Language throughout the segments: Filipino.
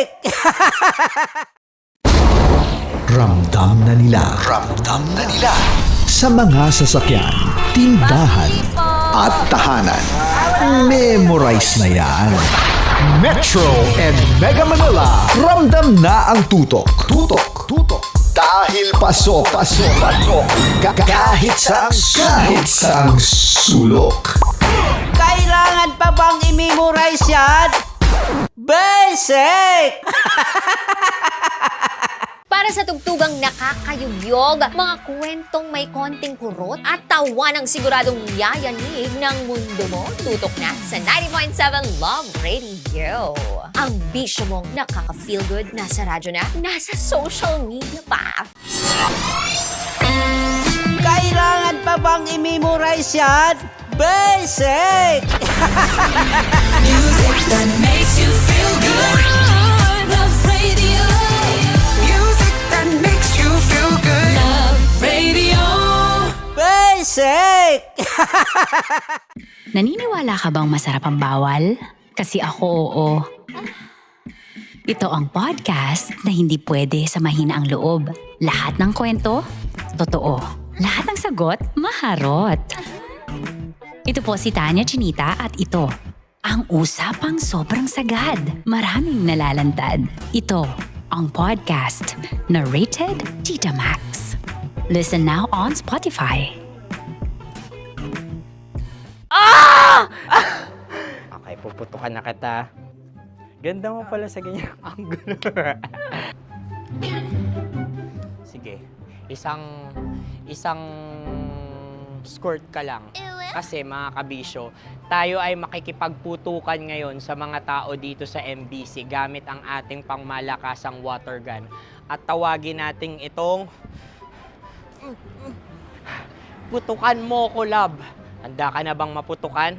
Basic! Ramdam na nila. Sa mga sasakyan, tindahan, at tahanan. Memorize na yan. Metro and Mega Manila. Ramdam na ang tutok. Dahil paso. Kahit saang sulok. Kailangan pa bang i-memorize yan? Basic! Para sa tugtugang nakakayugyog, mga kwentong may konting kurot at tawanang siguradong yayanig ng mundo mo, tutok na sa 90.7 Love Radio. Ang bisyo mong nakaka-feel good, nasa radyo na, nasa social media pa. Kailangan pa bang i-memorize yan? Basic! Music that makes you feel good. Love Radio. Music that makes you feel good. Love Radio. Basic! Naniniwala ka bang masarap ang bawal? Kasi ako oo. Ito ang podcast na hindi pwede sa mahina ang loob. Lahat ng kwento, totoo. Lahat ng sagot, maharot. Ito po si Tanya Chinita at ito, ang usapang sobrang sagad. Maraming nalalantad. Ito, ang podcast na Rated Tita Max. Listen now on Spotify. Okay, puputukan na kita. Ganda mo pala sa ganyang angulo. Sige, isang skirt ka lang. Kasi mga kabisyo, tayo ay makikipagputukan ngayon sa mga tao dito sa MBC gamit ang ating pangmalakasang water gun. At tawagin natin itong putukan mo ko, love. Handa ka na bang maputukan?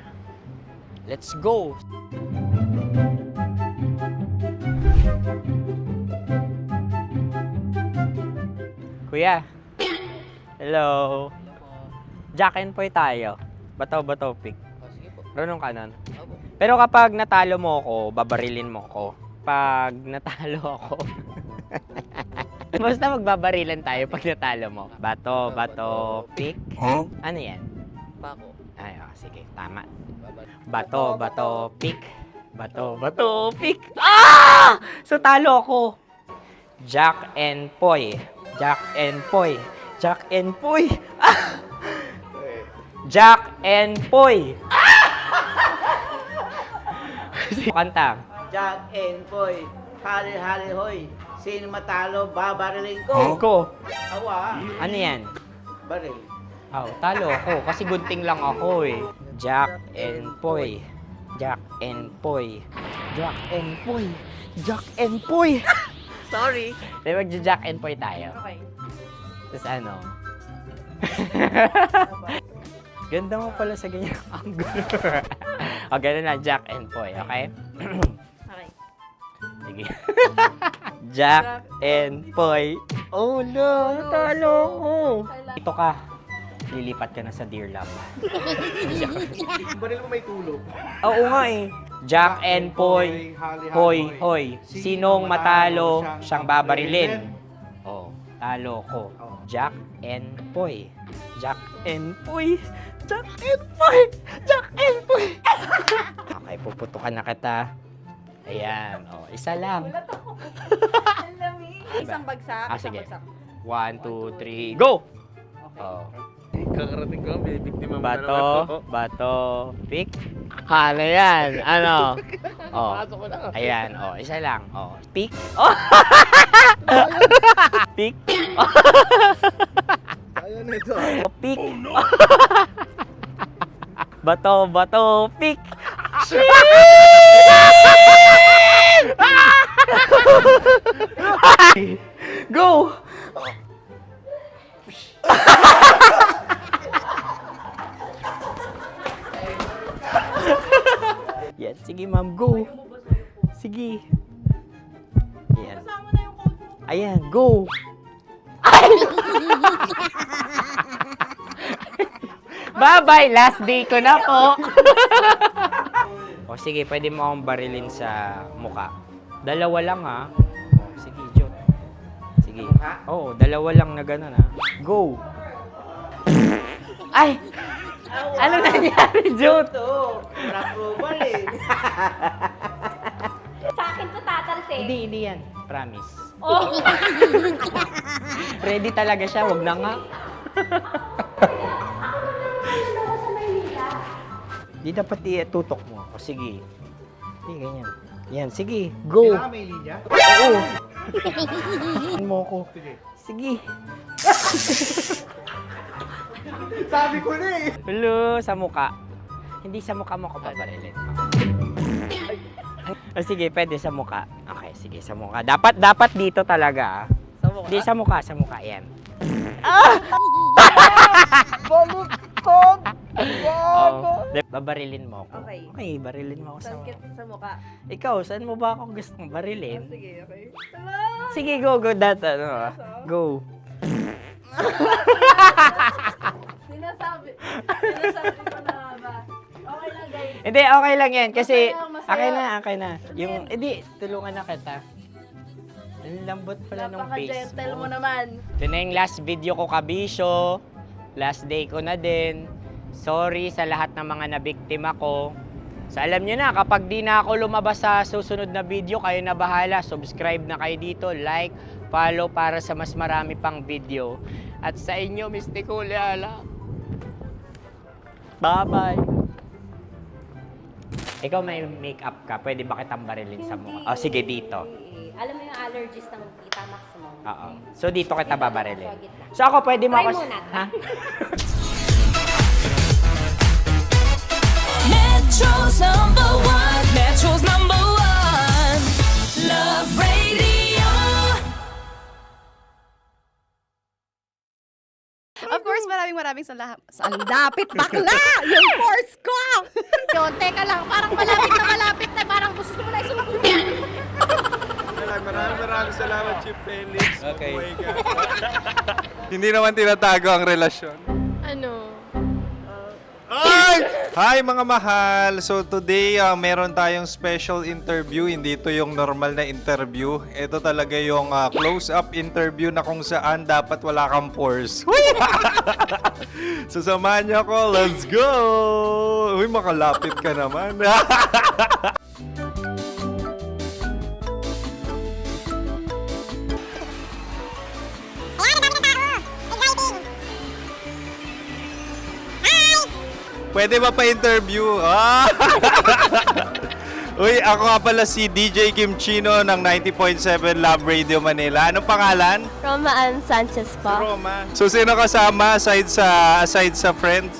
Let's go! Kuya. Hello. Jack and Poy tayo. Bato-bato pick. Runong kanan. Pero kapag natalo mo ako, babarilin mo ako. Pag natalo ako, basta magbabarilan tayo pag natalo mo. Bato, pick. Ano yan? Pako. Ay, sige, tama. Bato, pick. Bato, pick. Ah! So talo ako. Jack and Poy. Jack and Poy. Jack and Poy. Ah! Jack and Poy. Kanta. Jack and Poy, hali hoy. Sino matalo, babariling ko. Ko. Awa, Ano yan? baril. Oh, talo ako kasi gunting lang ako eh. Jack and Poy. Jack and Poy. Jack and Poy. Jack and Poy. Sorry. Di ba Jack and Poy tayo? Okay. Tapos ano? Ganda mo pala sa ganyang angulo. O, ganun na, Jack and Poy, okay? Okay. Sige. Jack and Poy. Oh no, natalo ko. Ito ka. Lilipat ka na sa Dear Love. Baril mo may tulog. Oo nga eh. Jack and Poy. Hoy. Sinong matalo, siyang babarilin. Oh, talo ko. Jack and Poy. Jack and Poy. Jack and Poy. Jack and Poy. Okay, puputukan na kita. Ayan. Oh, isa lang. Isang bagsak. Ah, sige. 1, 2, 3, go! Oh. Kakarating ko, may biktima mo na naman to. Bato, pick. Ano yan? Ano? Oh. Pasok ko na. Ayan, oh, isa lang. Oh, pick. Oh. Pick. Ayun na ito. Pick. Bato, pick. Go! Yan, sige ma'am, go. Sige. Yan. Ayan, go. Bye-bye, last day ko na po. O sige, pwede mo akong barilin sa muka. Dalawa lang ha. Oh, sige, Jot. Sige. Oo, dalawa lang na gano'n ha. Go! Ay! Ano nangyari, Jot? Ito, wala approval eh. Sa akin to tatalsin. Hindi yan. Promise. Oh. Ready talaga siya, wag na nga. Di dapat tutok mo. O sige. Hindi, ganyan. Yan, sige. Go. Kailangan may linya? Oo. mo ko. Sige. Sabi ko na eh. Hello, sa muka. Hindi sa muka mo ko babarilin. O sige, pwede sa muka. Okay, sige, sa muka. Dapat dito talaga. Sa mukha? Hindi, sa muka, yan. Baluktot! Oh, babarilin mo ako. Okay. Okay, barilin mo ako sa Sa mukha? Ikaw, saan mo ba ako gustong barilin? Sige, okay. Sige, go, go. Sinasabi ko na ba? Okay lang guys. Hindi, okay lang yan. Kasi, Masaya, masaya. okay na. Yung, hindi, tulungan na kita. Ang lambot pala ng face Napaka-gentle mo. mo naman. Ito na yung last video ko, kabisyo. Last day ko na din. Sorry sa lahat ng mga nabiktima ko. So alam nyo na, kapag di na ako lumabas sa susunod na video, kayo na bahala. Subscribe na kayo dito, like, follow para sa mas marami pang video. At sa inyo, Mistiko Leala. Bye-bye. Ikaw may makeup ka, pwede ba kitang barilin sa mukha? Oh, sige, dito. Alam mo yung allergies ng tita Max mo? Oo. So dito kita Dito babarilin. sa gitna. So ako pwede mo Try ako... muna. Ha? Metro's #1, Metro's #1, Love Radio. Of course, maraming salamat. Ang lapit bakla! Yung course ko! Yun, teka lang. Parang malapit na. Parang gusto mo na isubukan. Maraming salamat, Chief Felix. Okay. Oh my God. Hindi naman tinatago ang relasyon. Ano? Ay! Hi mga mahal! So today, meron tayong special interview. Hindi ito yung normal na interview. Ito talaga yung close-up interview na kung saan dapat wala kang pores. So samahan niyo ako. Let's go! Uy, makalapit ka naman. Pwede ba pa-interview? Ah! Uy, ako nga pala si DJ Kim Chino ng 90.7 Love Radio Manila. Anong pangalan? Roma Ann Sanchez po. Roma. So, sino kasama aside sa friends?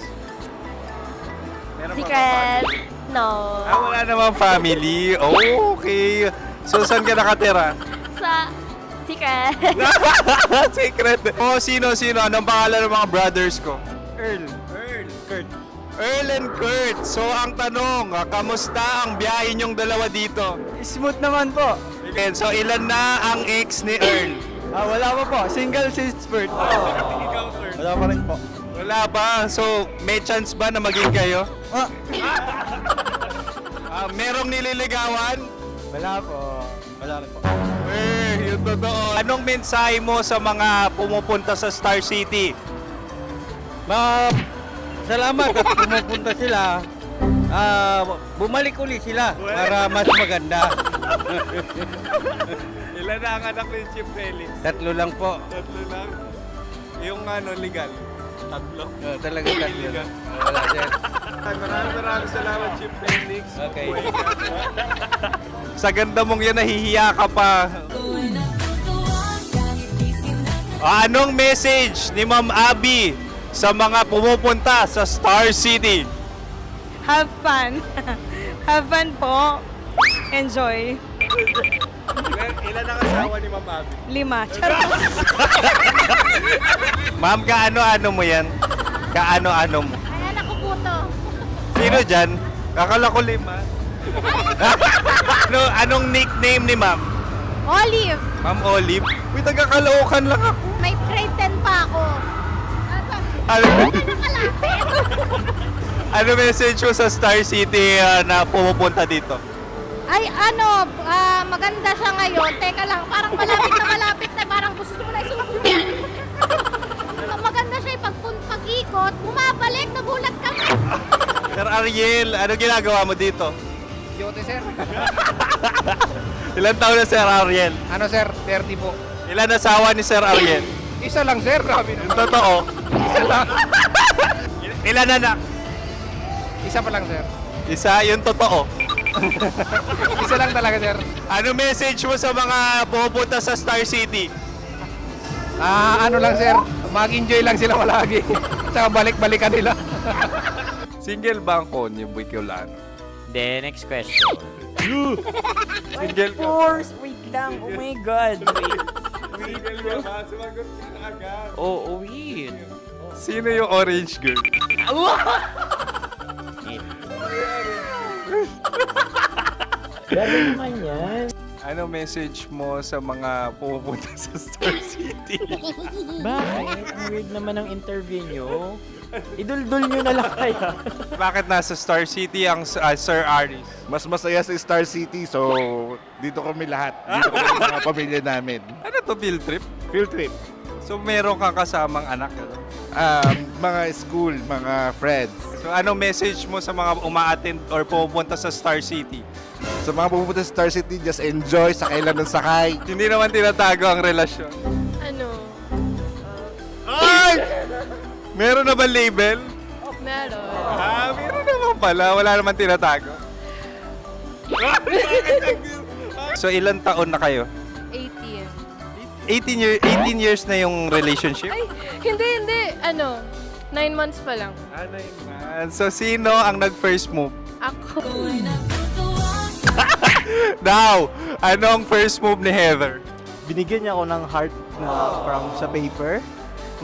Meron ba Secret. family? No. Wala namang family. Oh, okay. So, saan ka nakatira? Sa Secret. Secret. Oh, sino? Anong pangalan ng mga brothers ko? Kurt. Earl and Kurt. So, ang tanong, kamusta ang biyahe niyong dalawa dito? Smooth naman po. And so, ilan na ang ex ni Earl? Wala pa po. Single since birth. Wala pa rin po. Wala pa. So, may chance ba na maging kayo? Merong nililigawan? Wala po. Wala rin po. Yung totoo. Anong mensahe mo sa mga pumupunta sa Star City? Salamat at pumupunta sila. Bumalik uli sila para mas maganda. Ilan na ang anak ni Chief Felix? 3 lang po. 3 lang. Yung legal? 3. Talaga 3 lang. Wala sir. Maraming salamat, Chief Felix. Okay. Sa ganda mong yan, nahihiya ka pa. Anong message ni Ma'am Abby sa mga pumupunta sa Star City? Have fun. Have fun po. Enjoy. Ilan ang asawa ni Ma'am Abby? 5. Charot. Ma'am, kaano-ano mo yan? Kaano-ano mo? Ay, anak ko po to. Sino dyan? Kakala ko 5. Anong nickname ni Ma'am? Olive. Ma'am Olive? Uy, taga-Caloocan lang ako. May grade 10 pa ako. Ano message mo sa Star City na pumupunta dito? Ay, maganda siya ngayon. Teka lang, parang malapit na, parang gusto mo na isusunod. Maganda siya pag-ikot, bumabalik, nagulat ka. Sir Ariel, ano ginagawa mo dito? Yote, sir. Ilan taon na Sir Ariel? Ano, sir? 30 po. Ilan asawa ni Sir Ariel? Isa lang, sir. Grabe Yung totoo. Isa lang. Ilan anak? Isa pa lang, sir. Isa, yung totoo. Isa lang talaga, sir. Ano message mo sa mga pupunta sa Star City? Ano lang, sir. Mag-enjoy lang sila palagi. Tsaka balik-balikan nila. Single ba ang Konyo, Boy Kiolano? Then, next question. Single ka? Wait lang. Oh my God. Wait. Single ka ba? Sumagot ka na agad. Oh, wait. Sino yung orange girl? Grabe naman yan. Ano message mo sa mga pupunta sa Star City? Bakit? Ang weird naman ang interview nyo. Idul-dul nyo na lang kaya. Bakit nasa Star City ang Sir Aris? Mas masaya sa Star City, so dito kami lahat. Dito kami sa mga pamilya namin. Ano to, field trip? Field trip. So meron kang kasamang anak? Ano? Mga school, mga friends. So ano message mo sa mga uma-attend or pupunta sa Star City? Sa mga pupunta sa Star City, just enjoy, sakay lang ng sakay. Hindi naman tinatago ang relasyon. Ano? Ay! Meron na ba label? Meron. Meron naman pala. Wala naman tinatago. So ilan taon na kayo? 18. 18 years na yung relationship? Ay, hindi. 9 months pa lang. Ano yun? So sino ang nag-first move? Ako. Now, anong first move ni Heather? Binigyan niya ako ng heart na from sa paper.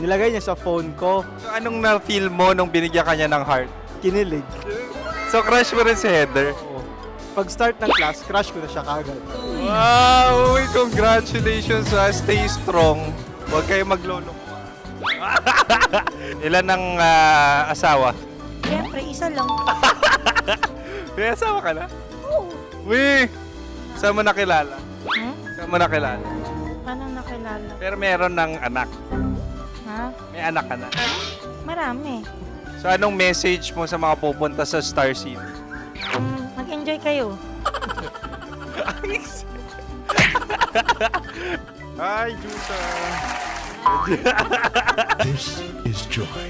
Nilagay niya sa phone ko. So anong na-feel mo nung binigyan ka niya ng heart? Kinilig. So crush mo rin si Heather? Pag-start ng class, crush ko na siya kagad. Wow! Uy, congratulations ha. Stay strong. Huwag kayo maglolo. Ilan ang asawa? Siyempre, isa lang. May asawa ka na? Oo. Uy! Saan mo nakilala? Saan mo nakilala? Paano nakilala? Pero meron ng anak. Ha? May anak ka na. Marami. So anong message mo sa mga pupunta sa Star City? Mag-enjoy kayo. Hi, Juta! This is Joy.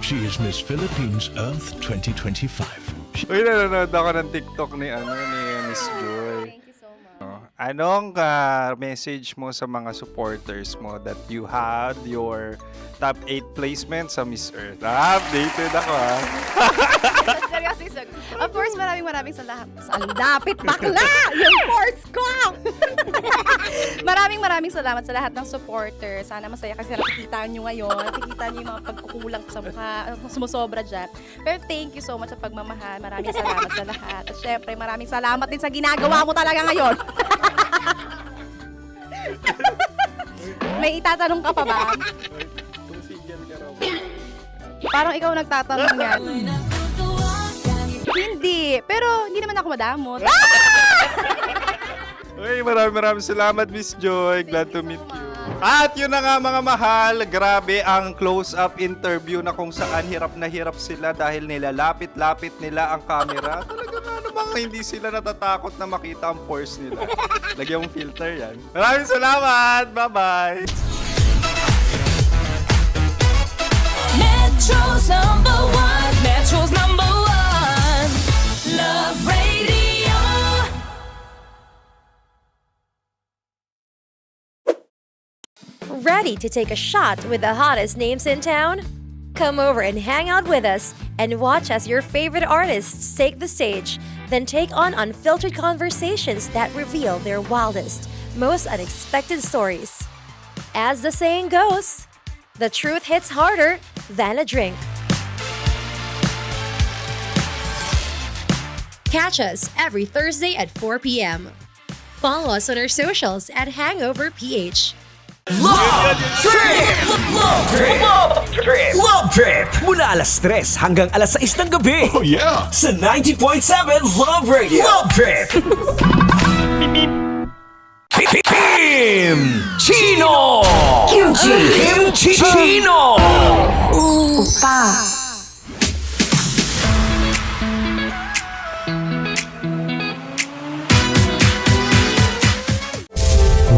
She is Miss Philippines Earth 2025. Uy, nanonood ako ng TikTok ni Miss Joy. Thank you so much. Anong message mo sa mga supporters mo that you had your top 8 placement sa Miss Earth? Updated ako ha. Of course, maraming salamat. Ang dapit bakla! Yung course ko! maraming salamat sa lahat ng supporter. Sana masaya kasi nakikita nyo ngayon. Nakikita nyo yung mga pagkukulang sa mukha, sumusobra dyan. Pero thank you so much sa pagmamahal. Maraming salamat sa lahat. At syempre, maraming salamat din sa ginagawa mo talaga ngayon. May itatanong ka pa ba? Parang ikaw nagtatanong yan. Hindi. Pero hindi naman ako madamot. Uy, maraming salamat, Miss Joy. Glad to meet you. At yun na nga mga mahal, grabe ang close-up interview na kung saan hirap na hirap sila dahil nilalapit-lapit nila ang camera. Talaga nga namang hindi sila natatakot na makita ang pores nila. Lagyan mong filter yan. Maraming salamat! Bye-bye! Metro's #1, Metro's #1, Love Radio. Ready to take a shot with the hottest names in town? Come over and hang out with us and watch as your favorite artists take the stage, then take on unfiltered conversations that reveal their wildest, most unexpected stories. As the saying goes, the truth hits harder than a drink. Catch us every Thursday at 4 p.m. Follow us on our socials at Hangover PH. Love Trip! Mula alas 3 hanggang alas 6 ng gabi. Oh yeah! Sa 90.7 Love Radio. Love Trip! Kim Chino! Kim Chino!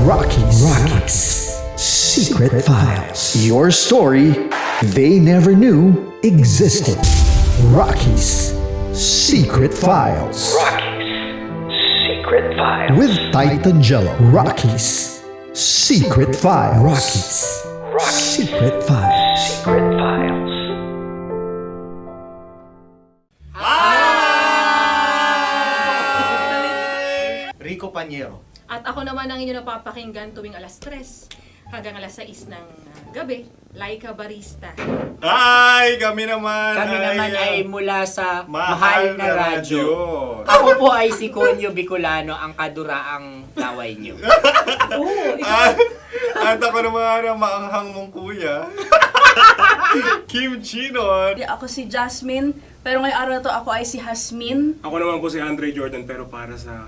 Rockies Secret Files. Your story they never knew existed. Rockies Secret Files. Secret Files. With Titan Jello. Rockies Secret Files. Rockies Secret Files. Secret Files. Rico Panyero. At ako naman ang inyo napapakinggan tuwing alas 3 hanggang alas 6 ng gabi, Laika Barista. Ay, kami naman. Kami naman ay mula sa Mahal Mahal na Radyo. Radyo. Ako po ay si Conyo Bicolano, ang kaduraang laway niyo. At ako naman ang maanghang mong kuya. Kim Chinon. Ako si Jasmine, pero ngayong araw na to ako ay si Hasmin. Ako naman po si Andre Jordan, pero para sa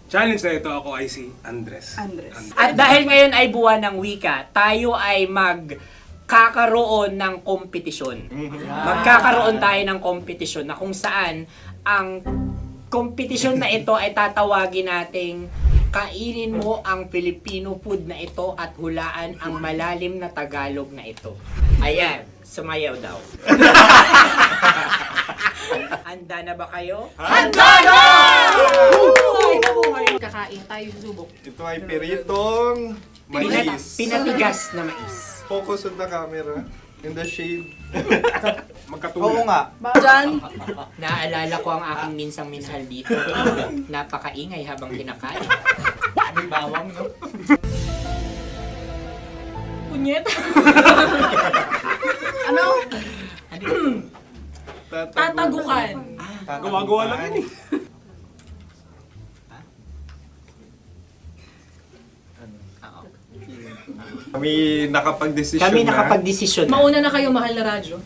challenge na ito, ako ay si Andres. At dahil ngayon ay buwan ng wika, tayo ay magkakaroon ng kompetisyon. Magkakaroon tayo ng kompetisyon na kung saan ang kompetisyon na ito ay tatawagin nating kainin mo ang Filipino food na ito at hulaan ang malalim na Tagalog na ito. Ayan, sumayaw daw. Handa na ba kayo? Handa na! Kakain tayo subok. Ito ay piritong mais. Pinatigas na mais. Focus on the camera. In the shade. Oo nga. Diyan, Naalala ko ang aking minsang minhal dito. Napakaingay habang kinakain. May bawang, no? punyet. Ano? Tatagukan. Gawa-gawa lang yun eh. Kami nakapag-desisyon Kami na. nakapag-desisyon na. Mauna na kayo, mahal na radyo.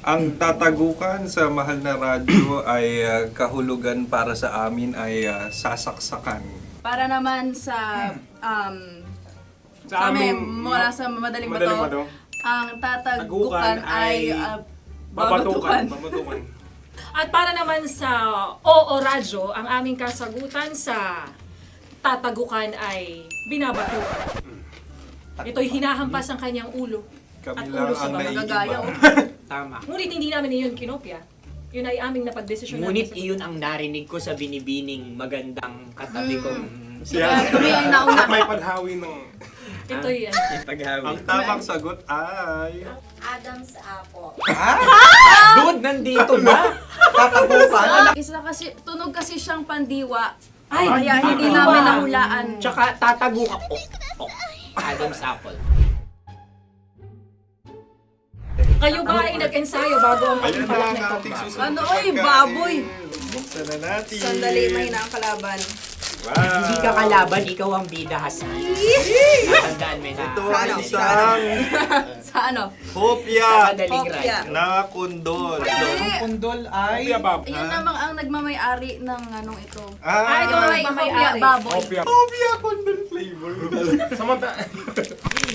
Ang tatagukan sa Mahal na Radyo ay kahulugan para sa amin ay sasaksakan. Para naman sa Sa amin, mula sa madaling Madaling bato, Bato. ang tatagukan ay babatukan. babatukan. At para naman sa Oo Radyo, ang aming kasagutan sa tatagukan ay binabatukan. Ito'y hinahampas ang kanyang ulo. Kami At lang ulo sa ang mga naiiba. Tama. Ngunit hindi namin iyon kinopya. Yun ay aming napagdesisyon Ngunit namin. iyon ang narinig ko sa binibining magandang katabi kong Kami ang nauna. May paghawi ng... Ito'y Ang tamang sagot ay... Adam's apple. Dude, nandito ba? Tatagukan. Isa kasi, tunog kasi siyang pandiwa. Ay, kaya hindi namin nahulaan. Tsaka tatagukan. Adam's apple. Kayo ba ay nag-ensayo bago ang Ayun magpalak na na ang ito? ating susunod Ano, na oy, pagkain. baboy. Buksan na natin. Sandali, mahina ang kalaban. Wow. Hindi ka kalaban, ikaw ang bida, Hasmi. Natandaan mo na. Ito ang isang Sa ano? hopya Madaling Hopya. right. na kundol. Ang pundol ay... Yun namang ang nagmamay-ari ng anong ito. Ah, Ito ay Nagmamay-ari. baboy. hopya kundol flavor.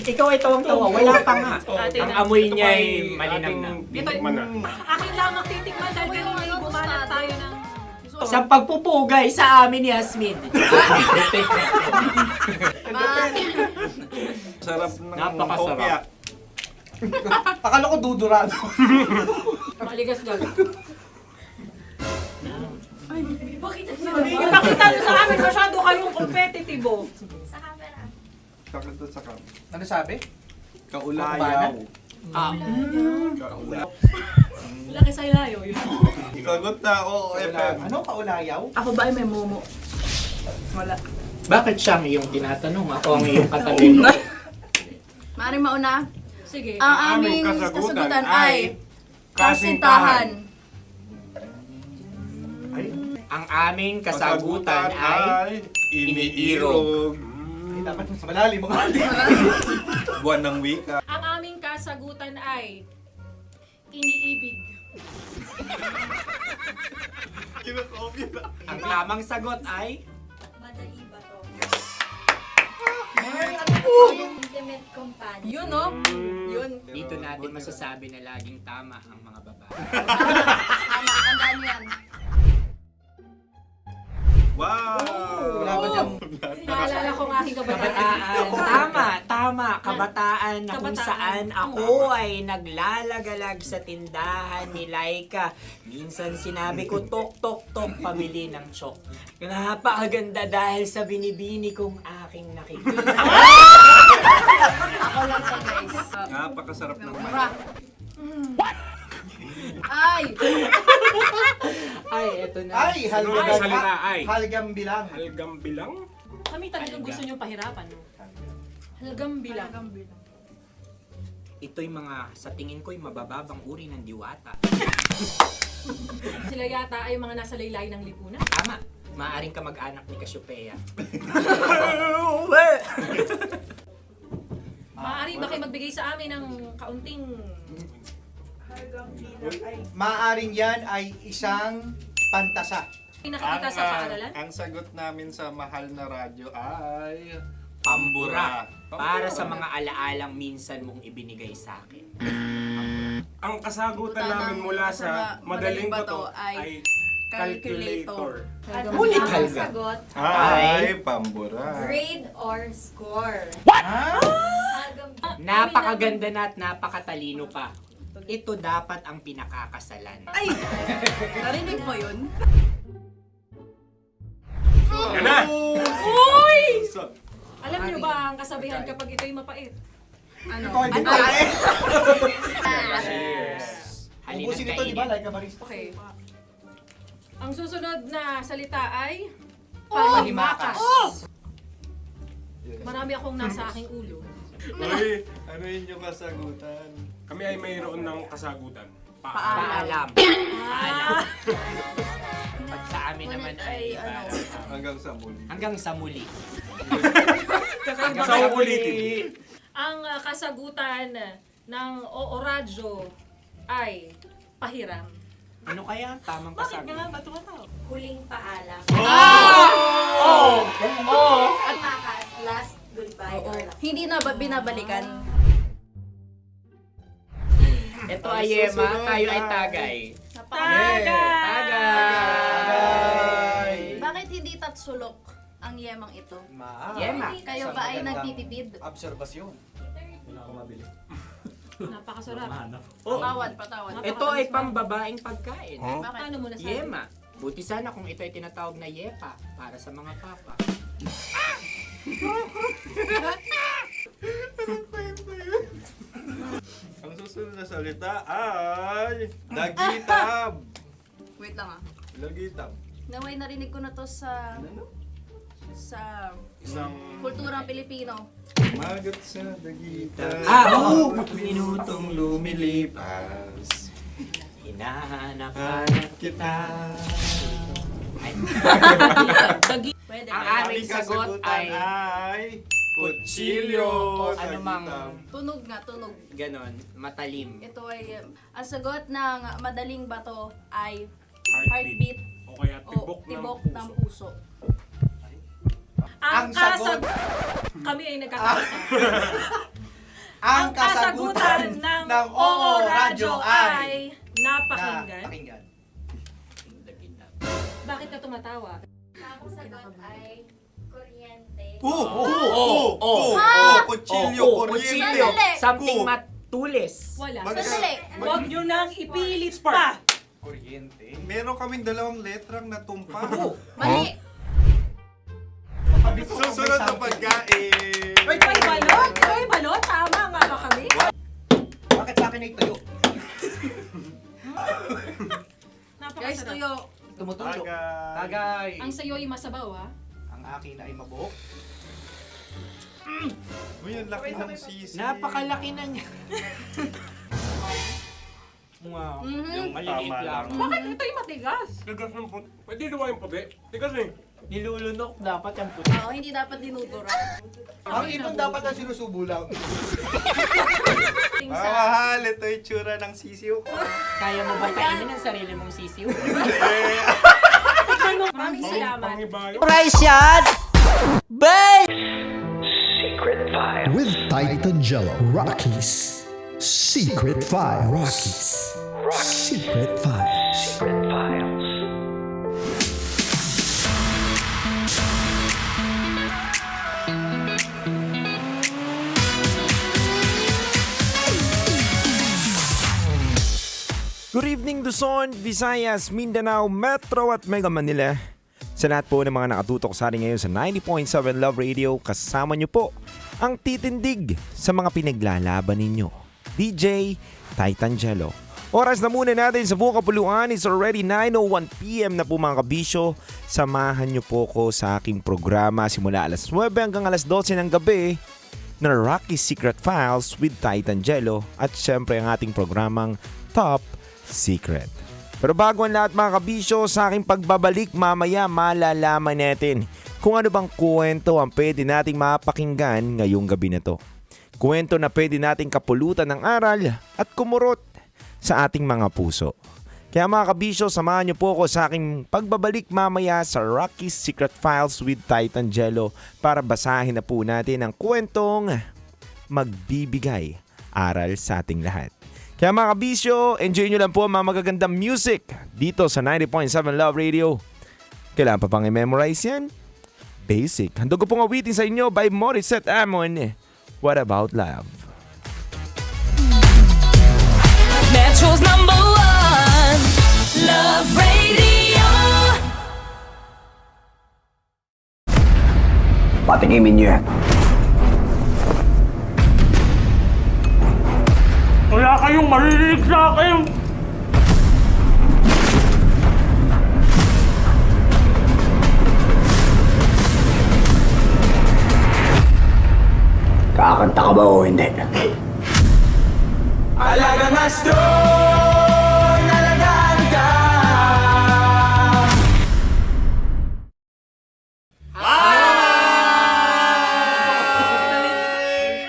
Ikaw ay tawang-tawa, wala pa nga. Atin Ang na. amoy niya ay malinam na. Bitikman na. Akin lamang titikman dahil kayo ay bumanat tayo ng... Sa pagpupugay sa amin ni Hasmin. Sarap ng Napakasarap. hopya. Akala ko dudurado. Maligas gag. Ay, bakit? Ipakita nyo sa amin masyado kayong competitive. Oh. Sakit to sa kam. Ano sabi? Kaulayaw. Laki sa ilayo yun. Ikagot na, oo, FM. Ano? Kaulayaw? Ako ba ay may momo? Wala. Bakit siya ang iyong tinatanong? Ako ang iyong katabi. Maaaring mauna. Sige. Ang aming kasagutan ay kasintahan. Ang aming kasagutan ay iniirog. dapat sa malalim mga Buwan ng wika. Ang aming kasagutan ay iniibig. Ang tamang sagot ay Madali ba to? Intimate companion. Yun, no? Yun. dito natin masasabi na laging tama ang mga babae. Tama, tandaan mo yan. Wow! Naalala ko ang aking kabataan. Kabataan. Tama. Kabataan na kung Kabataan. saan ako ay naglalagalag sa tindahan ni Laika. Minsan sinabi ko, tok, tok, tok, pamili ng chok. Napakaganda dahil sa binibini kong aking nakikita. Ako lang siya, guys. Napakasarap ng Mura. Ay! Ay, eto na. Ay, Ay, salita ay. halgam bilang. Halgam bilang? Kami talagang gusto niyong pahirapan. Halagang bilang. Ito'y mga, sa tingin ko'y mabababang uri ng diwata. Sila yata ay mga nasa laylay ng lipunan. Tama. Maaring ka mag-anak ni Cassiopeia. Maaari ba kayo magbigay sa amin ng kaunting... Maaring yan ay isang pantasa. Nakikita sa paaralan? Ang sagot namin sa mahal na radyo ay... Pambura. Para sa mga alaalang minsan mong ibinigay sa akin. Ang kasagutan namin mula sa madaling bato ay calculator. Ulit halga. Sagot, Ay, pambura. grade or score? Napakaganda na at napakatalino pa. Ito dapat ang pinakakasalan. Ay! Narinig mo yun? Yan na! Uy! Alam niyo ba ang kasabihan kapag ito'y mapait? Ano? Halina't Ubusin ito, di ba? kainin. Like a barista. Okay. Ang susunod na salita ay Pahimakas. Marami akong nasa aking ulo. Uy, ano yun yung kasagutan? Kami ay mayroon ng kasagutan. Paalam. Ah! Pag sa amin naman ay Hanggang sa muli. hanggang sa muli. Kakaiba Sa kayo. ulitin. Ang kasagutan ng Oo Radyo ay pahiram. Ano kaya ang tamang Bakit kasagutan? nga ba tumatawa? Huling paalam. At Makas, last goodbye or last. hindi na ba binabalikan? Ito ay Yema, tayo ay Tagay. Tagay! Bakit hindi tatsulok ang yemang ito? Yema. Kayo ba ay nagtitipid? Obserbasyon. Napakasarap. Patawad. Ito ay pambabaeng pagkain. Bakit? Paano mo nasabi? Yema. Buti sana kung ito ay tinatawag na Yepa para sa mga papa. Ang susunod na salita ay... Dagitab! Wait lang ah. Dagitab. Naway narinig ko na to sa Isang kulturang Pilipino. magat sa dagitab. Oo! Minutong lumilipas. Hinahanap-hanap kita. Ay. Pwede. Ang ba? aming sagot ay kutsilyo o anumang Tunog nga, tunog. ganon, matalim. Ito ay, ang sagot ng madaling bato ay Heartbeat. heartbeat O kaya o tibok ng puso. puso. Ang sagot- Kami ay nagkakaisa. Ang kasagutan ng Oo Radyo ay napakinggan. pakinggan. Bakit ka tumatawa? Ang sagot ay kuryente. Kutsilyo, kuryente. Sandali. Something matulis. Wala. Sandali. Huwag nyo nang ipilit pa. Kuryente. Meron kaming dalawang letrang natumpa. Mali. Susunod na pagkain. May balot? May balot? Tama nga ba kami? Bakit sa akin ay tuyo? Guys, Napakasarap. tuyo. Tumutulo. Tagay. Tagay. Ang sayo ay masabaw, ha? Ang akin ay mabuhok. Uy, ang laki ng sisi. Napakalaki na niya. Wow. Yung maliliit Tama lang. lang. Bakit ito'y matigas? Tigas ng puti. Pwede naman yung puti. Tigas eh. Nilulunok dapat yung puti. Oo, hindi dapat dinudura. Ang ibon dapat ang sinusubo lang. Mga mahal, ito yung tsura ng sisiw ko. Kaya mo bang kainin ang sarili mong sisiw? Maraming salamat. Price yan! Bay! With Titan Jello, Rockies Secret Files. Rockies Secret Files. Good evening Luzon, Visayas, Mindanao, Metro at Mega Manila. Sa lahat po ng mga nakatutok sa atin ngayon sa 90.7 Love Radio, kasama nyo po ang titindig sa mga pinaglalaban ninyo. DJ Titan Jello. Oras na muna natin sa buong kapuluan. It's already 9:01 PM na po mga kabisyo. Samahan nyo po ko sa aking programa simula alas 9 hanggang alas 12 ng gabi na Rocky's Secret Files with Titan Jello at syempre ang ating programang Top Secret. Pero bago ang lahat mga kabisyo, sa aking pagbabalik mamaya malalaman natin kung ano bang kwento ang pwede nating mapakinggan ngayong gabi na to. Kwento na pwede nating kapulutan ng aral at kumurot sa ating mga puso. Kaya mga kabisyo, samahan niyo po ako sa aking pagbabalik mamaya sa Rocky's Secret Files with Titan Jello para basahin na po natin ang kwentong magbibigay aral sa ating lahat. Kaya mga kabisyo, enjoy nyo lang po mga magagandang music dito sa 90.7 Love Radio. Kailangan pa pang i-memorize yan? Basic. Handog ko pong awitin sa inyo by Morissette Amon. What About Love? Metro's number one, Love Radio. Patikimin nyo yan. Wala kayong maririnig sa akin! Kakanta ka ba o hindi? Alagang astro, nalagaan ka.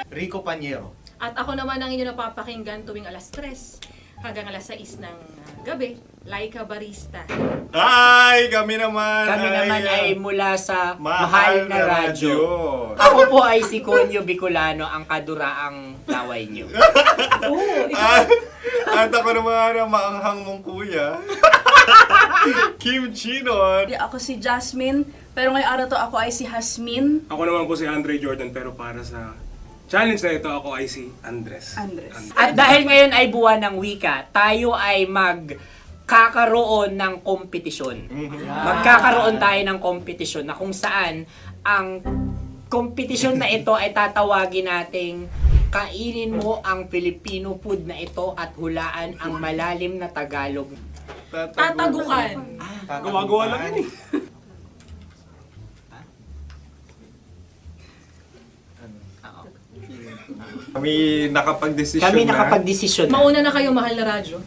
Rico Panyero. At ako naman ang inyo napapakinggan tuwing alas 3 hanggang alas 6 ng gabi, Laika Barista. Hi! Kami naman! Kami naman ay mula sa Mahal Mahal na na Radyo. Radyo. Ako po ay si Conyo Bicolano, ang kaduraang laway nyo. At ako naman ang maanghang mong kuya. Kim Chinon. Ako si Jasmine, pero ngayong araw to ako ay si Hasmin. Ako naman po si Andre Jordan, pero para sa challenge na ito, ako ay si Andres. At dahil ngayon ay buwan ng wika, tayo ay magkakaroon ng kompetisyon. Magkakaroon tayo ng kompetisyon na kung saan ang kompetisyon na ito ay tatawagin nating kainin mo ang Filipino food na ito at hulaan ang malalim na Tagalog. Tatagukan. Gawa-gawa lang yan eh. Kami nakapag-desisyon Kami na. nakapag-desisyon na. Mauna na kayo, Mahal na Radyo.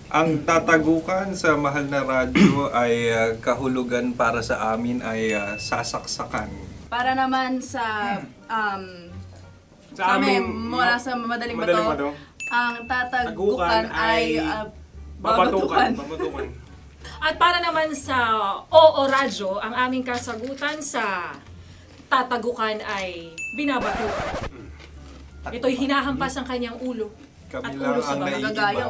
Ang tatagukan sa Mahal na Radyo ay kahulugan para sa amin ay sasaksakan. Para naman sa Sa amin, mula sa madaling Madaling bato, Bato. ang tatagukan ay babatukan. At para naman sa Oo Radyo, ang aming kasagutan sa tatagukan ay binabatukan. Ito'y hinahampas ang kanyang ulo. Kami At lang ulo sa ang magagaya.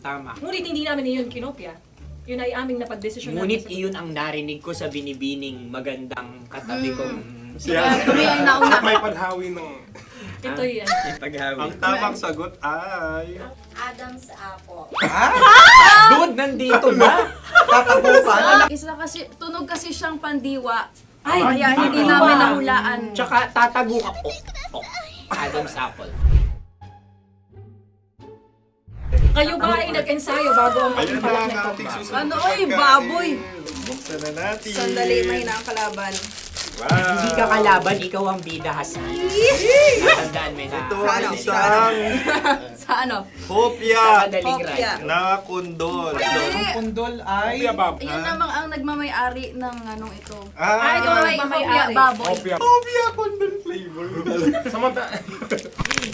Tama. Ngunit hindi namin iyon kinopya. Yun ay aming napagdesisyon Ngunit namin. iyon ang narinig ko sa binibining magandang katabi kong Kami ay nauna. May panhawi ng... Ito'y Ang tamang sagot ay... Adam's apple. Dude, nandito ba? Tatagukan. Isa kasi, tunog kasi siyang pandiwa. Kaya hindi namin nahulaan. Tsaka tatago ka. Adam's apple. Kayo ba ay nag-ensayo bago ang Ayun na ang ating susunod. Ano, oy, baboy! Buksan na natin. Sandali, may nakakalaban. Wow. Hindi ka kalaban, ikaw ang bida, Hasmin. Natandaan mo na. Ito ang isang Ano? Hopya. Madaling Hopya. Na kundol. Ang pundol ay... Yun namang ang nagmamay-ari ng anong ito. Ah, Ay, nagmamay-ari. baboy. Hopya kundol flavor.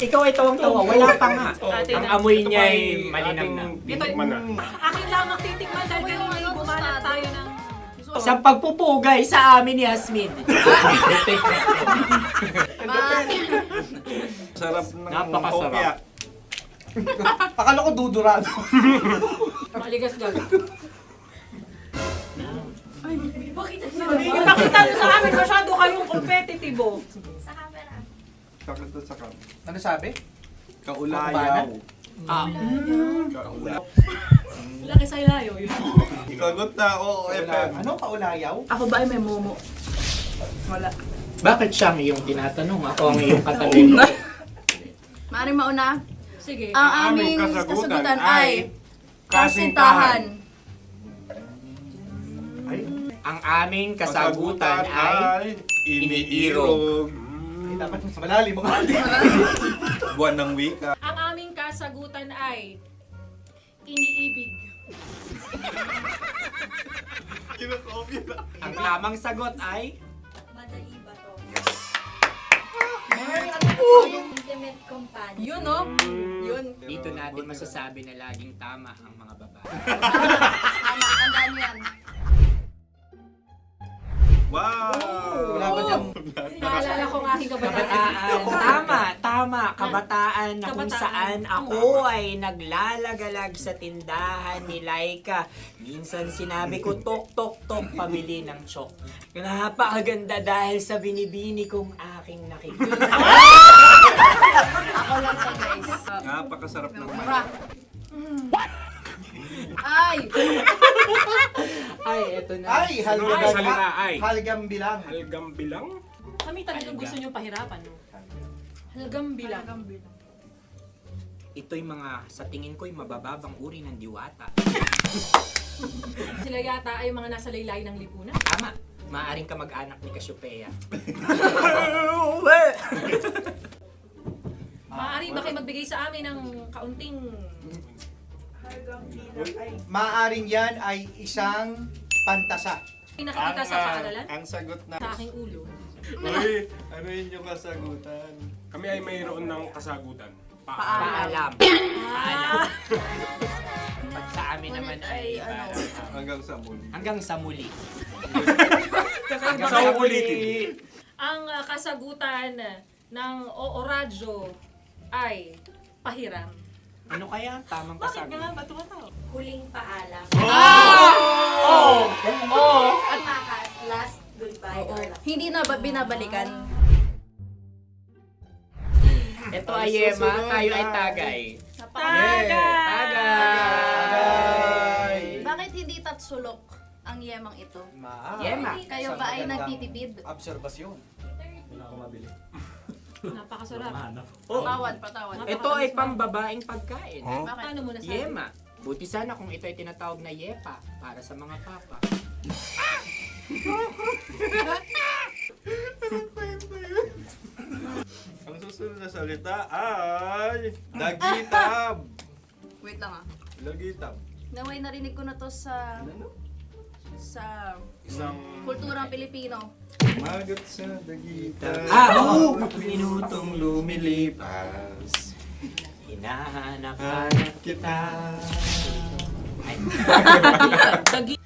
Ikaw ay tawang-tawa, wala pa nga. Atin Ang na. amoy niya ay malinaw na. Ito, akin lamang titikman dahil kayo ay bumanat tayo ng... Sa pagpupugay sa amin ni Yasmin. Sarap ng Napakasarap. hopya. Akala ko dudurado. Maligas gaga. Ipakita nyo sa amin, masyado kayong competitive. Ano sabi? Kaulayaw. Laki sa ilayo yun. Sagot na, oo, FM. Ano? Kaulayaw? Ako ba ay may momo? Wala. Bakit siya ang iyong tinatanong? Ako ang iyong kataling. Maaaring mauna. Sige. Ang aming kasagutan ay kasintahan. Ang aming kasagutan ay iniirog. Dapat sa malalim mga Buwan ng wika. Ang aming kasagutan ay iniibig. Ang tamang sagot ay Intimate companion. Yun, no? Yun. dito natin masasabi na laging tama ang mga babae. Tama, tandaan mo yan. Wow! Wala ba dyan? Naalala ko ang aking kabataan. Kabataan. Tama. Kabataan na kung Kabataan. saan ako ay naglalagalag sa tindahan ni Laika. Minsan sinabi ko, tok, tok, tok, pamili ng chok. Napakaganda dahil sa binibini kong aking nakikita. Ako lang siya, guys. Napakasarap ng Mura. Ay! Ay, eto na. Ay, halgam salita ay? Halgam bilang. Halgam bilang? Kami talagang gusto nyo pahirapan, no? Halgam bilang. Ito'y mga, sa tingin ko'y mabababang uri ng diwata. Sila yata ay mga nasa laylay ng lipunan. Tama. Maaring ka mag-anak ni Cassiopeia. Maaari ba kayo magbigay sa amin ng kaunting... Maaring yan ay isang pantasa. Nakikita sa paaralan? Ang sagot na. Sa aking ulo. Uy, ano yun yung kasagutan? Kami ay mayroon ng kasagutan. Paalam. Ah! Pag sa amin naman ay Hanggang sa muli. hanggang sa muli. Sa ulitin. Ang kasagutan ng Oo Radyo ay pahiram. Ano kaya ang tamang Bakit kasagutan? nga ba tumatawa? Huling paalam. At Last goodbye. oo. Hindi na ba binabalikan? Ito ay Yema, tayo ay tagay. Tagay! Bakit hindi tatsulok ang yemang ito? Yema. Kayo ba ay nagtitipid? Obserbasyon. Napakasarap. Patawad. Ito ay pambabaeng pagkain. Bakit? Paano mo nasabi? Yema. Buti sana kung ito ay tinatawag na yepa para sa mga papa. Ang susunod na salita ay dagitab. Wait lang ah. Dagitab. Naway narinig ko na to sa Isang kulturang Pilipino. magat sa dagitab. Oo! Minutong lumilipas. Hinahanap-hanap kita. Ay.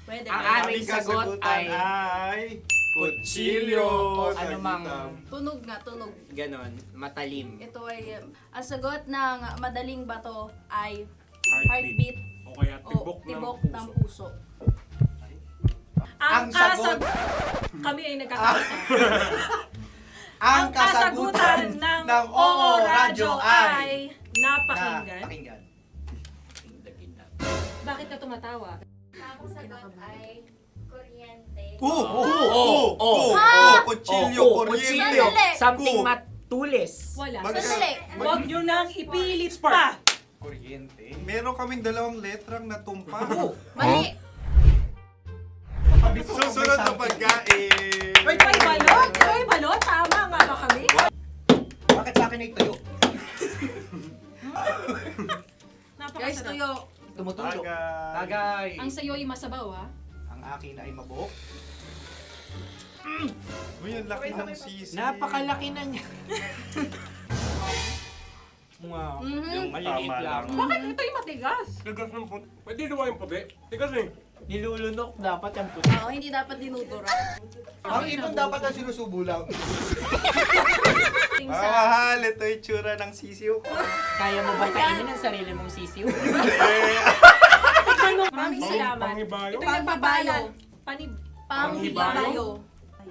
Pwede. Ang aming sagot ay kutsilyo o anumang Tunog nga, tunog. ganon, matalim. Ito ay, ang sagot ng madaling bato ay Heartbeat. heartbeat O kaya o tibok ng ng puso. Ang Ang sagot- Kami ay nagkakaisa. Ang kasagutan ng Oo Radyo ay napakinggan. Napakinggan. Bakit ka tumatawa? Ang sagot ay kuryente. Kutsilyo, kuryente. Sandali. Something Ku. matulis. Wala. Sandali. Huwag nyo nang ipilit pa. Kuryente. Meron kaming dalawang letrang natumpa. Mali. Susunod na pagkain. Wait, May balot? May balot? Tama nga ba kami? Bakit sa akin ay tuyo? Guys, tuyo. Tumutulo. Tagay. Ang sayo ay masabaw, ha? Ang akin ay mabuhok. Uy, ang laki ng sisi. Napakalaki na niya. Wow. Yung maliliit lang. Bakit ito yung matigas? Tigas ng puti. Pwede luwa yung puti. Tigas eh. Nilulunok dapat ang puti. Oo, hindi dapat dinudura. Ang ibon dapat ang sinusubo lang. Mga mahal, ito yung tsura ng sisiw ko. Kaya mo ba kainin ang sarili mong sisiw? Maraming salamat. Panghibayo? Ito yung pabayo. Panghibayo.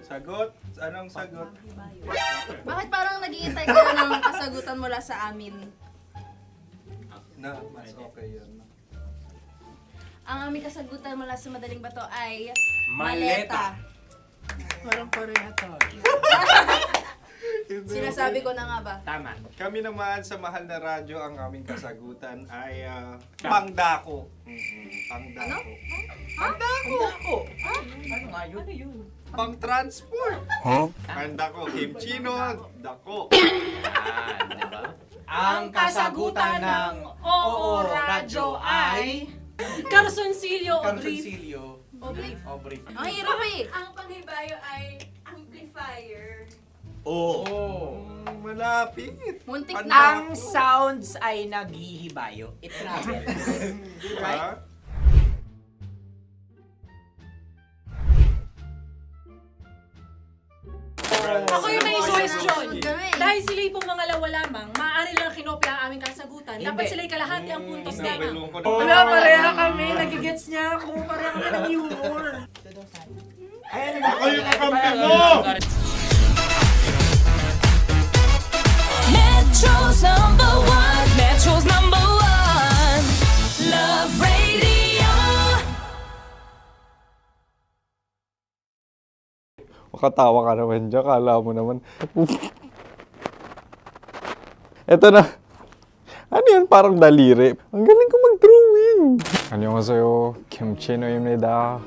Sagot? Anong sagot? Bakit parang naghihintay kayo ng kasagutan mula sa amin? Na, mas okay yun. Ang aming kasagutan mula sa Madaling Bato ay Maleta. Parang pareha tayo. Sinasabi ko na nga ba? Tama. Kami naman sa mahal na radyo, ang aming kasagutan ay pangdako. Pangdako. Pangdako. Ano nga yun? Ano yun? Pang-transport. Pangdako, kimchino, dako. Yan, diba? Ang kasagutan ng Oo Radyo ay Carsoncillo o brief. Carsoncillo. O brief. Ang hirap eh! Ang panghibayo ay amplifier. Oo. Malapit. Muntik Panda- na. Ang sounds ay naghihibayo. It travels. Right? Ako yung may suggestion. Kami. Dahil sila pong mga lawa lamang, maaari lang kinopya ang aming kasagutan. Dapat Hindi. sila'y kalahati ang puntos lamang. Wala, pareha kami. Nagigets niya ako. Pareha kami ng humor. Ayan, Ako yung kakampi mo! Metro's number one. Metro's number one. Love Radio. Makatawa ka naman dyan. Kala mo naman. Eto na. Ano yan? Parang daliri. Ang galing ko mag-drawing. 안녕하세요. 김치노입니다.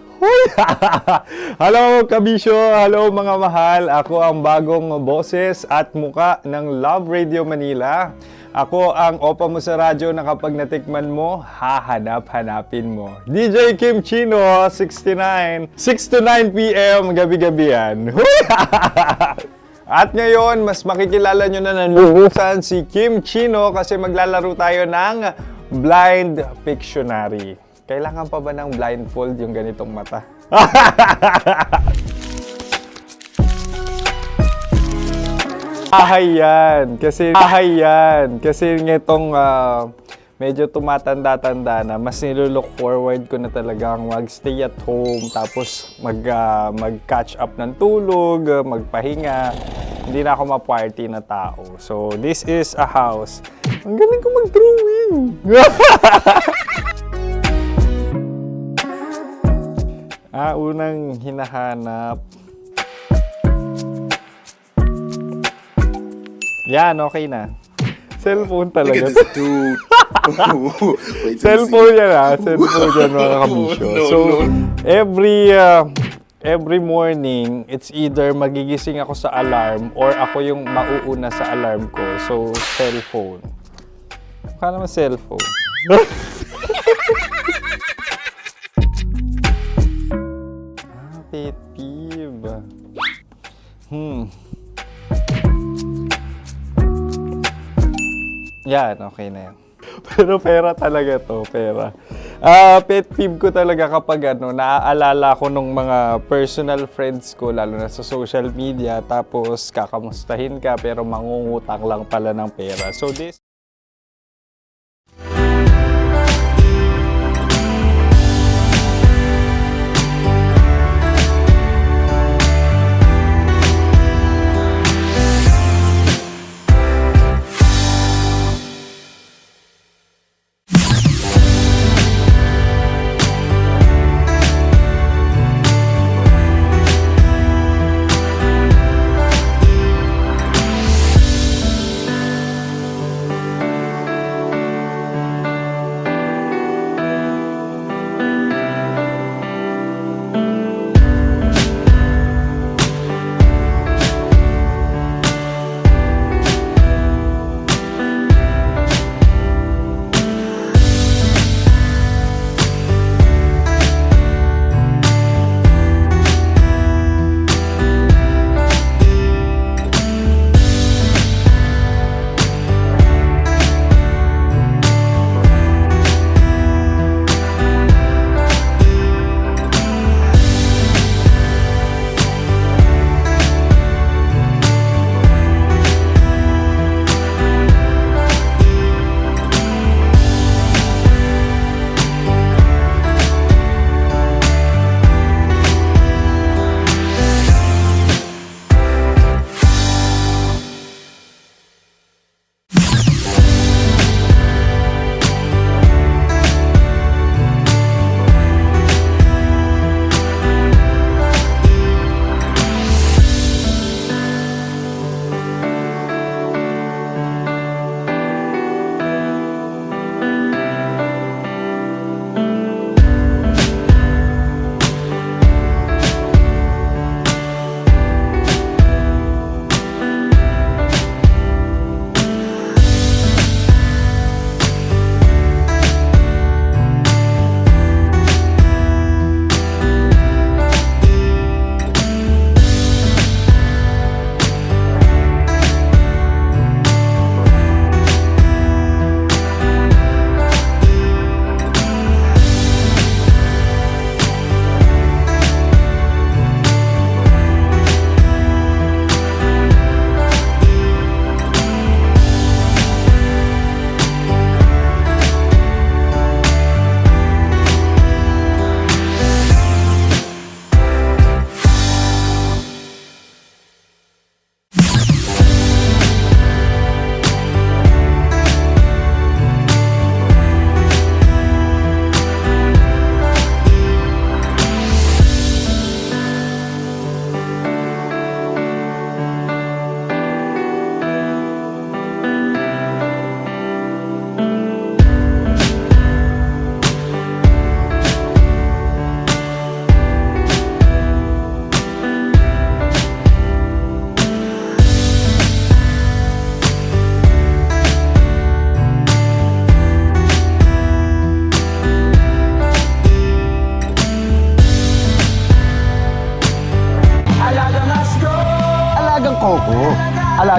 Hello, kabisyo! Hello, mga mahal! Ako ang bagong boses at muka ng Love Radio Manila. Ako ang opa mo sa radyo na kapag natikman mo, hahanap-hanapin mo. DJ Kim Chino, 69. 6 to 9 p.m. gabi-gabi yan. At ngayon, mas makikilala nyo na ng lubusan si Kim Chino kasi maglalaro tayo ng Blind Pictionary. Kailangan pa ba ng blindfold yung ganitong mata? Ahayan! Kasi nitong medyo tumatanda-tanda na, mas nilulook forward ko na talagang mag-stay at home, tapos mag-catch up ng tulog, magpahinga. Hindi na ako ma-party na tao. So, this is a house. Ang galing ko mag-drawing! Unang hinahanap. Yan, okay na. Cellphone talaga. Cellphone yan Cellphone yan mga kabisyo. So, every morning, it's either magigising ako sa alarm or ako yung mauuna sa alarm ko. So, cellphone. Mukha naman cellphone. Pet peeve. Yan, okay na yan. Pero pera talaga to, pera. Pet peeve ko talaga kapag naaalala ko nung mga personal friends ko, lalo na sa social media, tapos kakamustahin ka pero mangungutang lang pala ng pera. So this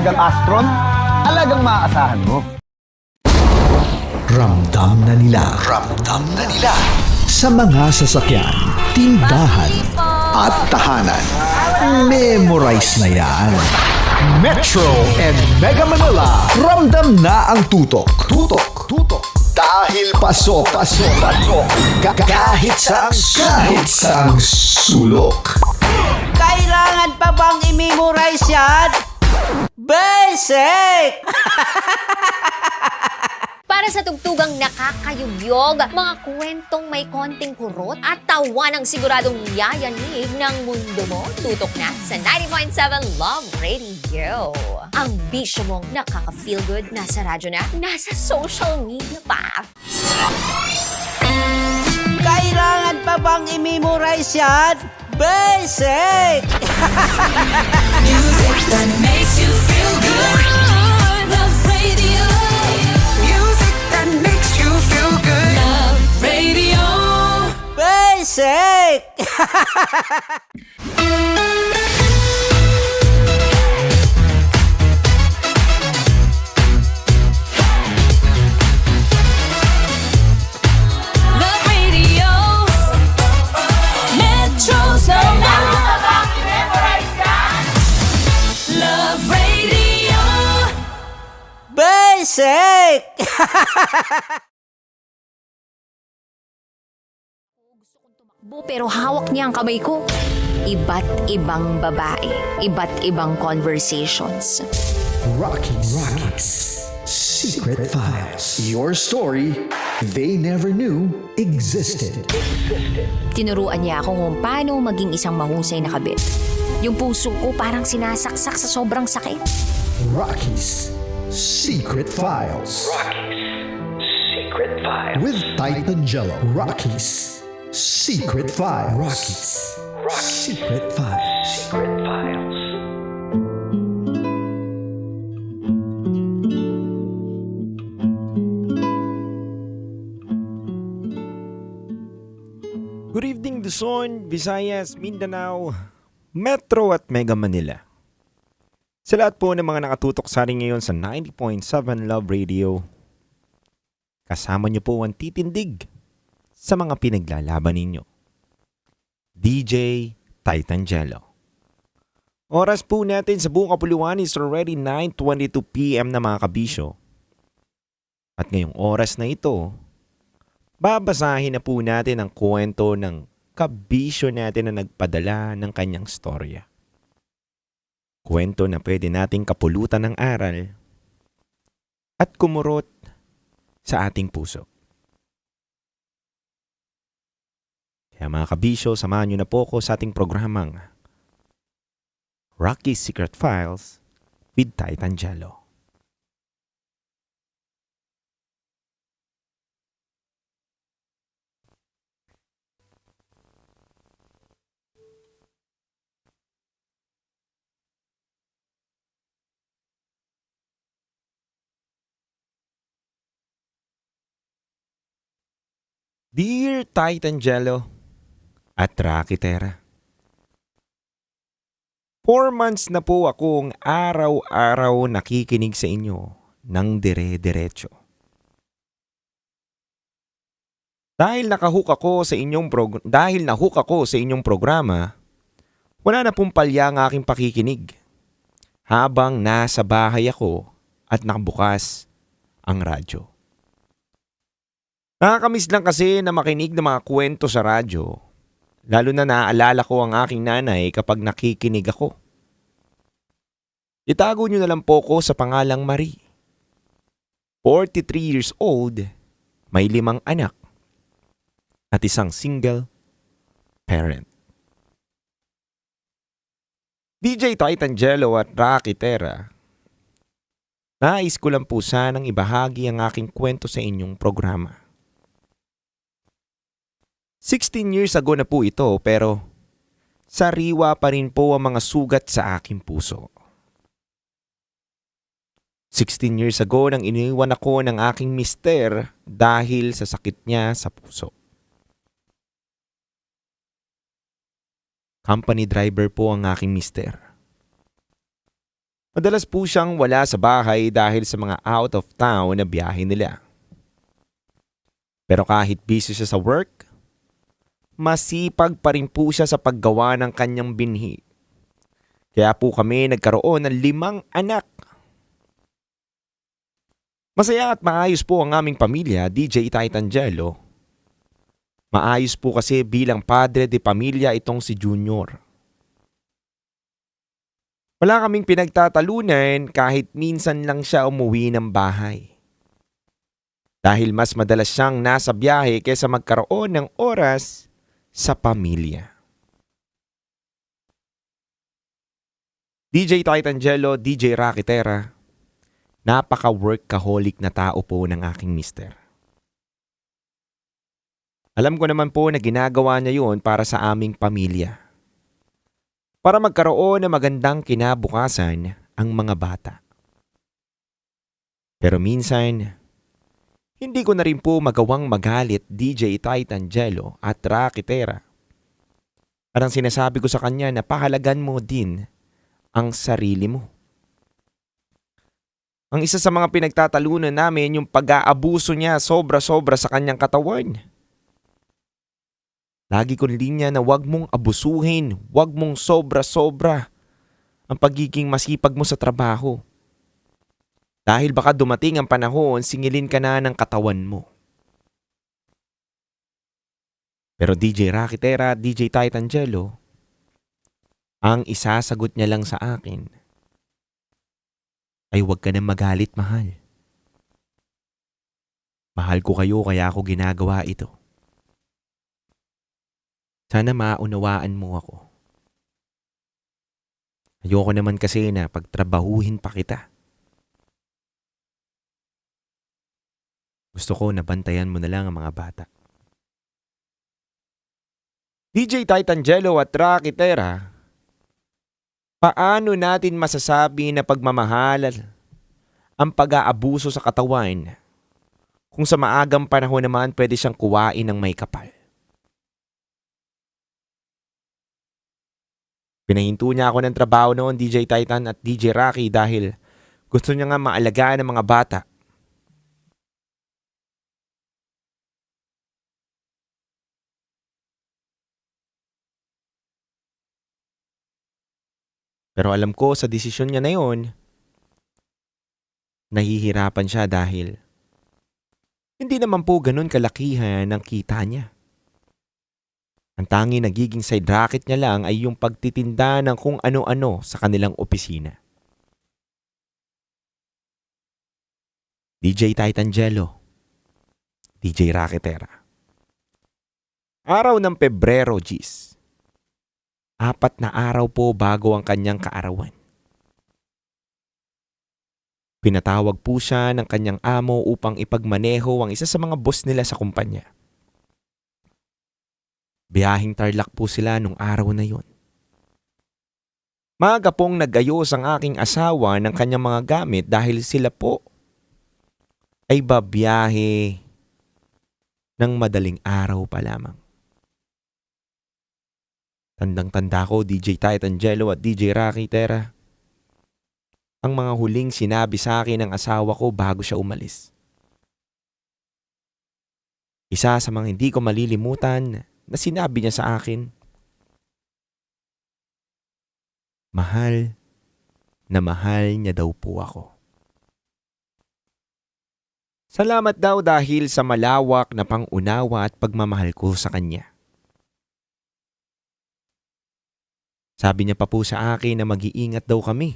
alagang Astron, alagang maaasahan mo. Ramdam na nila. Sa mga sasakyan, tindahan, at tahanan. Memorize na yan. Metro and Mega Manila, ramdam na ang tutok. Dahil pasok. Kahit saang sulok. Kailangan pa bang i-memorize yan? Basic! Para sa tugtugang nakakayugyog, mga kwentong may konting kurot at tawa ng siguradong yayanig ng mundo mo, tutok na sa 90.7 Love Radio. Ang bisyo mong nakaka-feel good, nasa radyo na, nasa social media pa. Kailangan pa bang i-memorize yan? Basic! Music that makes you feel good. Love Radio. Music that makes you feel good. Love Radio. Basic! Love Radio. Metro's number. Love Radio. Basic! Pero hawak niya ang kamay ko. Iba't ibang babae, iba't ibang conversations. Rockies. Secret Files. Your story they never knew existed. Tinuruan niya ako kung paano maging isang mahusay na kabit. Yung puso ko parang sinasaksak sa sobrang sakit. Rockies. Secret Files. With Titan Jello. Rockies. Secret Files. Secret Files. Good evening, Luzon, Visayas, Mindanao, Metro at Mega Manila. Sa lahat po ng mga nakatutok sa atin ngayon sa 90.7 Love Radio, kasama niyo po ang titindig sa mga pinaglalaban ninyo. DJ Titan Jello. Oras po natin sa buong kapuluan is already 9:22 PM na mga kabisyo. At ngayong oras na ito, babasahin na po natin ang kwento ng kabisyo natin na nagpadala ng kanyang storya. Kwento na pwede nating kapulutan ng aral at kumurot sa ating puso. Kaya mga kabisyo, samahan nyo na po ako sa ating programang Rocky's Secret Files with Titan Jello. Dear Titan Jello at Rocky Terra, 4 months na po akong araw-araw nakikinig sa inyo ng dire-diretso. Dahil nahook ako sa inyong programa, wala na pong palya ang aking pakikinig habang nasa bahay ako at nakabukas ang radyo. Nakakamiss lang kasi na makinig ng mga kwento sa radyo, lalo na naaalala ko ang aking nanay kapag nakikinig ako. Itago niyo na lang po ko sa pangalang Marie. 43 years old, may 5 anak, at isang single parent. DJ Titan Jello at Rocky Terra, nais ko lang po sanang ibahagi ang aking kwento sa inyong programa. 16 years ago na po ito pero sariwa pa rin po ang mga sugat sa aking puso. 16 years ago nang iniwan ako ng aking mister dahil sa sakit niya sa puso. Company driver po ang aking mister. Madalas po siyang wala sa bahay dahil sa mga out of town na biyahe nila. Pero kahit busy siya sa work, masipag pa rin po siya sa paggawa ng kanyang binhi. Kaya po kami nagkaroon ng 5 anak. Masaya at maayos po ang aming pamilya, DJ Titangelo. Maayos po kasi bilang padre de pamilya itong si Junior. Wala kaming pinagtatalunan kahit minsan lang siya umuwi ng bahay. Dahil mas madalas siyang nasa biyahe kaysa magkaroon ng oras sa pamilya. DJ Titangelo, DJ Rakitera, napaka-workaholic na tao po ng aking mister. Alam ko naman po na ginagawa niya yun para sa aming pamilya. Para magkaroon ng magandang kinabukasan ang mga bata. Pero minsan, hindi ko na rin po magawang magalit DJ Titangelo at Rakitera. Parang sinasabi ko sa kanya na pahalagan mo din ang sarili mo. Ang isa sa mga pinagtatalunan namin yung pag-aabuso niya sobra-sobra sa kanyang katawan. Lagi kong linya na wag mong abusuhin, wag mong sobra-sobra ang pagiging masipag mo sa trabaho. Dahil baka dumating ang panahon, singilin ka na ng katawan mo. Pero DJ Rakitera, DJ Titangelo, ang isasagot niya lang sa akin ay wag ka na magalit, mahal. Mahal ko kayo kaya ako ginagawa ito. Sana maunawaan mo ako. Ayoko naman kasi na pagtrabahuhin pa kita. Gusto ko na bantayan mo na lang ang mga bata. DJ Titangelo at Rakitera, paano natin masasabi na pagmamahal ang pag-aabuso sa katawan kung sa maagang panahon naman pwede siyang kuwain ng may kapal? Pinahinto niya ako ng trabaho noon, DJ Titan at DJ Rocky, dahil gusto niya nga maalagaan ng mga bata. Pero alam ko sa desisyon niya na yon, nahihirapan siya dahil hindi naman po ganun kalakihan ang kita niya. Ang tanging nagiging side racket niya lang ay yung pagtitinda ng kung ano-ano sa kanilang opisina. DJ Titangelo, DJ Rakitera. Araw ng Pebrero, Gis. 4 na araw po bago ang kanyang kaarawan. Pinatawag po siya ng kanyang amo upang ipagmaneho ang isa sa mga boss nila sa kumpanya. Biyahing Tarlac po sila nung araw na yon. Maaga pong nag-ayos ang aking asawa ng kanyang mga gamit dahil sila po ay babiyahe ng madaling araw pa lamang. Tandang-tanda ko, DJ Titangelo at DJ Rakitera, ang mga huling sinabi sa akin ng asawa ko bago siya umalis. Isa sa mga hindi ko malilimutan na sinabi niya sa akin, mahal na mahal niya daw po ako. Salamat daw dahil sa malawak na pangunawa at pagmamahal ko sa kanya. Sabi niya pa po sa akin na mag-iingat daw kami.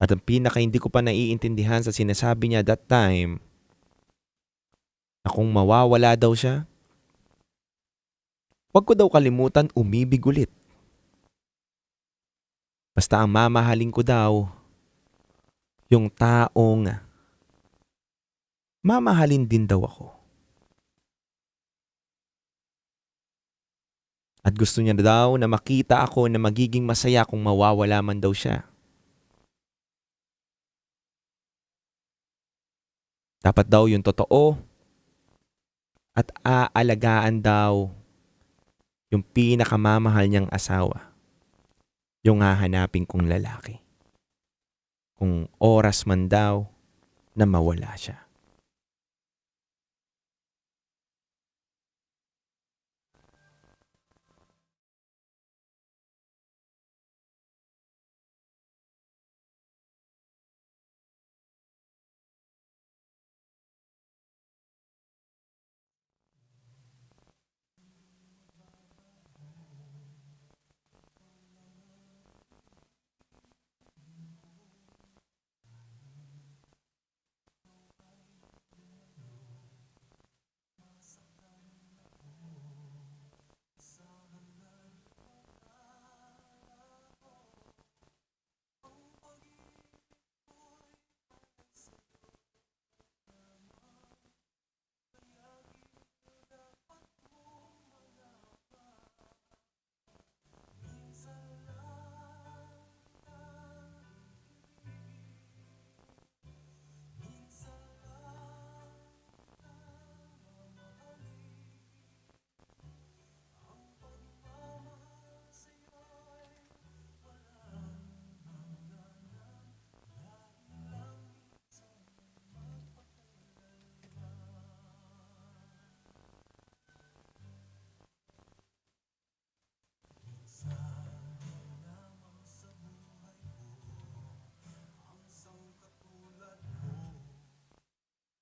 At ang pinaka hindi ko pa naiintindihan sa sinasabi niya that time, na kung mawawala daw siya, huwag ko daw kalimutan umibig ulit. Basta ang mamahalin ko daw, yung taong mamahalin din daw ako. At gusto niya daw na makita ako na magiging masaya kung mawawala man daw siya. Dapat daw yung totoo at aalagaan daw yung pinakamamahal niyang asawa, yung hahanapin kong lalaki. Kung oras man daw na mawala siya.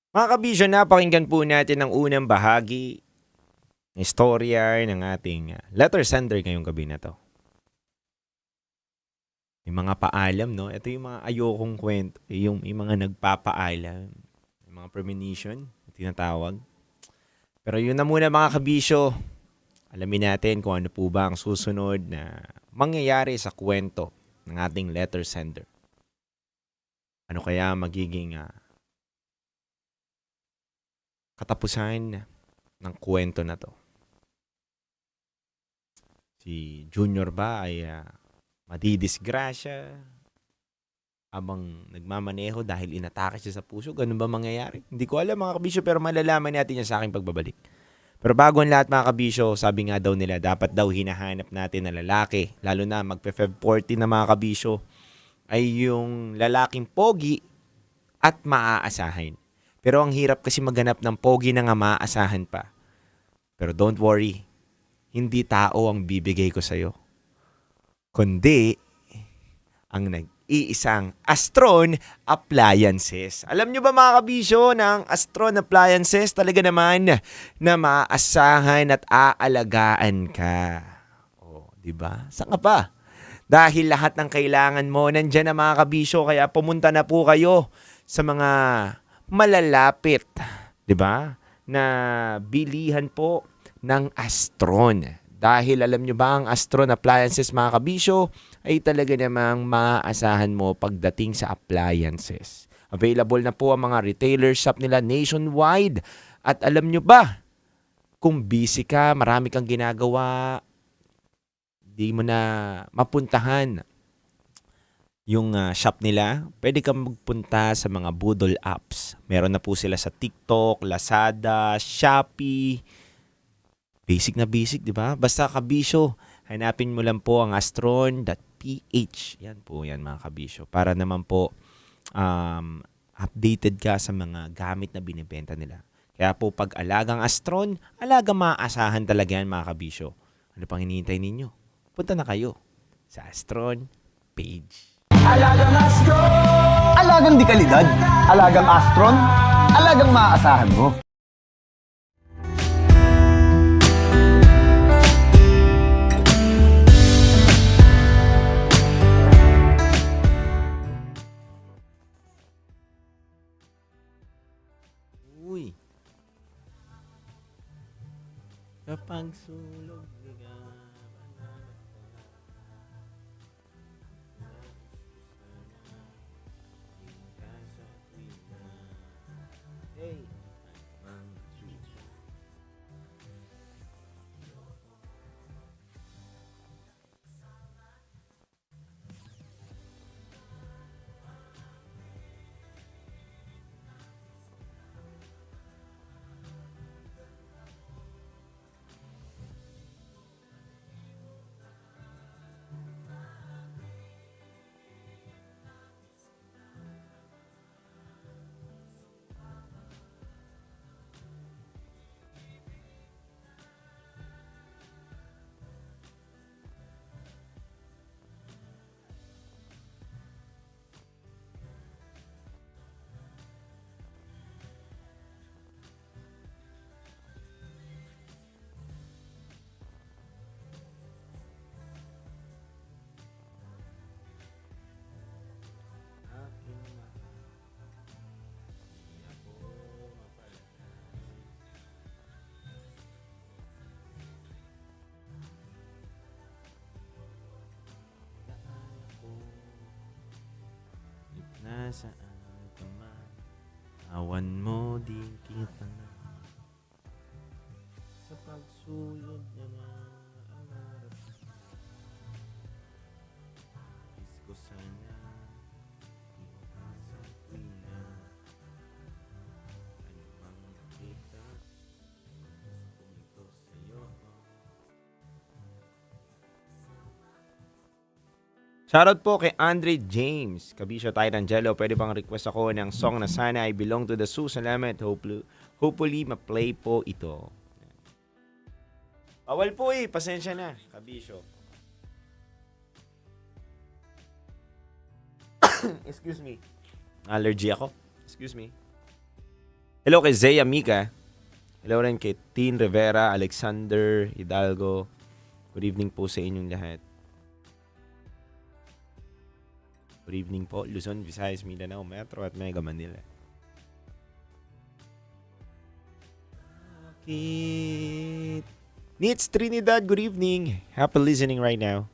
Mga kabisyo, napakinggan po natin ang unang bahagi ng istorya ng ating letter sender ngayong gabi na to. Yung mga paalam, no? Ito yung mga ayokong kwento, yung mga nagpapaalam, yung mga premonition, tinatawag. Pero yun na muna mga kabisyo, alamin natin kung ano po ba ang susunod na mangyayari sa kwento ng ating letter sender. Ano kaya magiging katapusan ng kwento na to? Si Junior ba ay madidisgrasya habang nagmamaneho dahil inatake siya sa puso? Ganun ba mangyayari? Hindi ko alam mga kabisyo, pero malalaman natin yan sa aking pagbabalik. Pero bago ang lahat mga kabisyo, sabi nga daw nila, dapat daw hinahanap natin na lalaki, lalo na magpe-Feb 14 na mga kabisyo, ay yung lalaking pogi at maaasahin. Pero ang hirap kasi maghanap ng pogi na nga maaasahan pa. Pero don't worry, hindi tao ang bibigay ko sa'yo, kundi ang nag-iisang Astron Appliances. Alam nyo ba mga kabisyo na ang Astron Appliances talaga naman na maaasahan at aalagaan ka? O, diba? Saan ka pa? Dahil lahat ng kailangan mo nandyan na mga kabisyo, kaya pumunta na po kayo sa mga malalapit, 'di ba? Na bilihan po ng Astron. Dahil alam nyo ba, ang Astron Appliances mga kabisyo ay talaga namang maaasahan mo pagdating sa appliances. Available na po ang mga retailer shop nila nationwide. At alam nyo ba, kung busy ka, marami kang ginagawa, di mo na mapuntahan yung shop nila, pwede kang magpunta sa mga budol apps. Meron na po sila sa TikTok, Lazada, Shopee. Basic na basic, di ba? Basta kabisyo, hanapin mo lang po ang astron.ph. Yan po yan mga kabisyo. Para naman po updated ka sa mga gamit na binibenta nila. Kaya po pag alagang Astron, alagang maaasahan talaga yan mga kabisyo. Ano pang hinihintay ninyo? Punta na kayo sa Astron page. Alagang Astron! Alagang di kalidad. Alagang Astron. Alagang maaasahan mo. Uy. Kapag sulog nasaan ka man, awan mo din kita na. Sa pagsulod na maaarap, is ko sana iwasan tuwina. Ano mang nakita, gusto nito sa'yo. Shoutout po kay Andre James. Kabisyo tayo ng Jello. Pwede pang request ako ng song na sana I belong to the Sioux. Salamat. Hopefully, ma-play po ito. Bawal po pasensya na. Kabisyo. Excuse me. Allergy ako. Excuse me. Hello kay Zea Mika. Hello rin kay Tin Rivera, Alexander Hidalgo. Good evening po sa inyong lahat. Good evening po, Luzon, Visayas, Mindanao, Metro at Mega Manila. Okay. Nits Trinidad, good evening. Happy listening right now.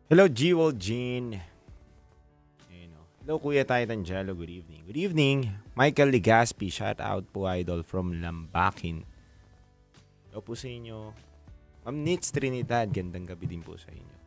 Hello, Jewel Jean. Ayun, oh. Hello, Kuya Titan Jello. Good evening. Good evening. Michael Legaspi. Shout out po, idol, from Lambakin. Hello po sa inyo. Ma'am Nitz Trinidad. Gandang gabi din po sa inyo.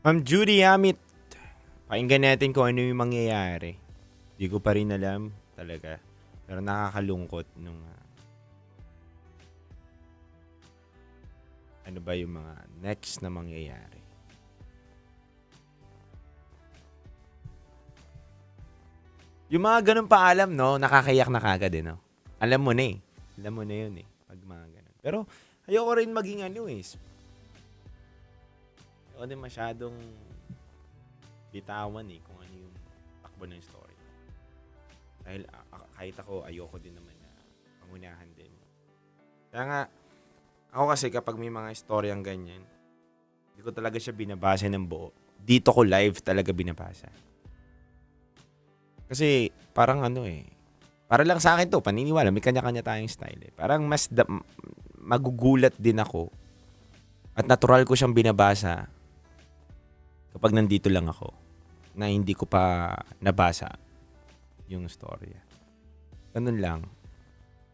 Ma'am Judy Amit, pakinggan natin kung ano yung mangyayari. Hindi ko pa rin alam talaga. Pero nakakalungkot nung ano ba yung mga next na mangyayari. Yung mga ganun paalam, no, nakakayak na kagad eh, no? Alam mo na eh. Alam mo na yun eh. Pag mga ganun. Pero ayoko rin maging ano eh. O din masyadong bitawan eh kung ano yung takbo ng story. Dahil kahit ako, ayoko din naman na pangunahan din. Kaya nga, ako kasi kapag may mga storyang ganyan, hindi ko talaga siya binabasa ng buo. Dito ko live talaga binabasa. Kasi parang ano eh, para lang sa akin to, paniniwala, may kanya-kanya tayong style eh. Parang mas magugulat din ako at natural ko siyang binabasa kapag nandito lang ako na hindi ko pa nabasa yung storya. Ganun lang.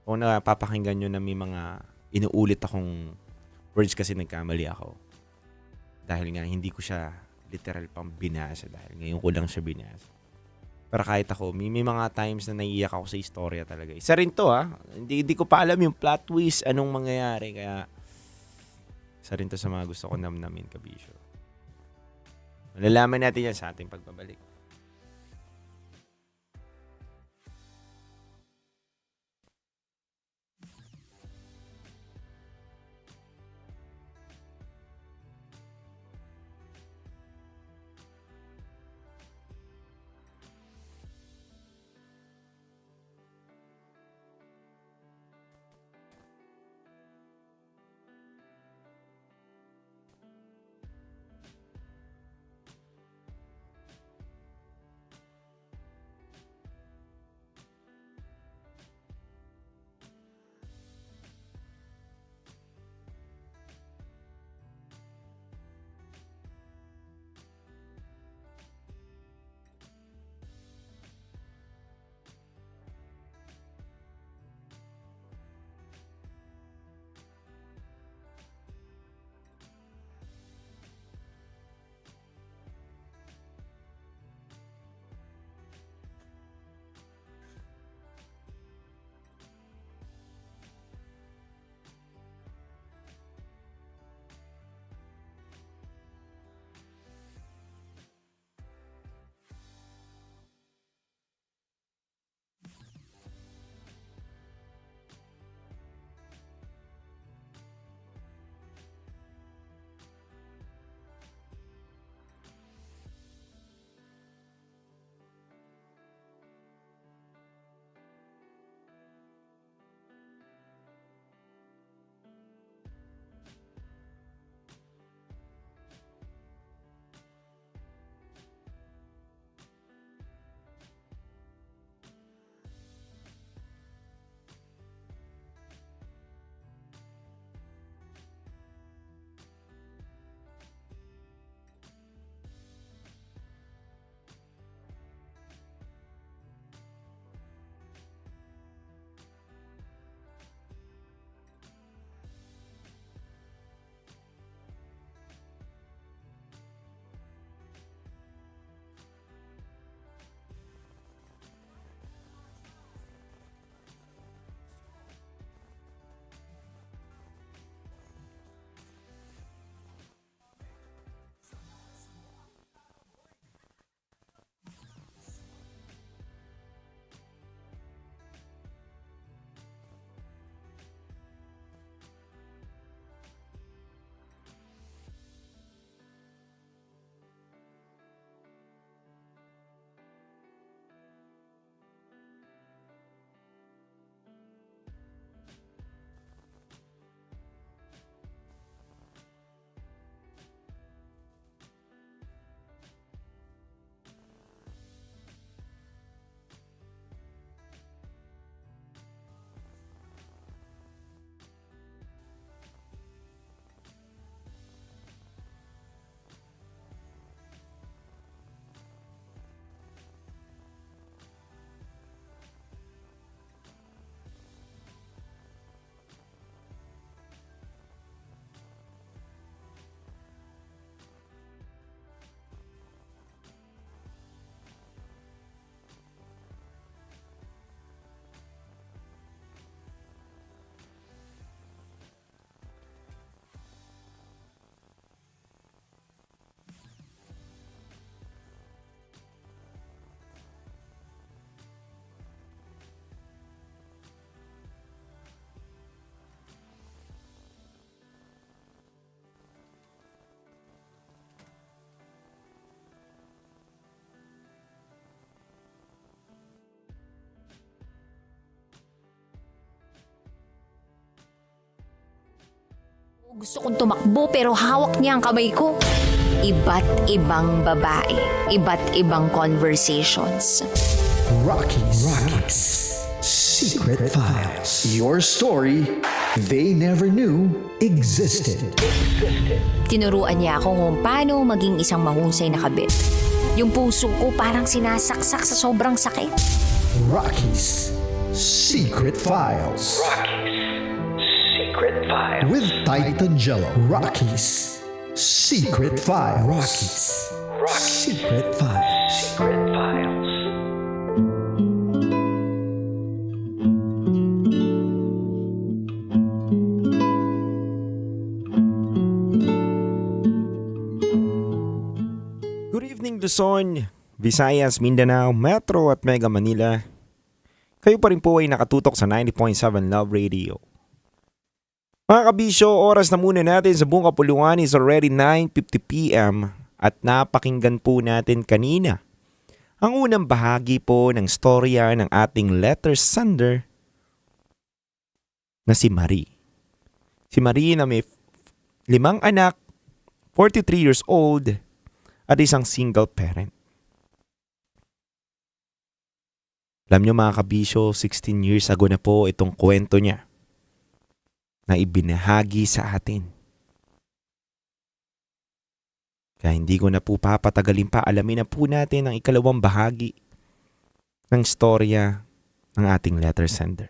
Kung napapakinggan nyo na may mga inuulit akong words kasi nagkamali ako. Dahil nga hindi ko siya literal pang binasa dahil ngayon ko lang siya binasa. Pero kahit ako, may mga times na naiiyak ako sa istorya talaga. Isa rin to Hindi ko pa alam yung plot twist, anong mangyayari. Kaya isa rin to sa mga gusto ko namnamin, kabisyo. Malalaman natin yan sa ating pagbabalik. Gusto kong tumakbo pero hawak niya ang kamay ko. Iba't ibang babae, iba't ibang conversations. Rockies. Secret Files. Your story they never knew existed. Tinuruan niya ako kung paano maging isang mahusay na kabit. Yung puso ko parang sinasaksak sa sobrang sakit. Rockies. Secret Files. Secret Files. With Titan Jello. Rockies. Secret Files. Rockies. Secret Files. Secret Files. Good evening Luzon, Visayas, Mindanao, Metro at Mega Manila. Kayo pa rin po ay nakatutok sa 90.7 Love Radio. Mga kabisyo, oras na muna natin sa buong kapuluan is already 9:50 p.m. at napakinggan po natin kanina ang unang bahagi po ng storya ng ating letter sender na si Marie. Si Marie na may 5 anak, 43 years old at isang single parent. Alam nyo mga kabisyo, 16 years ago na po itong kwento niya na ibinahagi sa atin. Kaya hindi ko na po papatagalin pa, alamin na po natin ang ikalawang bahagi ng storya ng ating letter sender.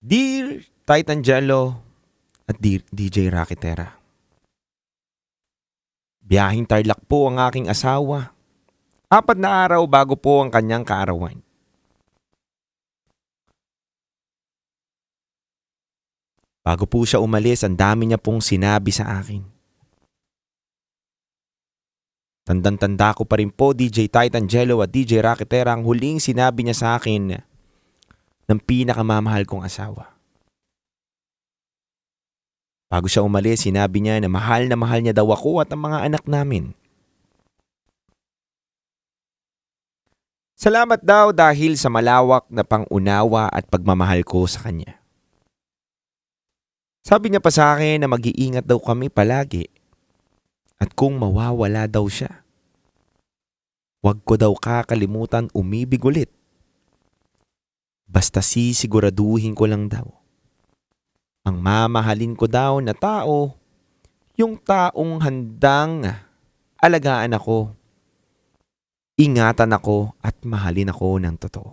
Dear Titan Jello at Dear DJ Rakitera, biyahing Tarlac po ang aking asawa. 4 na araw bago po ang kanyang kaarawan. Bago po siya umalis, ang dami niya pong sinabi sa akin. Tandang-tanda ko pa rin po, DJ Titan Jello at DJ Rakitera, ang huling sinabi niya sa akin ng pinakamamahal kong asawa. Bago siya umalis, sinabi niya na mahal niya daw ako at ang mga anak namin. Salamat daw dahil sa malawak na pangunawa at pagmamahal ko sa kanya. Sabi niya pa sa akin na mag-iingat daw kami palagi at kung mawawala daw siya, huwag ko daw kakalimutan umibig ulit. Basta sisiguraduhin ko lang daw. Ang mamahalin ko daw na tao, yung taong handang alagaan ako, ingatan ako at mahalin ako ng totoo.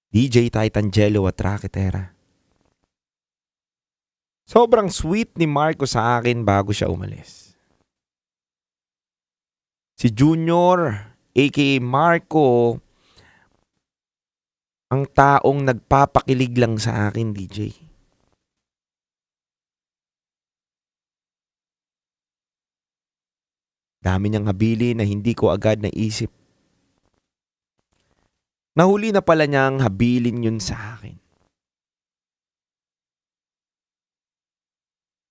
DJ Titan Jello at Rakitera. Sobrang sweet ni Marco sa akin bago siya umalis. Si Junior, aka Marco, ang taong nagpapakilig lang sa akin, DJ. Dami niyang habili na hindi ko agad naisip. Nahuli na pala niyang habilin yun sa akin.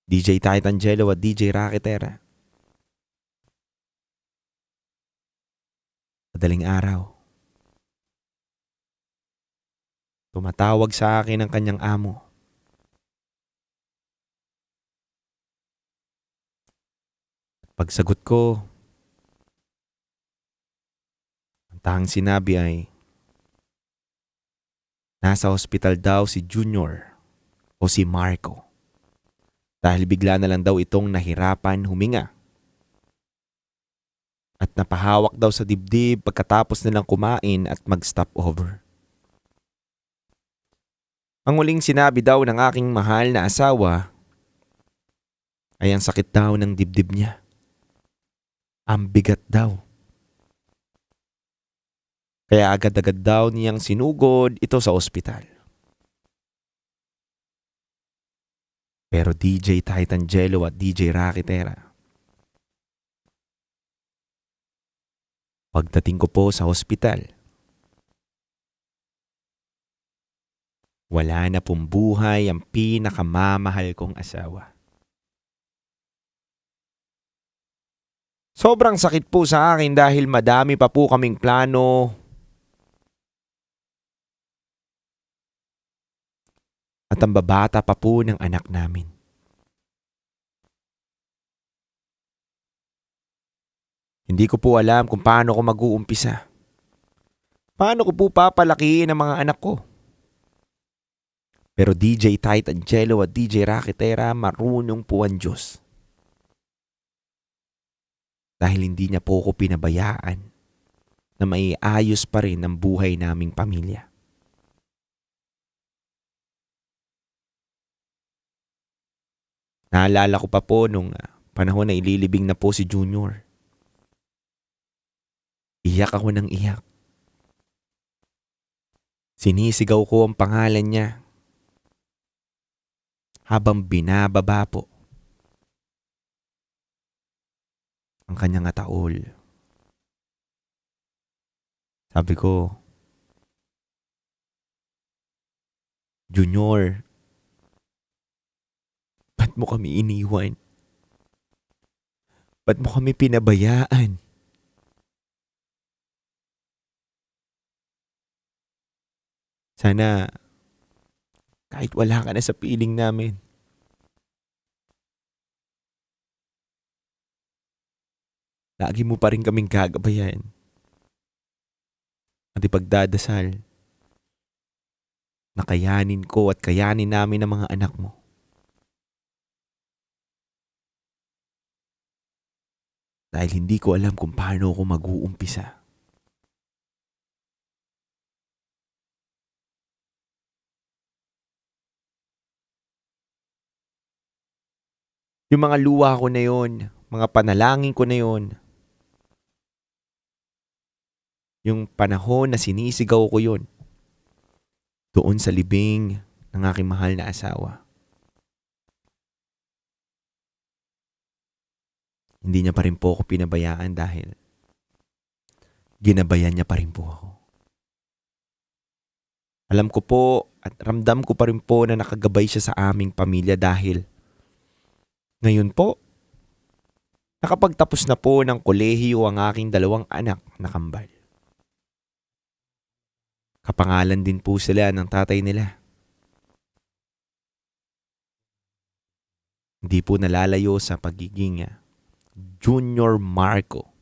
DJ Titan Jello at DJ Rakitera. Madaling araw. Tumatawag sa akin ang kanyang amo. Pagsagot ko, ang tanging sinabi ay, nasa hospital daw si Junior o si Marco. Dahil bigla na lang daw itong nahirapan huminga. At napahawak daw sa dibdib pagkatapos nilang kumain at mag-stop over. Ang huling sinabi daw ng aking mahal na asawa ay ang sakit daw ng dibdib niya. Ang bigat daw. Kaya agad-agad daw niyang sinugod ito sa ospital. Pero DJ Titangelo at DJ Rakitera, pagdating ko po sa ospital, wala na pong buhay ang pinakamamahal kong asawa. Sobrang sakit po sa akin dahil madami pa po kaming plano at ang babata pa po ng anak namin. Hindi ko po alam kung paano ko mag-uumpisa. Paano ko po papalakihin ang mga anak ko? Pero DJ Titangelo at DJ Rakitera, marunong po ang Diyos. Dahil hindi niya po ako pinabayaan na maiayos pa rin ang buhay naming pamilya. Naalala ko pa po nung panahon na ililibing na po si Junior. Iyak ako ng iyak. Sinisigaw ko ang pangalan niya habang binababa po ang kanyang ataol. Sabi ko, Junior, ba't mo kami iniwan? Ba't mo kami pinabayaan? Sana kahit wala ka na sa piling namin, lagi mo pa rin kaming gagabayan at ipagdadasal na kayanin ko at kayanin namin ang mga anak mo. Dahil hindi ko alam kung paano ako mag-uumpisa. Yung mga luha ko na yon, mga panalangin ko na yon, yung panahon na sinisigaw ko yon, doon sa libing ng aking mahal na asawa. Hindi niya pa rin po ako pinabayaan dahil ginabayan niya pa rin po ako. Alam ko po at ramdam ko pa rin po na nakagabay siya sa aming pamilya dahil ngayon po, nakapagtapos na po ng kolehiyo ang aking dalawang anak na kambal. Kapangalan din po sila ng tatay nila. Hindi po nalalayo sa pagiging Junior Marco.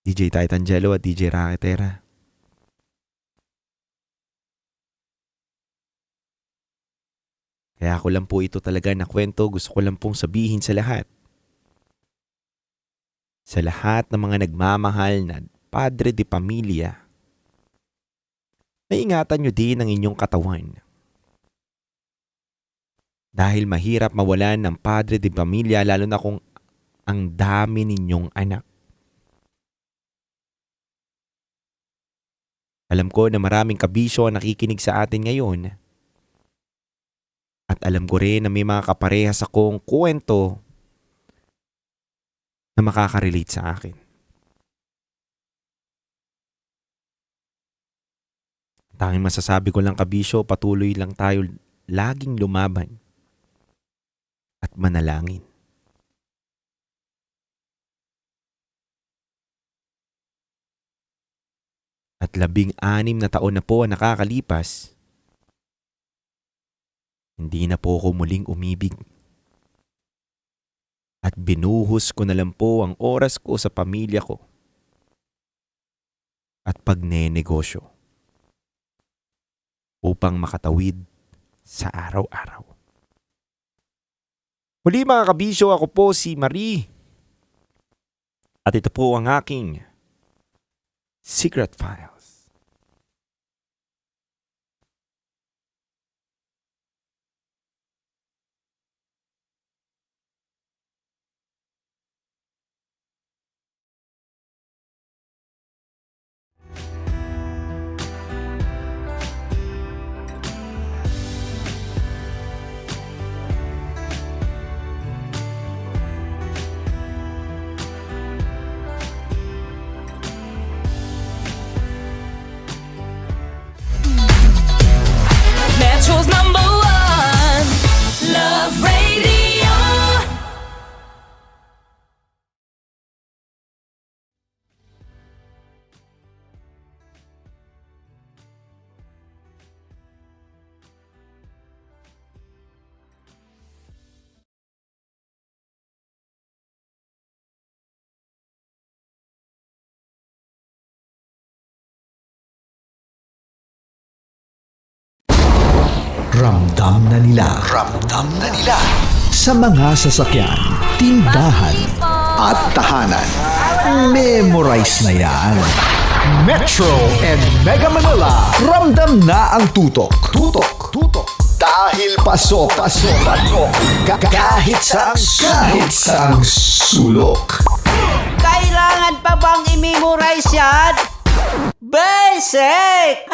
DJ Titangelo at DJ Rakitera. Kaya ako lang po ito talaga na kwento, gusto ko lang pong sabihin sa lahat. Sa lahat ng mga nagmamahal na padre de pamilya, naingatan nyo din ang inyong katawan. Dahil mahirap mawalan ng padre de pamilya lalo na kung ang dami ninyong anak. Alam ko na maraming kabisyo ang nakikinig sa atin ngayon. At alam ko rin na may mga kaparehas akong kwento na makaka-relate sa akin. Tanging masasabi ko lang kabisyo, patuloy lang tayo laging lumaban at manalangin. At 16 na taon na po ang nakakalipas, hindi na po ako muling umibig. At binuhos ko na lang po ang oras ko sa pamilya ko at pagnenegosyo upang makatawid sa araw-araw. Muli mga kabisyo, ako po si Marie. At ito po ang aking Secret Files. Ramdam na nila. Sa mga sasakyan, tindahan, at tahanan. Memorize na yan. Metro and Mega Manila. Ramdam na ang tutok. Dahil pasok. Kahit saang sulok. Kailangan pa bang i-memorize yan? Basic!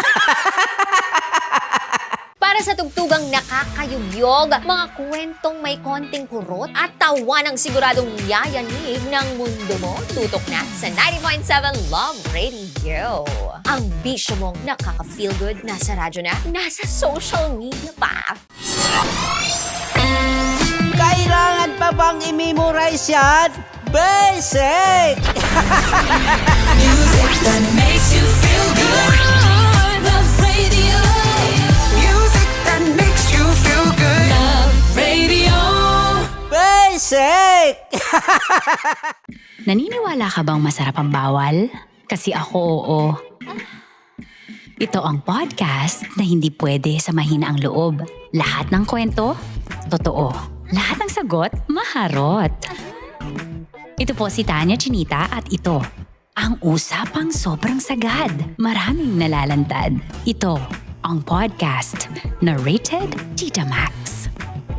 Para sa tugtugang nakakayugyog, mga kwentong may konting kurot at tawa ng siguradong yayanig ng mundo mo, tutok na sa 90.7 Love Radio. Ang bisyo mong nakaka-feel good, nasa radyo na, nasa social media pa. Kailangan pa bang i-memorize yan? Basic! Music that makes you feel good. Love Radio. Music that makes you feel good. Love Radio. Basic! Naniniwala ka bang masarap ang bawal? Kasi ako oo. Ito ang podcast na hindi pwede sa mahina ang loob. Lahat ng kwento, totoo. Lahat ng sagot, maharot. Ito po si Tanya Chinita at ito, ang usapang sobrang sagad. Maraming nalalantad. Ito, ang podcast na Rated Tita Max.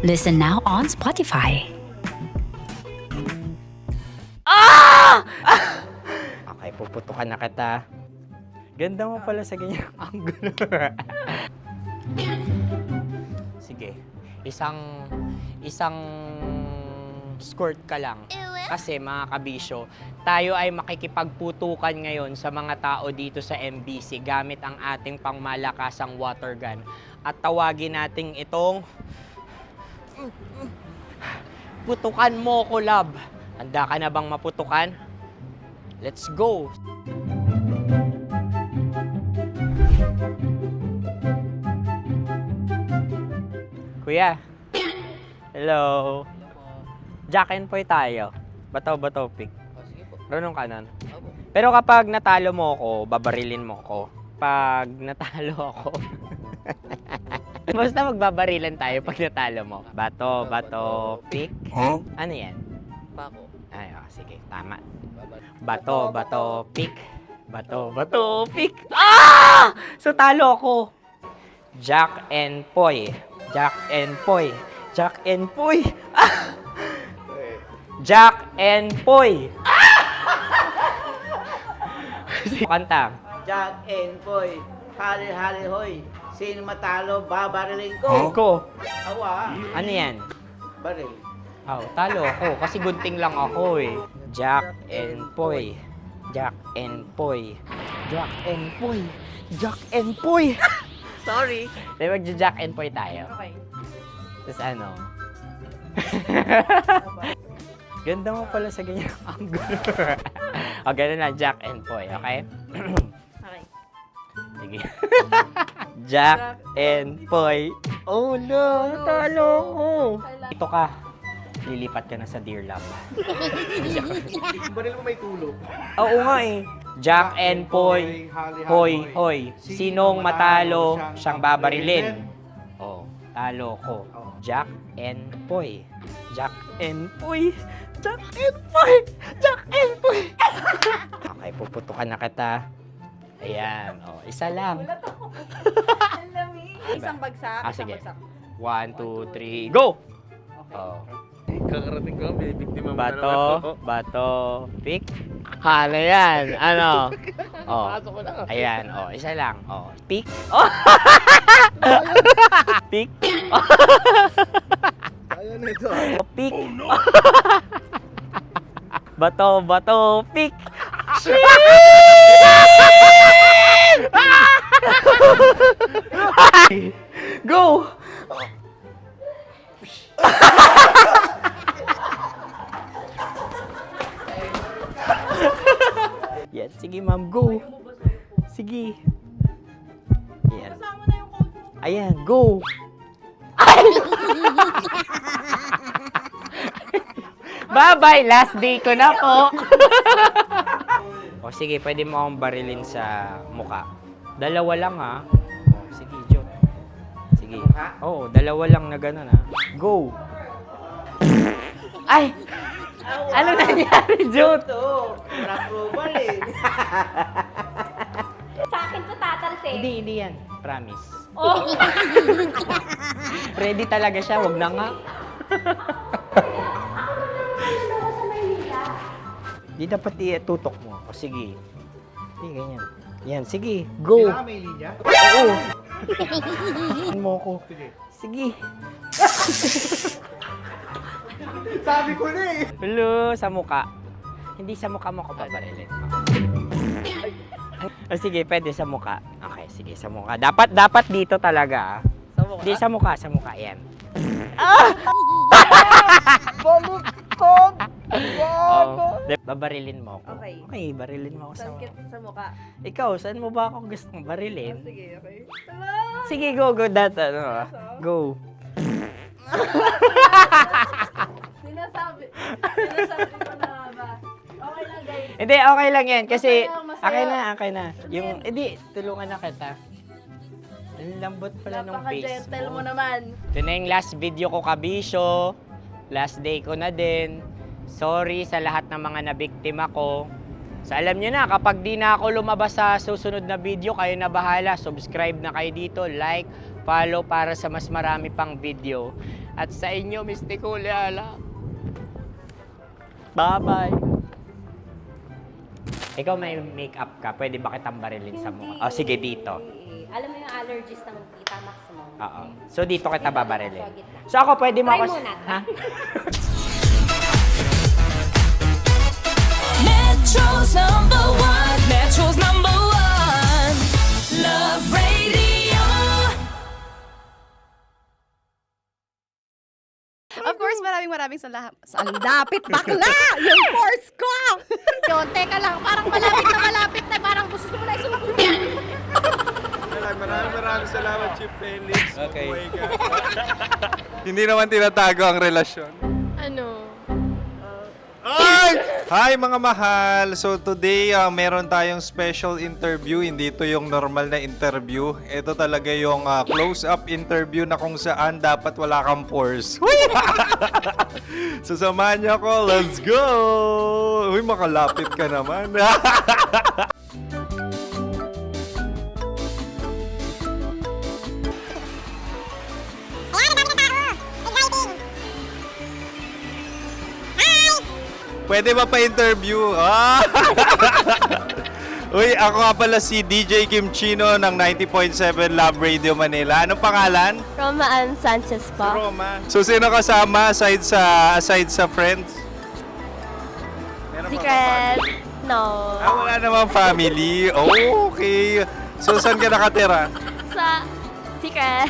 Listen now on Spotify. Okay, puputukan na kita. Ganda mo pala sa ganyang angulo. Sige, isang squirt ka lang. Kasi mga kabisyo, tayo ay makikipagputukan ngayon sa mga tao dito sa MBC gamit ang ating pangmalakasang water gun. At tawagin natin itong putukan mo ko, love. Handa ka na bang maputukan? Let's go! Kuya. Hello. Jack and Poy tayo. Bato-bato pick. Runong kanan. Pero kapag natalo mo ako, babarilin mo ako. Pag natalo ako, basta magbabarilan tayo pag natalo mo. Bato, pick. Huh? Ano yan? Bako. Ay, sige, tama. Bato, pick. Bato, pick. Ah! So talo ako. Jack and Poy. Jack and Poy. Jack and Poy. Ah! Jack and Poy. Kanta. Jack and Poy, hali-hali hoy. Sino matalo, babariling ko. Ko. Awa. Ano yan? Baril. Oh, talo ako kasi gunting lang ako eh. Jack and Poy. Jack and Poy. Jack and Poy. Jack and Poy. Sorry. Dahil magja-Jack and Poy tayo. Okay. Tapos ano? Ganda mo pala sa ganyang angulo. O, ganun na, Jack and Poy, okay? Okay. Sige. Jack and Poy. Oh no, natalo ko. Ito ka. Lilipat ka na sa Deer Lab. Baril mo may tulo. Oo nga eh. Jack and Poy. Hoy, hoy. Sinong matalo, siyang babarilin. Oh, talo ko. Jack and Poy. Jack and Poy. Jack and Poy. Jack and Poy. Okay, puputukan na kita. Ayan. Oh, isa lang. Isang bagsak. Sige. 1, 2, 3, go! Oh. Kakarating ko, binibiktima mo Bato, pick. Ano yan? Ano? Oh. Ayan, oh, isa lang. Oh, pick. Oh. Pick. Ayan na ito. Oh, pick. Bato, pick. Go! Yan, sige ma'am, go. Sige. Ayan. Ayan, go. Bye-bye, last day ko na po. O sige, pwede mo akong barilin sa muka. Dalawa lang ha. O, sige, Jot. Sige. sige. Oo, dalawa lang na gano'n ha. Go! Ay! Ano nangyari, Jot? Ito, approval eh. Sa akin to tatalsik. Hindi yan. Promise. Oh. Ready talaga siya, wag na nga. Di dapat tutok mo. O sige. Hindi, ganyan. Yan, sige. Go. Kailangan may linya? Oo. mo ko. Sige. Sabi ko na eh. Hello, sa muka. Hindi sa muka mo ko babarilin. O sige, pwede sa muka. Okay, sige, sa muka. Dapat dito talaga. Hindi sa muka, yan. Baluktot! Oh, babarilin mo ako. Okay. Okay, barilin mo ako sa muka. Sa mukha. Ikaw, saan mo ba ako gustong barilin? Sige, okay. Sige, go. Go. Sinasabi ko na ba? Okay lang, guys. Hindi, okay lang yan. Kasi, Masaya. okay na. Yung, hindi, tulungan na kita. Ang lambot pala nung face Napaka-gentle mo. mo naman. Ito na yung last video ko, kabisyo. Last day ko na din. Sorry sa lahat ng mga nabiktima ko. So alam nyo na, kapag di na ako lumabas sa susunod na video, kayo na bahala. Subscribe na kayo dito, like, follow para sa mas marami pang video. At sa inyo, Mistiko Leala. Bye-bye. Ikaw may makeup ka, pwede ba kitang barilin sa mukha? O sige, dito. Alam mo yung allergies ng Tita Max mo? Oo. So dito kita babarilin. So ako, pwede mo Try ako... muna. Ha? Metro's number one. Metro's number one. Love Radio. Of course, maraming salamat. Ang lapit bakla! Yung force ko! Yun, teka lang, parang malapit na, parang gusto mo na isulat. Maraming salamat, Chief Felix. Okay. Mabuhay ka. Hindi naman tinatago ang relasyon. Ano? Hi mga mahal! So today, meron tayong special interview. Hindi ito yung normal na interview. Ito talaga yung close-up interview na kung saan dapat wala kang pores. So samahan niyo ako. Let's go! Uy, makalapit ka naman. Pwede ba pa-interview? Uy, ako nga pala si DJ Kim Chino ng 90.7 Love Radio Manila. Anong pangalan? Roma Ann Sanchez po. Roma. So, sino kasama aside sa friends? Meron pa ba family? No. Wala namang family. Oh, okay. So, saan ka nakatira? Sa secret.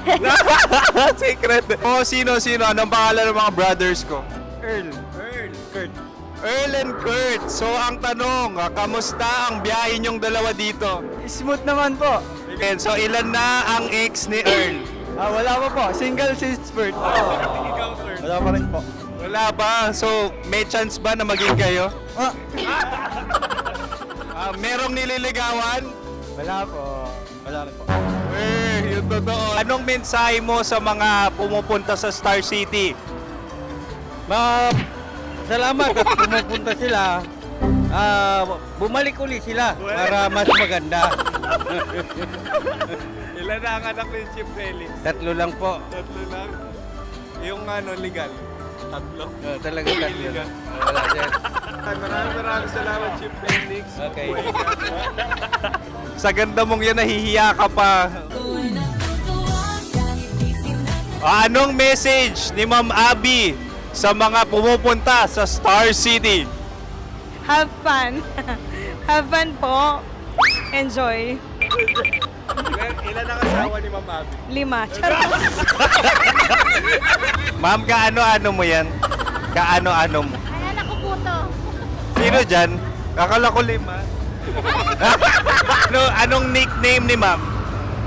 Secret. Oh, sino? Anong pangalan ng mga brothers ko? Earl, Kurt. Earl and Kurt. So, ang tanong, kamusta ang biyahe niyong dalawa dito? Smooth naman po. Okay, so ilan na ang ex ni Earl? Wala pa po. Single since birth. Wala pa rin po. Wala ba? So, may chance ba na maging kayo? Merong nililigawan? Wala po. Wala rin po. Yung totoo. Anong mensahe mo sa mga pumupunta sa Star City? Salamat at pumupunta sila. Bumalik ulit sila para mas maganda. Ilan na ang anak ni Chief Felix? 3 lang po. 3 lang? Yung legal? 3? Talaga 3 lang. Wala sir. Maraming salamat, Chief Felix. Okay. Sa ganda mong yan, nahihiya ka pa. Anong message ni Ma'am Abby sa mga pumupunta sa Star City? Have fun. Have fun po. Enjoy. Ilan ang asawa ni Ma'am Abby? 5. Ma'am, kaano-ano mo yan? Kaano-ano mo? Ay, anak ko po to. Sino dyan? Akala ko 5. Anong nickname ni Ma'am?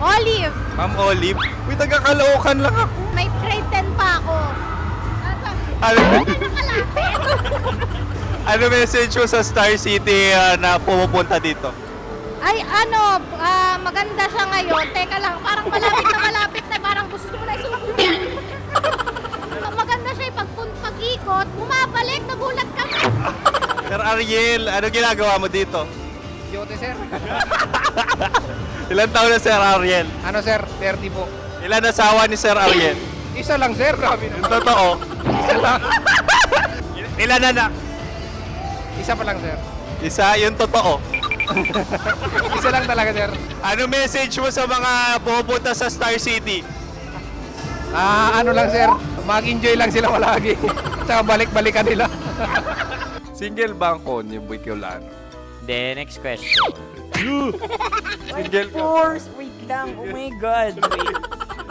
Olive. Ma'am Olive? Uy, taga-Caloocan lang ako. May grade 10 pa ako. Ano message mo sa Star City na pumupunta dito? Ay, maganda siya ngayon. Teka lang, parang malapit na, parang Tapos wala maganda siya pag-ikot, bumabalik, nagulat kami. Sir Ariel, ano ginagawa mo dito? Yote, sir. Ilan taon na Sir Ariel? Ano, sir? 30 po. Ilan asawa ni Sir Ariel? Isa lang, sir. Grabe Yung totoo. Isa lang. Ilan anak? Isa pa lang, sir. Isa, yung totoo. Isa lang talaga, sir. Ano message mo sa mga pupunta sa Star City? Ano lang, sir. Mag-enjoy lang sila palagi. Tsaka balik-balikan nila. Single ba ang Konyo Bicolano? Then, next question. Single ka? Wait lang. Oh my God.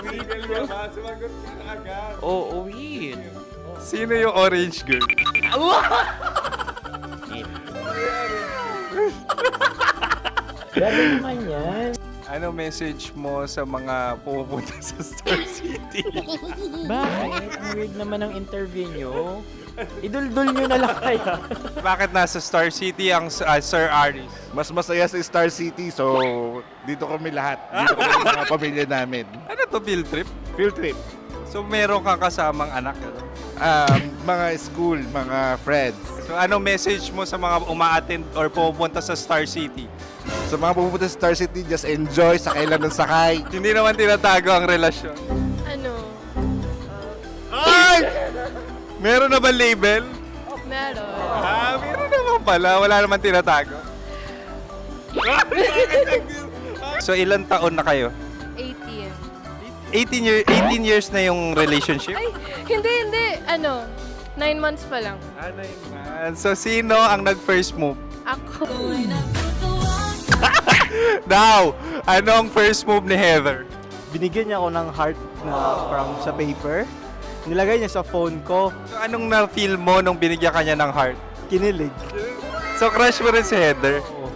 Single ka ba? Sumagot ka na agad. Oh, wait. Sino yung orange girl? Grabe naman yan. Ano message mo sa mga pupunta sa Star City? Bakit? Ang weird naman ang interview nyo. Iduldul nyo na lang kaya. Bakit nasa Star City ang Sir Aris? Mas masaya sa Star City, so dito kami lahat. Dito kami mga pamilya namin. Ano to, field trip? Field trip. So meron kang kasamang anak? Ano? Mga school, mga friends. So anong message mo sa mga uma-attend or pupunta sa Star City? Sa mga pupunta sa Star City, just enjoy, sakay lang ng sakay. Hindi naman tinatago ang relasyon. Ano? Ay! Meron na ba label? Meron. Meron naman pala. Wala naman tinatago. So ilan taon na kayo? 18. 18 years na yung relationship? Ay, hindi. 9 months pa lang. 9 months. So sino ang nag-first move? Ako. Now, ano ang first move ni Heather? Binigyan niya ako ng heart na from sa paper. Nilagay niya sa phone ko. So anong na-feel mo nung binigyan ka niya ng heart? Kinilig. So crush mo rin si Heather? Oo.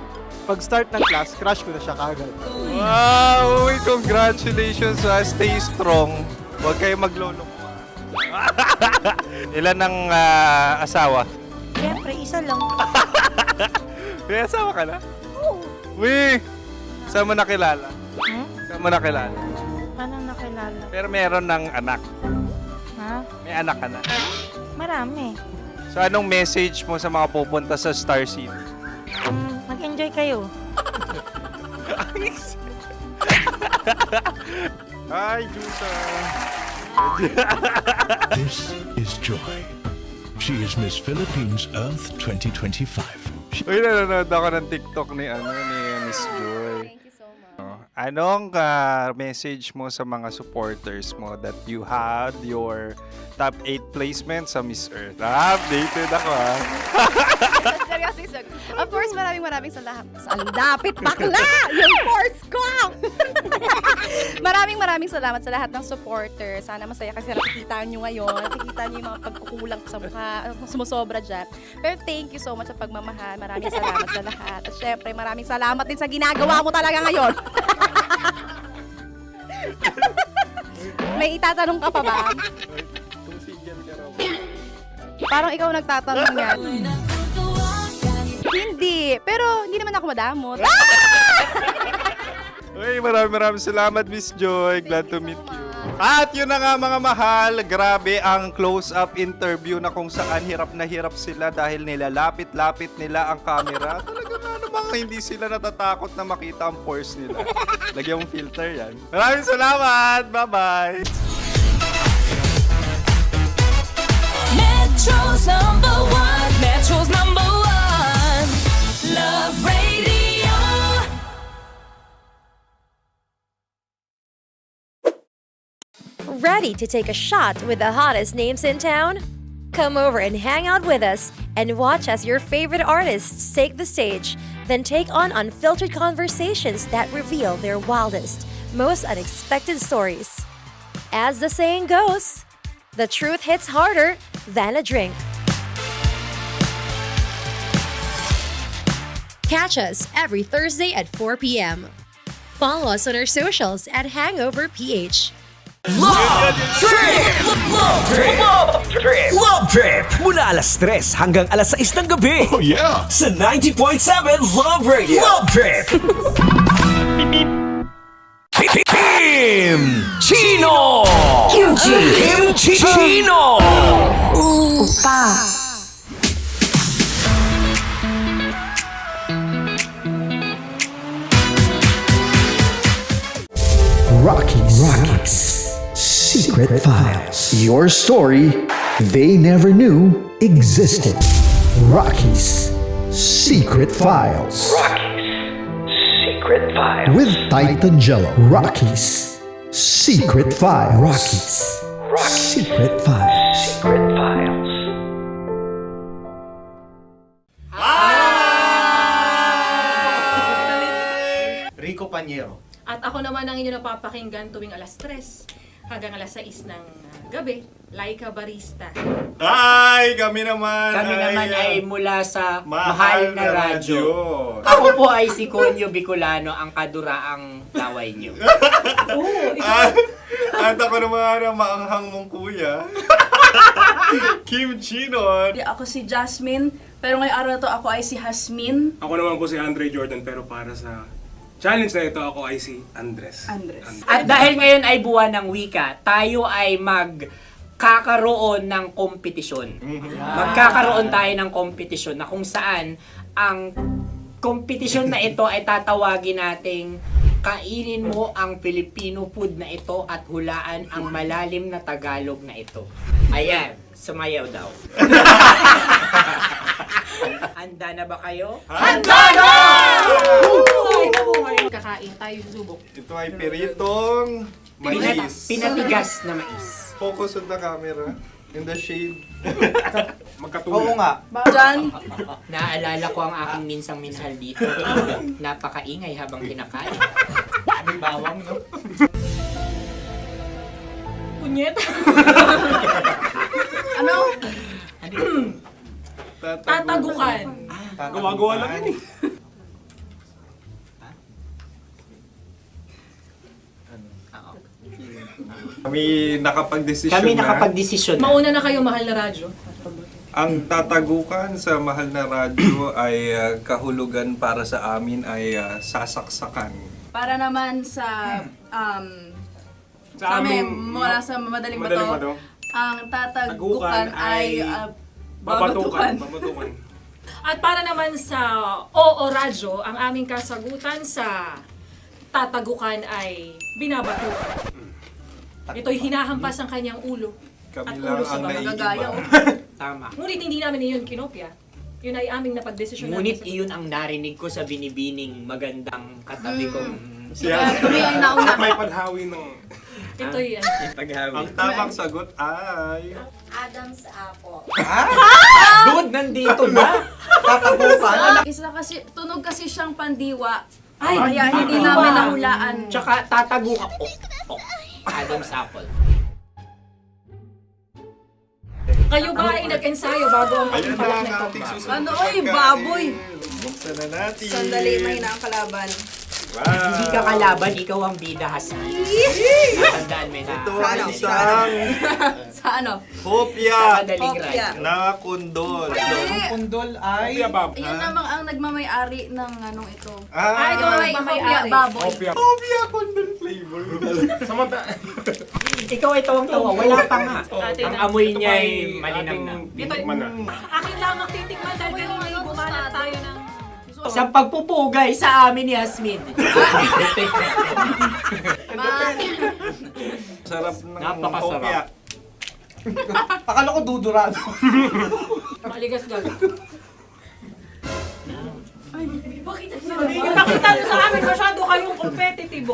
Pag-start ng class, crush ko na siya kagad. Wow! Uy, congratulations ha. Stay strong. Huwag kayo maglolo. Ilan ang asawa? Siyempre, isa lang. May asawa ka na? Oo. Uy! Saan mo nakilala? Saan mo nakilala? Paano nakilala? Pero meron ng anak. Ha? May anak ka na. Marami. So anong message mo sa mga pupunta sa Star City? Mag-enjoy kayo. Hi, Jusa! This is Joy. She is Miss Philippines Earth 2025. Uy, nanonood ako ng TikTok ni Miss Joy. Thank you so much. Anong message mo sa mga supporters mo that you had your top 8 placement sa Miss Earth? Updated ako ha. Seryoso. Of course, maraming salamat. Ang dapit bakla! Yung course ko! maraming salamat sa lahat ng supporters. Sana masaya kasi nakikita nyo ngayon. Nakikita nyo yung mga pagkukulang sa mukha. Sumusobra dyan. Pero thank you so much sa pagmamahal. Maraming salamat sa lahat. At syempre, maraming salamat din sa ginagawa mo talaga ngayon. May itatanong ka pa ba? Parang ikaw nagtatanong yan. Hindi. Pero hindi naman ako madamot. Uy, maraming salamat, Miss Joy. Glad to meet you. At yun na nga mga mahal, grabe ang close-up interview na kung saan hirap na hirap sila dahil nilalapit-lapit nila ang camera. Talagang ano bang hindi sila natatakot na makita ang pores nila. Lagyan mong filter yan. Maraming salamat! Bye-bye! Metro's number one. Metro's number one. Love Radio. Ready to take a shot with the hottest names in town? Come over and hang out with us and watch as your favorite artists take the stage, then take on unfiltered conversations that reveal their wildest, most unexpected stories. As the saying goes, the truth hits harder than a drink. Catch us every Thursday at 4 p.m. Follow us on our socials at Hangover PH. Love Trip! Love Trip! Love Trip! Love Trip! Mula alas 3 hanggang alas 6 ng gabi. Oh yeah! Sa 90.7 Love Radio. Love Trip! Team Chino! Si Kim Chino! Rockies. Secret Files. Your story they never knew existed. Rockies. Secret Files. Secret Files. With Titan Jello. Rockies. Secret Files. Rockies. Secret Files. Secret Files. Rico Panyero. At ako naman ang inyo napapakinggan tuwing alas 3 hanggang alas 6 ng gabi, Laika Barista. Ay, kami naman. Kami naman ay mula sa Mahal Mahal na na Radyo. Radyo. Ako po ay si Conyo Bicolano, ang kaduraang laway niyo. At ako naman ang maanghang mong kuya. Kim Chino. Ako si Jasmine, pero ngayong araw na to ako ay si Hasmin. Ako naman po si Andre Jordan, pero para sa challenge na ito, ako ay si Andres. At dahil ngayon ay buwan ng wika, tayo ay magkakaroon ng kompetisyon. Magkakaroon tayo ng kompetisyon na kung saan ang kompetisyon na ito ay tatawagin nating kainin mo ang Filipino food na ito at hulaan ang malalim na Tagalog na ito. Ayan, sumayaw daw. Handa na ba kayo? Handa na! Kakain tayo, subok. Ito ay piritong mais. Pinatigas na mais. Focus on the camera. In the shade. Oo nga. Diyan. Naalala ko ang aking minsang minahal dito. Napakaingay habang kinakain. May bawang, no? Punyet. Ano? Tatagukan. Gawa-gawa lang yun eh. Kami nakapag-desisyon Kami na. nakapag-desisyon na. Mauna na kayo, Mahal na Radyo. Ang tatagukan sa Mahal na Radyo ay kahulugan para sa amin ay sasaksakan. Para naman sa Sa amin, amin, mula sa madaling Madaling bato, bato. ang tatagukan ay Babatukan. babatukan. At para naman sa Oo Radyo, ang aming kasagutan sa tatagukan ay binabatukan. Ito'y hinahampas ang kanyang ulo. Kami At lang ulo sa ang mga naiiba. gagayaw. Tama. Ngunit hindi namin iyon kinopya. Yun ay aming napagdesisyon Ngunit namin. iyon ang narinig ko sa binibining magandang katabi kong Kami ay nauna. May panhawi ng... Ito'y paghawi. Ang tamang sagot ay... Adam's apple. Dude, nandito na! Tatagukan. Isa kasi, tunog kasi siyang pandiwa. Ay, kaya hindi namin nahulaan. Tsaka tatagukan. Adam's apple. kayo ba ay nag-ensayo bago ang Ayun na pagpalak ang na ito? ating susunod Ano, na oy, pagkain. baboy. Buksan na natin. Sandali, may nakakalaban. Wow. Hindi ka kalaban, ikaw ang bida, Hasmin. Natandaan mo na. Ito ay isang Sa ano? hopya Madaling Hopya. ride. na kundol. Hindi. Pundol ay... Yun namang ang nagmamay-ari ng anong ito. Ah, ito ay Hopya, baboy. hopya kundol flavor. Ikaw ay tawang-tawa, wala pa nga. Ate Ang na. amoy niya ay malinamnam. Ito'y akin lamang titikman dahil ganun ay bumanat tayo ng... Sa pagpupugay sa amin ni Hasmin. Sarap ng Napakasarap. hopya. Akala ko dudurado. Maligas gal. Yung nakita nyo sa amin, masyado kayong competitive.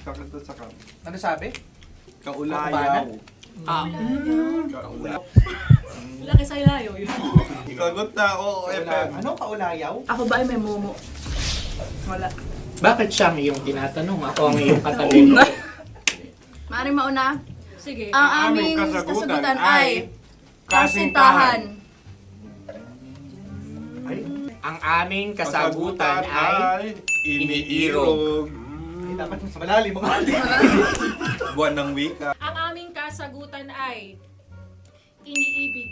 Kakanta sa kam. Ano sabi? Kaulayaw. Laki sa ilayo. Yun. Sagot na, oo, FM. Ano? Kaulayaw? Ako ba ay may momo? Wala. Bakit siya ang iyong tinatanong? Ako ang iyong katabi. Maaaring mauna. Sige. Ang aming kasagutan ay kasintahan. Ang aming kasagutan ay iniirog. Dapat sa malalim mga Buwan ng wika. Ang aming kasagutan ay iniibig.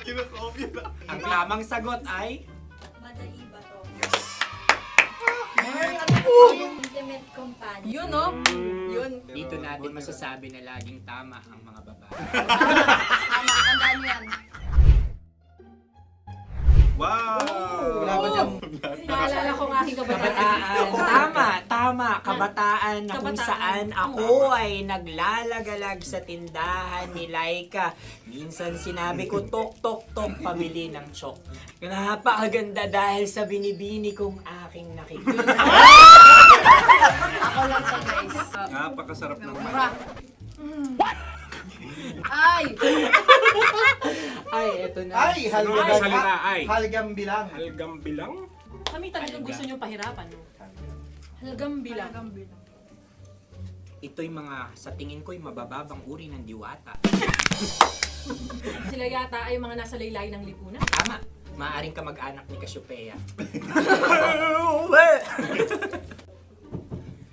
Kinakopya na. Ang tamang sagot ay Ultimate companion. Yun, no? Yun. Dito natin masasabi na laging tama ang mga babae. Tama, tandaan mo yan. Wow! Wala ba dyan? Naalala ko ang aking kabataan. Kabataan. Tama. Kabataan na kung Kabataan. saan ako ay naglalagalag sa tindahan ni Laika. Minsan sinabi ko, tok, tok, tok, pamili ng chok. Napakaganda dahil sa binibini kong aking nakikita. Ako lang to, guys. Napakasarap ng Mura. Ay! Ay, eto na. Ay, halgam. Salita, ay. Halgam bilang. Halgam bilang? Kami talagang gusto niyong pahirapan, no? Halgam bilang. Ito'y mga, sa tingin ko'y mabababang uri ng diwata. Sila yata ay mga nasa laylay ng lipunan. Tama. Maaring ka mag-anak ni Cassiopeia.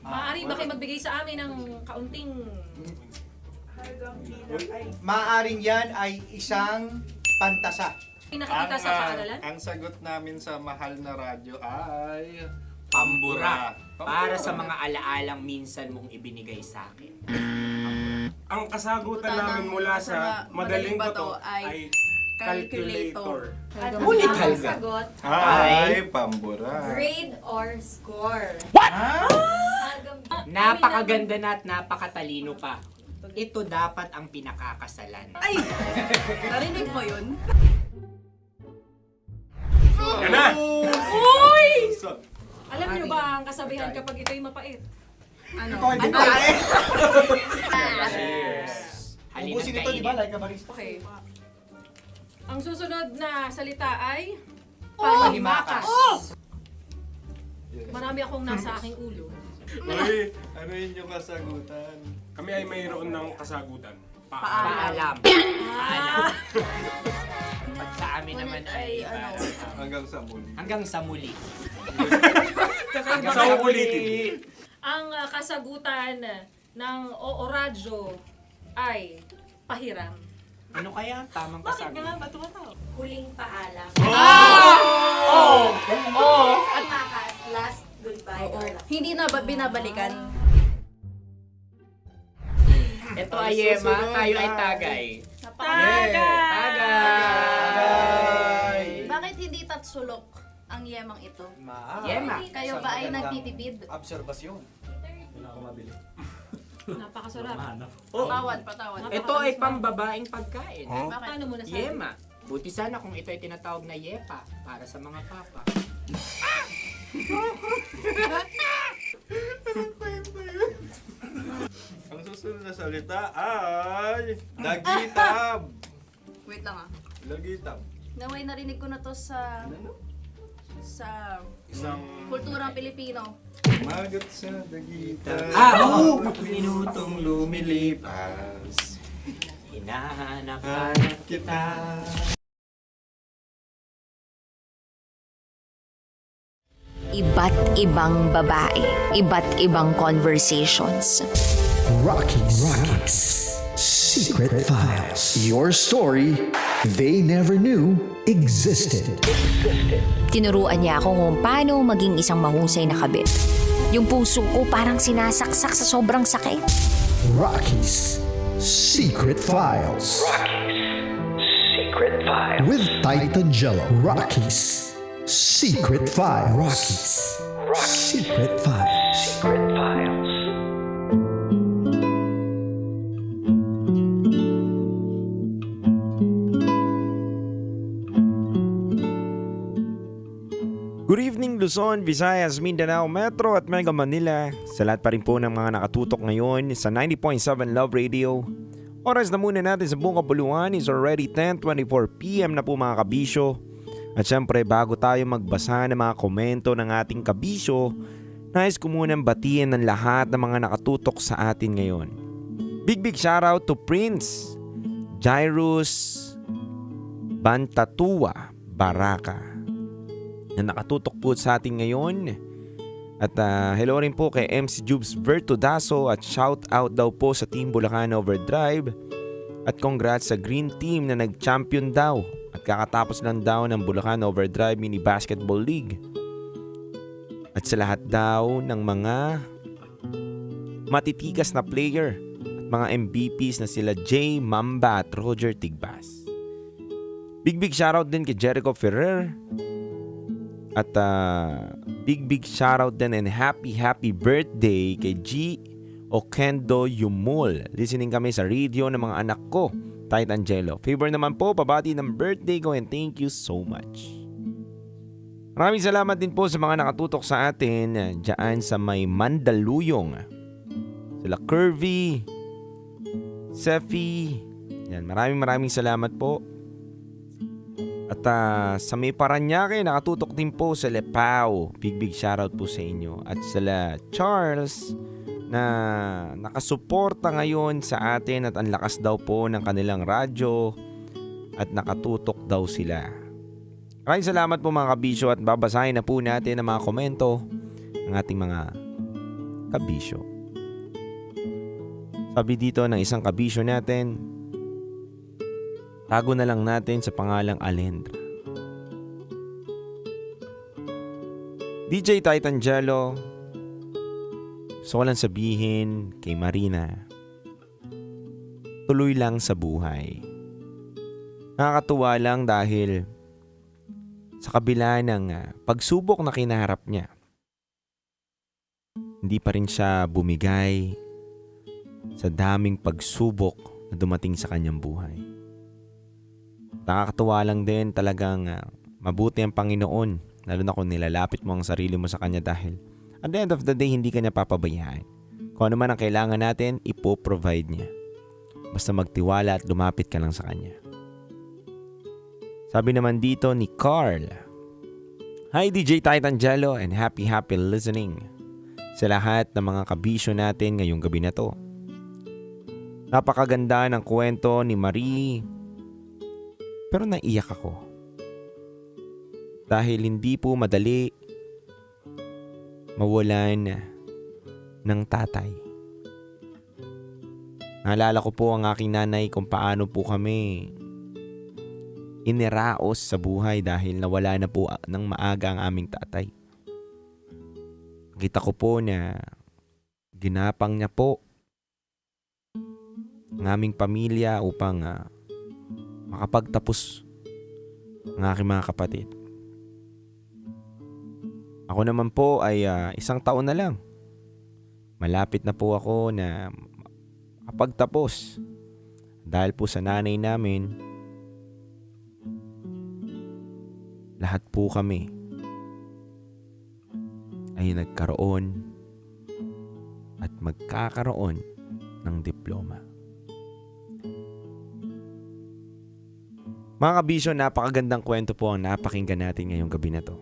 Maaari ba kayo magbigay sa amin ng kaunting... Maaring yan ay isang pantasa. Nakikita sa paaralan? Ang sagot namin sa mahal na radyo ay... Pambura. Para sa mga alaalang minsan mong ibinigay sa akin. Ang kasagutan namin mula sa madaling bato ay calculator. Ulit halga. Sagot, Ay, pambura. grade or score. Napakaganda na at napakatalino pa. Ito dapat ang pinakakasalan. Ay! Narinig mo yun? Yan na! Uy! Alam niyo ba ang kasabihan kapag ito'y mapait? Ano? Cheers. Halina't Ubusin ito, di ba? kainin. Like a barista. Okay. Ang susunod na salita ay... Panghimakas. Marami akong nasa aking ulo. Uy, ano yun yung kasagutan? Kami ay mayroon ng kasagutan. Paalam. Paalam. Pag sa amin naman ay... Hanggang sa muli. Hanggang sa muli. Sa uulitin. Ang kasagutan ng Oo Radyo ay pahiram. Ano kaya ang tamang kasagutan? ba tumataw? Huling paalam. Oh! At makas, last goodbye or last. Hindi na ba binabalikan? Ito ay Yema, tayo ay Tagay. Tagay! Bakit hindi tatsulok ang yemang ito? Yema. Kayo ba ay nagtitipid? Obserbasyon. Napakasarap. Patawad. Ito ay pambabaeng pagkain. Bakit? Paano mo nasabi? Yema. Buti sana kung ito ay tinatawag na yepa para sa mga papa. Ang susunod na salita ay... Dagitab! Wait lang ah. Dagitab. Naway narinig ko na to sa Isang... kulturang Pilipino. Magat sa dagitab. Oo! Minutong lumilipas. Hinahanap-hanap kita. Iba't ibang babae, iba't ibang conversations. Rockies Secret Files. Your story they never knew existed. Tinuruan niya ako kung paano maging isang mahusay na kabit. Yung puso ko parang sinasaksak sa sobrang sakit. Rockies Secret Files. Secret Files. With Titan Jello. Rockies Secret Files. Rockies Secret Files. Secret Files. Good evening Luzon, Visayas, Mindanao, Metro at Mega Manila. Sa lahat pa rin po ng mga nakatutok ngayon sa 90.7 Love Radio. Oras na muna natin sa buong kapuluan is already 10:24 PM na po mga kabisyo. At syempre bago tayo magbasa ng mga komento ng ating kabisyo, nais ko munang batiin ng lahat ng mga nakatutok sa atin ngayon. Big shoutout to Prince Jairus Bantatua Baraka na nakatutok po sa atin ngayon. At hello rin po kay MC Jubes Vertudaso at shout out daw po sa Team Bulacan Overdrive. At congrats sa Green Team na nag-champion daw at kakatapos lang daw ng Bulacan Overdrive Mini Basketball League. At sa lahat daw ng mga matitikas na player at mga MVPs na sila Jay Mamba at Roger Tigbas. Big shoutout din kay Jericho Ferrer. At big shoutout din and happy birthday kay G. Okendo Yumul. Listening kami sa radio ng mga anak ko, Tight Angelo. Favor naman po, pabati ng birthday ko and thank you so much. Maraming salamat din po sa mga nakatutok sa atin dyan sa may Mandaluyong. Sila Curvy, Sefi. Yan, maraming salamat po. At sa may Paranaque, nakatutok din po sa Lepao. Big shoutout po sa inyo. At sila Charles na nakasuporta ngayon sa atin at ang lakas daw po ng kanilang radyo at nakatutok daw sila. Maraming salamat po mga kabisyo at babasahin na po natin ang mga komento ng ating mga kabisyo. Sabi dito ng isang kabisyo natin, tago na lang natin sa pangalang Alendra. DJ Tight Angelo, gusto ko lang sabihin kay Marina, tuloy lang sa buhay. Nakakatuwa lang dahil sa kabila ng pagsubok na kinaharap niya, hindi pa rin siya bumigay sa daming pagsubok na dumating sa kanyang buhay. Nakakatuwa lang din talagang mabuti ang Panginoon, lalo na kung nilalapit mo ang sarili mo sa Kanya dahil at the end of the day, hindi ka niya papabayaan. Kung ano man ang kailangan natin, ipoprovide niya. Basta magtiwala at lumapit ka lang sa Kanya. Sabi naman dito ni Carl, Hi DJ Tight Angelo and happy listening sa lahat ng mga kabisyo natin ngayong gabi na to. Napakaganda ng kwento ni Marie, pero naiyak ako. Dahil hindi po madali mawalan ng tatay. Naalala ko po ang aking nanay kung paano po kami iniraos sa buhay dahil nawala na po ng maaga ang aming tatay. Kita ko po na ginapang niya po ang aming pamilya upang makapagtapos ang aking mga kapatid. Ako naman po ay 1 taon na lang. Malapit na po ako na makapagtapos. Dahil po sa nanay namin, lahat po kami ay nagkaroon at magkakaroon ng diploma. Mga kabisyo, napakagandang kwento po ang napakinggan natin ngayong gabi na to.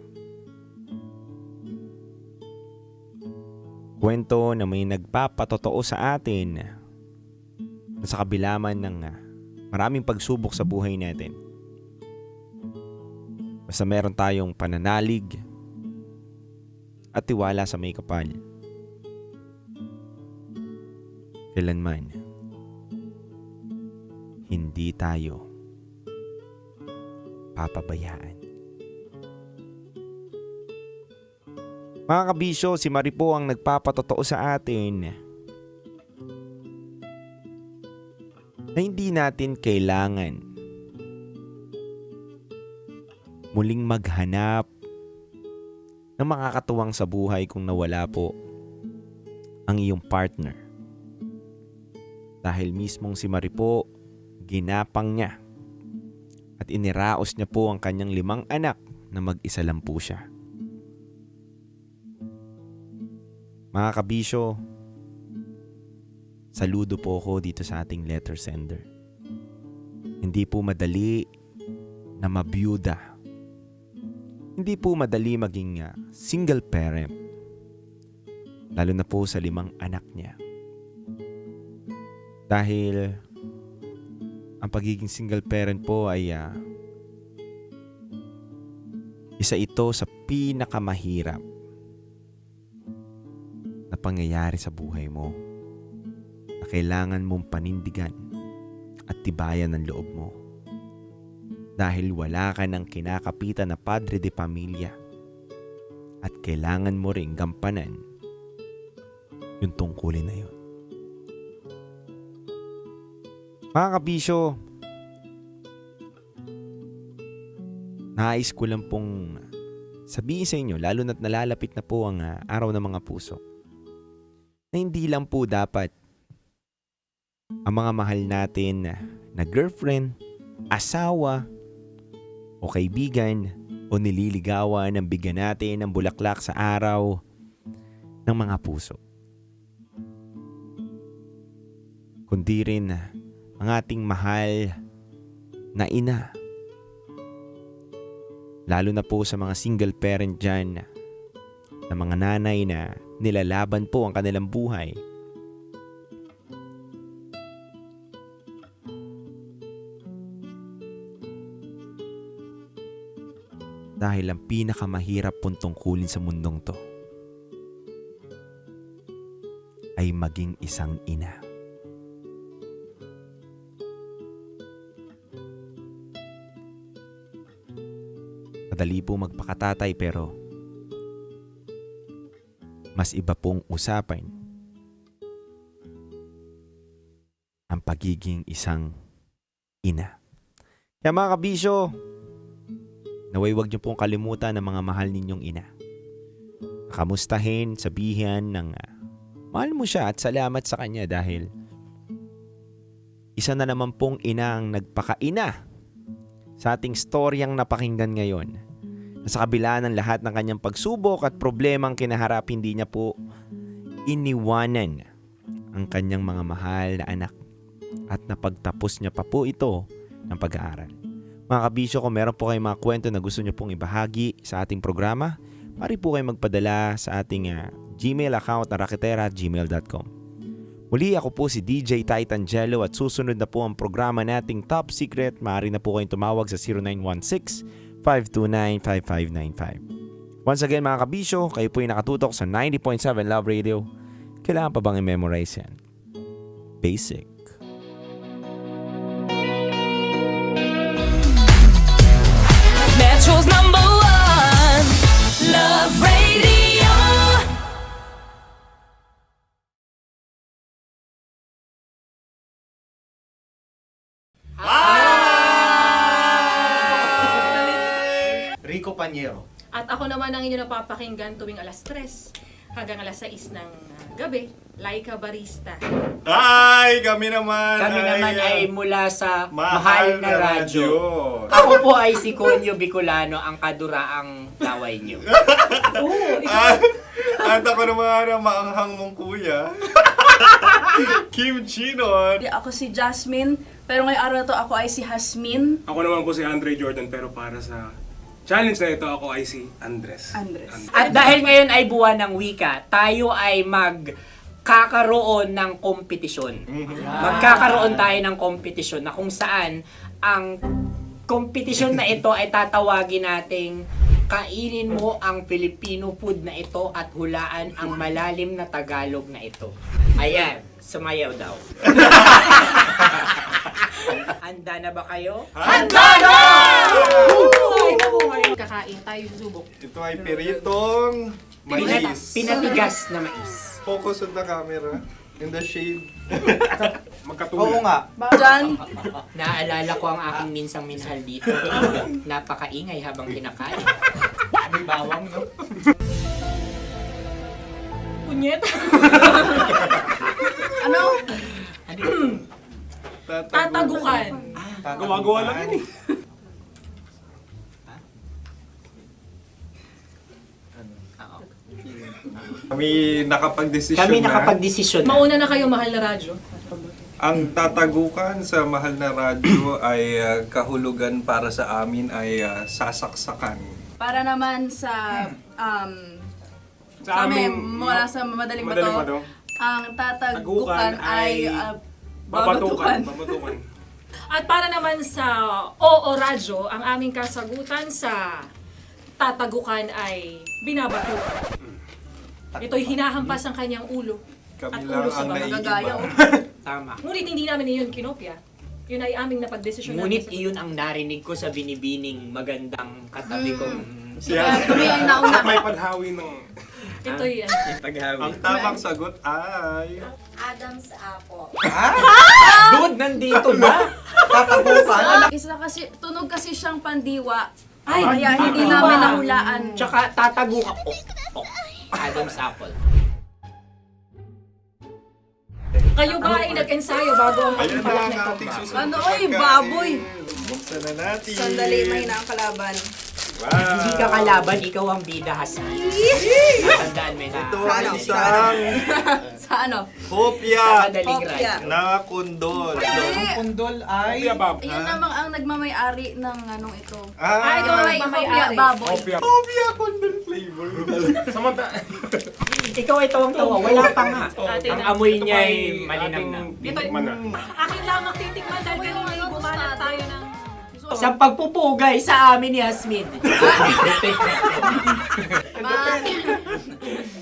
Kwento na may nagpapatotoo sa atin na sa kabila man ng maraming pagsubok sa buhay natin. Basta meron tayong pananalig at tiwala sa may kapal. Kailanman, hindi tayo papabayaan. Mga kabisyo, si Marie po ang nagpapatotoo sa atin na hindi natin kailangan muling maghanap ng makakatuwang sa buhay kung nawala po ang iyong partner. Dahil mismong si Marie po, ginapang niya at iniraos niya po ang kanyang 5 anak na mag-isa lang po siya. Mga kabisyo, saludo po ako dito sa ating letter sender. Hindi po madali na mabiyuda. Hindi po madali maging single parent. Lalo na po sa 5 anak niya. Dahil ang pagiging single parent po ay isa ito sa pinakamahirap na pangyayari sa buhay mo na kailangan mong panindigan at tibayan ng loob mo. Dahil wala ka ng kinakapitan na padre de pamilya at kailangan mo ring gampanan yung tungkulin na yun. Mga kabisyo, nais ko lang pong sabihin sa inyo, lalo na't nalalapit na po ang araw ng mga puso, na hindi lang po dapat ang mga mahal natin na girlfriend, asawa, o kaibigan, o nililigawan ang bigyan natin ng bulaklak sa araw ng mga puso. Kundi rin ang ating mahal na ina. Lalo na po sa mga single parent dyan, na mga nanay na nilalaban po ang kanilang buhay. Dahil ang pinakamahirap pong tungkulin sa mundong to ay maging isang ina. Madali po magpakatatay pero mas iba pong usapan ang pagiging isang ina. Kaya mga kabisyo, naway wag niyo pong kalimutan ang mga mahal ninyong ina. Kamustahin, sabihan ng mahal mo siya at salamat sa kanya dahil isa na naman pong ina ang nagpakaina sa ating storyang napakinggan ngayon. Sa kabila ng lahat ng kanyang pagsubok at problemang kinaharap, hindi niya po iniwanan ang kanyang mga mahal na anak at napagtapos niya pa po ito ng pag-aaral. Mga kabisyo, kung meron po kayong mga kwento na gusto niyo pong ibahagi sa ating programa, maaari po kayong magpadala sa ating Gmail account na raketera@gmail.com. Muli, ako po si DJ Titangelo at susunod na po ang programa nating Top Secret. Maaari na po kayong tumawag sa 0916-529-5595. Once again mga kabisyo, kayo po yung nakatutok sa 90.7 Love Radio. Kailangan pa bang i-memorize yan? Basic. Metro's #1 Love Radio. Rico Panyero. At ako naman ang inyo napapakinggan tuwing alas 3 hanggang alas 6 ng gabi, Laika Barista. Ay, kami naman ay mula sa Mahal na Radyo. Ako po ay si Conyo Bicolano, ang kaduraang laway nyo. At ako naman ang maanghang mong kuya, Kim Chinon. Ako si Jasmine, pero ngayong araw na to ako ay si Hasmin. Ako naman po si Andre Jordan, pero para sa challenge na ito, ako ay si Andres. At dahil ngayon ay buwan ng wika, tayo ay magkakaroon ng kompetisyon. Magkakaroon tayo ng kompetisyon na kung saan ang kompetisyon na ito ay tatawagin nating kainin mo ang Filipino food na ito at hulaan ang malalim na Tagalog na ito. Ayan, sumayaw daw. Handa na ba kayo? Handa na! Kakain tayo susubok. Ito ay piritong mais. Pinatigas na mais. Focus on the camera. In the shade. Magkatulad. Oo nga. Diyan. Naalala ko ang aking minsang minahal dito. Napakaingay habang kinakain. May bawang, no? Kunyet. Ano? Tatagukan. Gawa-gawa lang yun eh. Kami nakapag-desisyon Mauna na kayo, Mahal na Radyo. Ang tatagukan sa Mahal na Radyo ay kahulugan para sa amin ay sasaksakan. Para naman sa amin, mula sa madaling Madaling bato, Bato. ang tatagukan ay babatukan. At para naman sa Oo Radyo, ang aming kasagutan sa tatagukan ay binabatukan. Ito'y hinahampas ang kanyang ulo. Kami at lang ulo sa ang bagagaya. Tama. Ngunit hindi namin iyon kinopya. Yun ay aming napagdesisyon. Ngunit iyon ang narinig ko sa binibining magandang katabi kong Kami ay nauna. May panhawi ng... Ito'y Ang tamang sagot ay... Adam's apple. Dude, nandito ba? Isa kasi, tunog kasi siyang pandiwa. Ay, Kaya hindi namin nahulaan. Tsaka tatago ka. Adam's apple. kayo ba ay nag-ensayo bago ang Ayan na pagpalat ang nito? ating susunod Ano, na oy, pagkain. baboy. Buksan na natin. Sandali, may na ang kalaban. Wow. Hindi ka kalaban, ikaw ang bida, Hasmi. Natandaan mo na. Ito ay isang Sa ano? hopya Madaling Hopya. ride. na kundol. Hindi. Kundol ay... Yun namang ang nagmamayari ng anong ito. Ay, ito Ah, ay Hopya, mamayari. baboy. hopya kundol flavor. Ikaw ay tawang-tawa, wala pa nga. Ate Ang na. amoy niya ay malinang na. Ito, akin lamang titikman dahil kayo ngayon bumanat tayo ng... Sa pagpupugay sa amin ni Hasmin.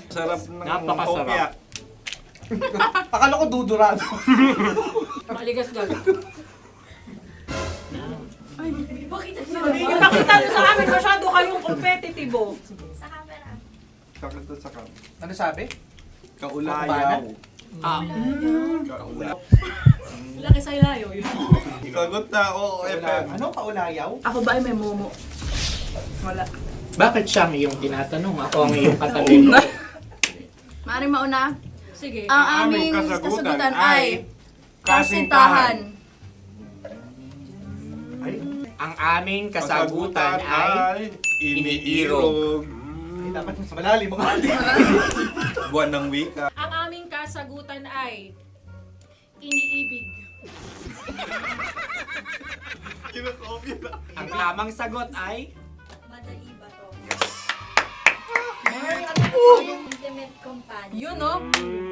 Sarap ng Napakasarap. hopya. Akala ko dudurado. Maligas gaga. Ipakita nyo sa amin, masyado kayong competitive. Sa camera. Sakit to sa kam. Ano sabi? Kaulayaw. Laki sa ilayo yun. Sagot na, oo, FM. Ano kaulayaw? Ako ba ay may momo? Wala. Bakit siya ang iyong tinatanong? Ako ang iyong katabi. Maaaring mauna. Sige. Ang aming kasagutan ay kasintahan. Ang aming kasagutan ay iniirog. Dapat sa malalim mga Buwan ng wika. Ang aming kasagutan ay iniibig. Kinakopya na. Ang tamang sagot ay Madali ba to? Yes. Intimate companion. Yun, no?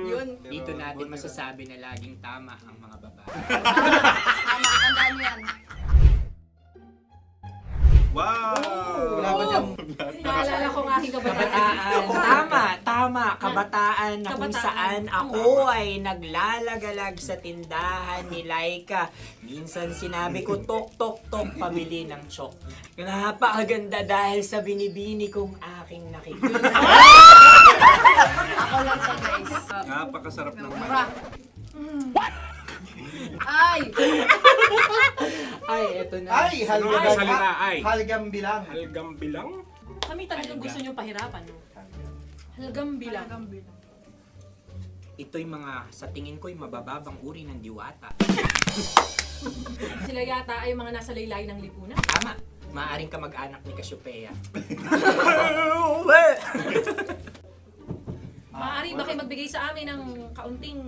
Yun. dito natin masasabi na laging tama ang mga babae. Tama, tandaan mo yan. Wow! Naalala ko ang aking kabataan. Kabataan. Tama. Kabataan na kung Kabataan. saan ako ay naglalagalag sa tindahan ni Laika. Minsan sinabi ko, tok, tok, tok, pamili ng chok. Napakaganda dahil sa binibini kong aking nakikita. Ako lang siya, guys. Napakasarap ng Mura. Ay! Ay, eto na. Ay, halgam salita ay. halgam bilang. Halgam bilang? Kami talagang gusto niyong pahirapan. No? Halgam bilang. Ito'y mga, sa tingin ko'y mabababang uri ng diwata. Sila yata ay mga nasa laylay ng lipunan. Tama. Maaring ka mag-anak ni Cassiopeia. Maaari ba kayo magbigay sa amin ng kaunting...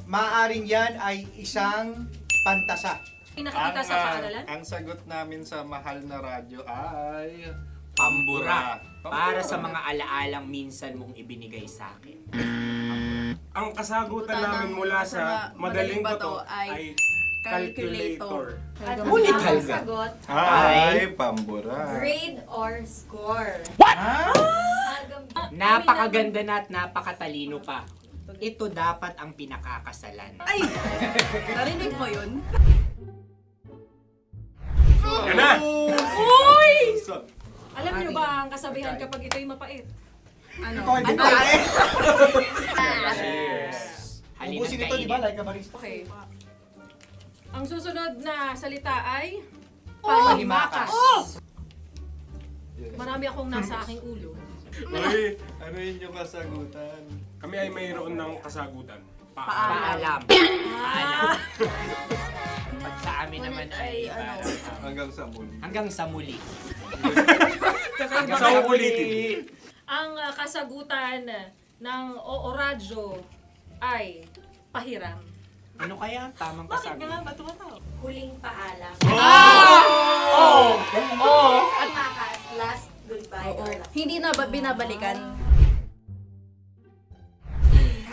Maaring yan ay isang pantasa. Nakikita sa paaralan? Ang sagot namin sa mahal na radyo ay... Pambura. Para sa mga alaalang minsan mong ibinigay sa akin. Ang kasagutan namin mula sa madaling bato ay calculator. Ulit halga. Sagot, Ay, pambura. grade or score? Napakaganda na at napakatalino pa. Ito dapat ang pinakakasalan. Ay! Narinig mo yun? Yan na! Uy! Alam niyo ba ang kasabihan kapag ito'y mapait? Ano? Ito ay bitae. Halina't Ubusin ito, di ba? kainin. Like a barista. Okay. Ang susunod na salita ay panghimakas. Marami akong nasa aking ulo. Uy, ano yun yung kasagutan? Kami ay mayroon ng kasagutan. Paalam. Ah! Pag sa amin naman ay Hanggang sa muli. hanggang sa muli. Kakaiba Sa kasi. ulitin. Ang kasagutan ng Oo Radyo ay pahiram. Ano kaya ang tamang kasagutan? Huling paalam. Oh! Oh! Panghimakas, last goodbye or last. Hindi na ba binabalikan?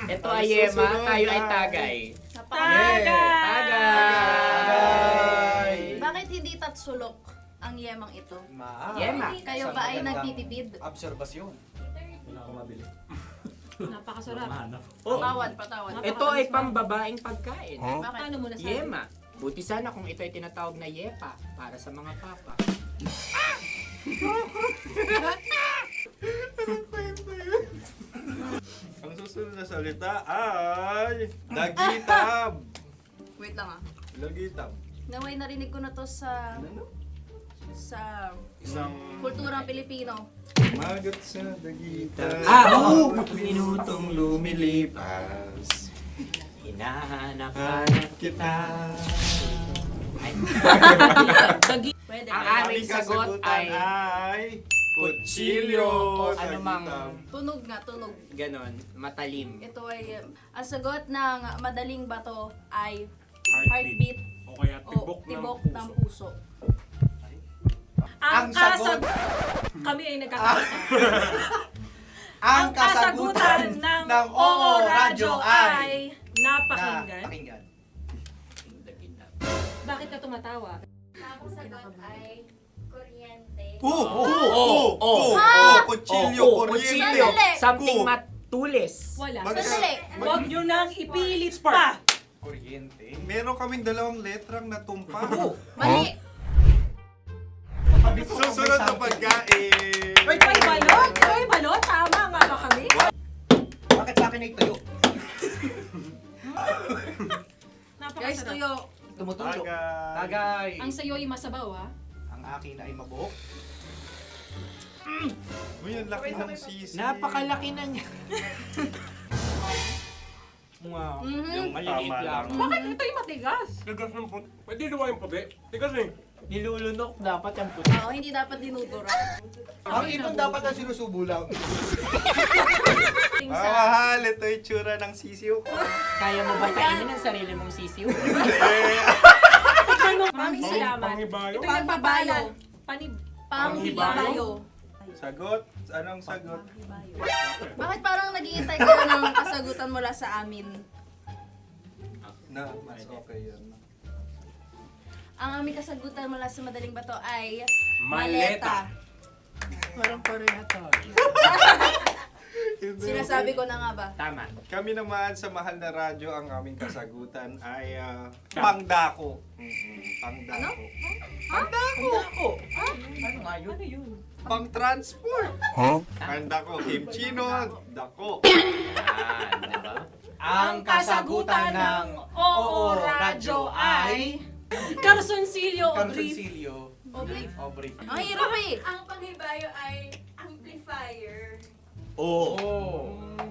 Ito ay Yema, tayo ay tagay. Tagay! Bakit hindi tatsulok ang yemang ito? Yema. Kayo ba ay nagtitipid? Obserbasyon. Napakasarap. Patawan. Ito ay pambabaeng pagkain. Paano mo nasabi? Yema. Buti sana kung ito ay tinatawag na yepa para sa mga papa. salita ay Lagitab. Wait lang ah. Lagitab. Naway narinig ko na to sa Isang kulturang Pilipino. magat sa Lagitab. Oo! Minutong lumilipas. Hinahanap-hanap kita. Pwede. Ang aming sagot ay kutsilyo o anumang Tunog nga, tunog. ganon, matalim. Ito ay, ang sagot ng madaling bato ay Heartbeat. heartbeat O kaya o tibok tibok ng ng puso. puso. Ang kasagot... Kami ay nagkakasa. Ang kasagutan ng Oo Radyo ay napakinggan. Bakit ka tumatawa? Ang sagot ay kuryente. Kutsilyo, kuryente. Something matulis. Wala. Sandali. Huwag nyo nang ipilit pa. Kuryente. Meron kaming 2 letrang natumpa. Mali. Susunod na pagkain. Wait, may balot? May balot? Tama nga ba kami? Bakit sa akin ay tuyo? Guys, tuyo. Tumutulo. Tagay. Ang sayo ay masabaw, ha? Ang akin ay mabuhok. Uy, ang laki ng sisi. Napakalaki na niya. Wow. Yung maliliit Tama lang. lang. Bakit ito yung matigas? Tigas ng puti. Pwede luwa yung puti. Tigas eh. Nilulunok dapat yung puti. Oo, hindi dapat dinudura. Ang ibon dapat ang sinusubo lang. Mahal, ito yung tsura ng sisiw ko. Kaya mo ba kainin ang sarili mong sisiw? Maraming salamat. Panghibayo. Ito yung nagpapalan. Panghibayo. Sagot? Anong sagot? Bakit parang nag-iintay ka na ng kasagutan mula sa amin? Na, mas okay yun. Ang aming kasagutan mula sa Madaling Bato ay Maleta. Parang pareha to. Sinasabi ko na nga ba? Tama. Kami naman sa Mahal na Radyo, ang aming kasagutan ay pangdako. Pangdako. Pangdako! Ano nga yun? Ano yun? Pang-transport. Pangdako, kimchino, dako. Diba? Ang kasagutan ng Oo Radyo ay... Carsoncillo o brief. Obrief. Ang hirap eh. Ang panghibayo ay amplifier.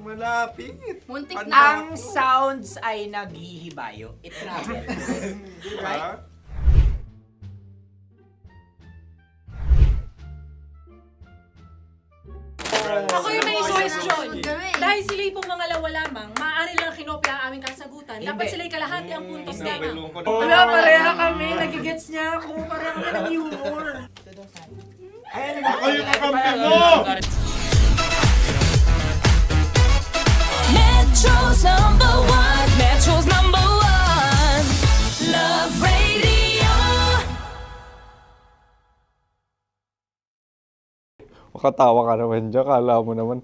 Malapit. Muntik Panda- na. Ang sounds ay naghihibayo. It travels. Diba? Ako yung may suggestion. Kami. Dahil sila pong mga lawa lamang, maaari lang kinopya ang aming kasagutan. Dapat Hindi. sila'y kalahati ang puntos lamang. Wala, pareha kami. Nagigets niya ako. Pareha kami ng humor. Ako yung kakampi mo! Metro's number one. Metro's number one. Love Radio. Makatawa ka naman dyan. Kala mo naman.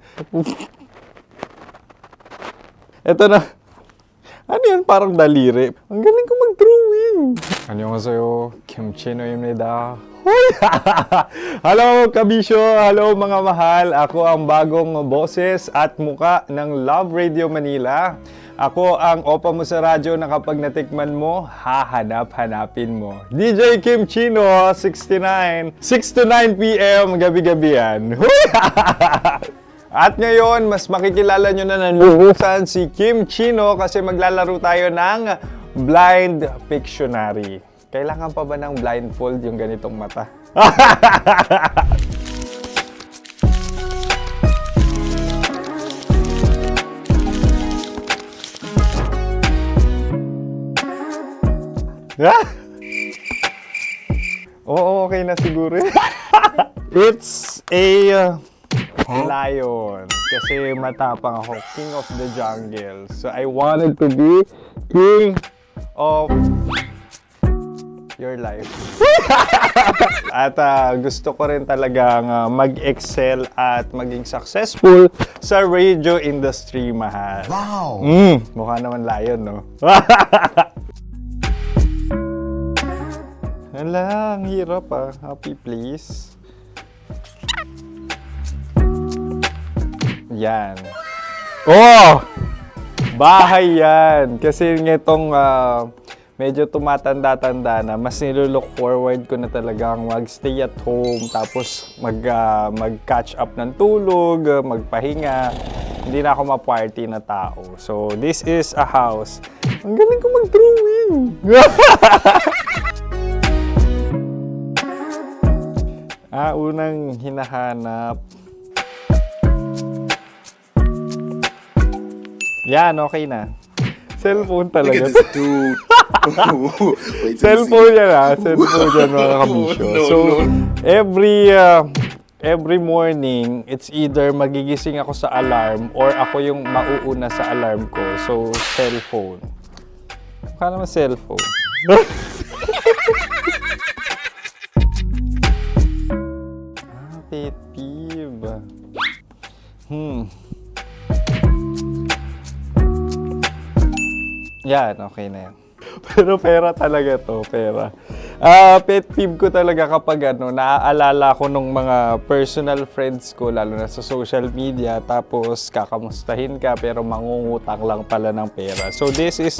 Eto na. Ano yan? Parang daliri. Ang galing ko mag-drawing. 안녕하세요. 김치노입니다. Hello, kabisyo! Hello, mga mahal! Ako ang bagong boses at muka ng Love Radio Manila. Ako ang opa mo sa radyo na kapag natikman mo, hahanap-hanapin mo. DJ Kim Chino, 69. 6 to 9 p.m. gabi-gabi yan. At ngayon, mas makikilala nyo na ng lubusan si Kim Chino kasi maglalaro tayo ng Blind Pictionary. Kailangan pa ba ng blindfold yung ganitong mata? Oo, okay na siguro. It's a lion. Kasi matapang ako. King of the jungle. So I wanted to be king of your life. At gusto ko rin talagang mag-excel at maging successful sa radio industry, mahal. Wow! Mukha naman lion, no? Hala, ang hirap ah. Happy, please. Yan. Oh! Bahay yan. Kasi nitong medyo tumatanda-tanda na, mas nilulook forward ko na talagang mag-stay at home, tapos mag-catch up ng tulog, magpahinga. Hindi na ako ma-party na tao. So, this is a house. Ang galing ko mag-drawing! Unang hinahanap. Yan, okay na. Cellphone talaga. Cellphone yan Cellphone yan mga kabisyo. So, every morning, it's either magigising ako sa alarm or ako yung mauuna sa alarm ko. So, cellphone. Mukha naman cellphone. Pet peeve. Yan, okay na yan. Pero pera talaga to, pera. Pet peeve ko talaga kapag naaalala ko nung mga personal friends ko, lalo na sa social media, tapos kakamustahin ka pero mangungutang lang pala ng pera. So this is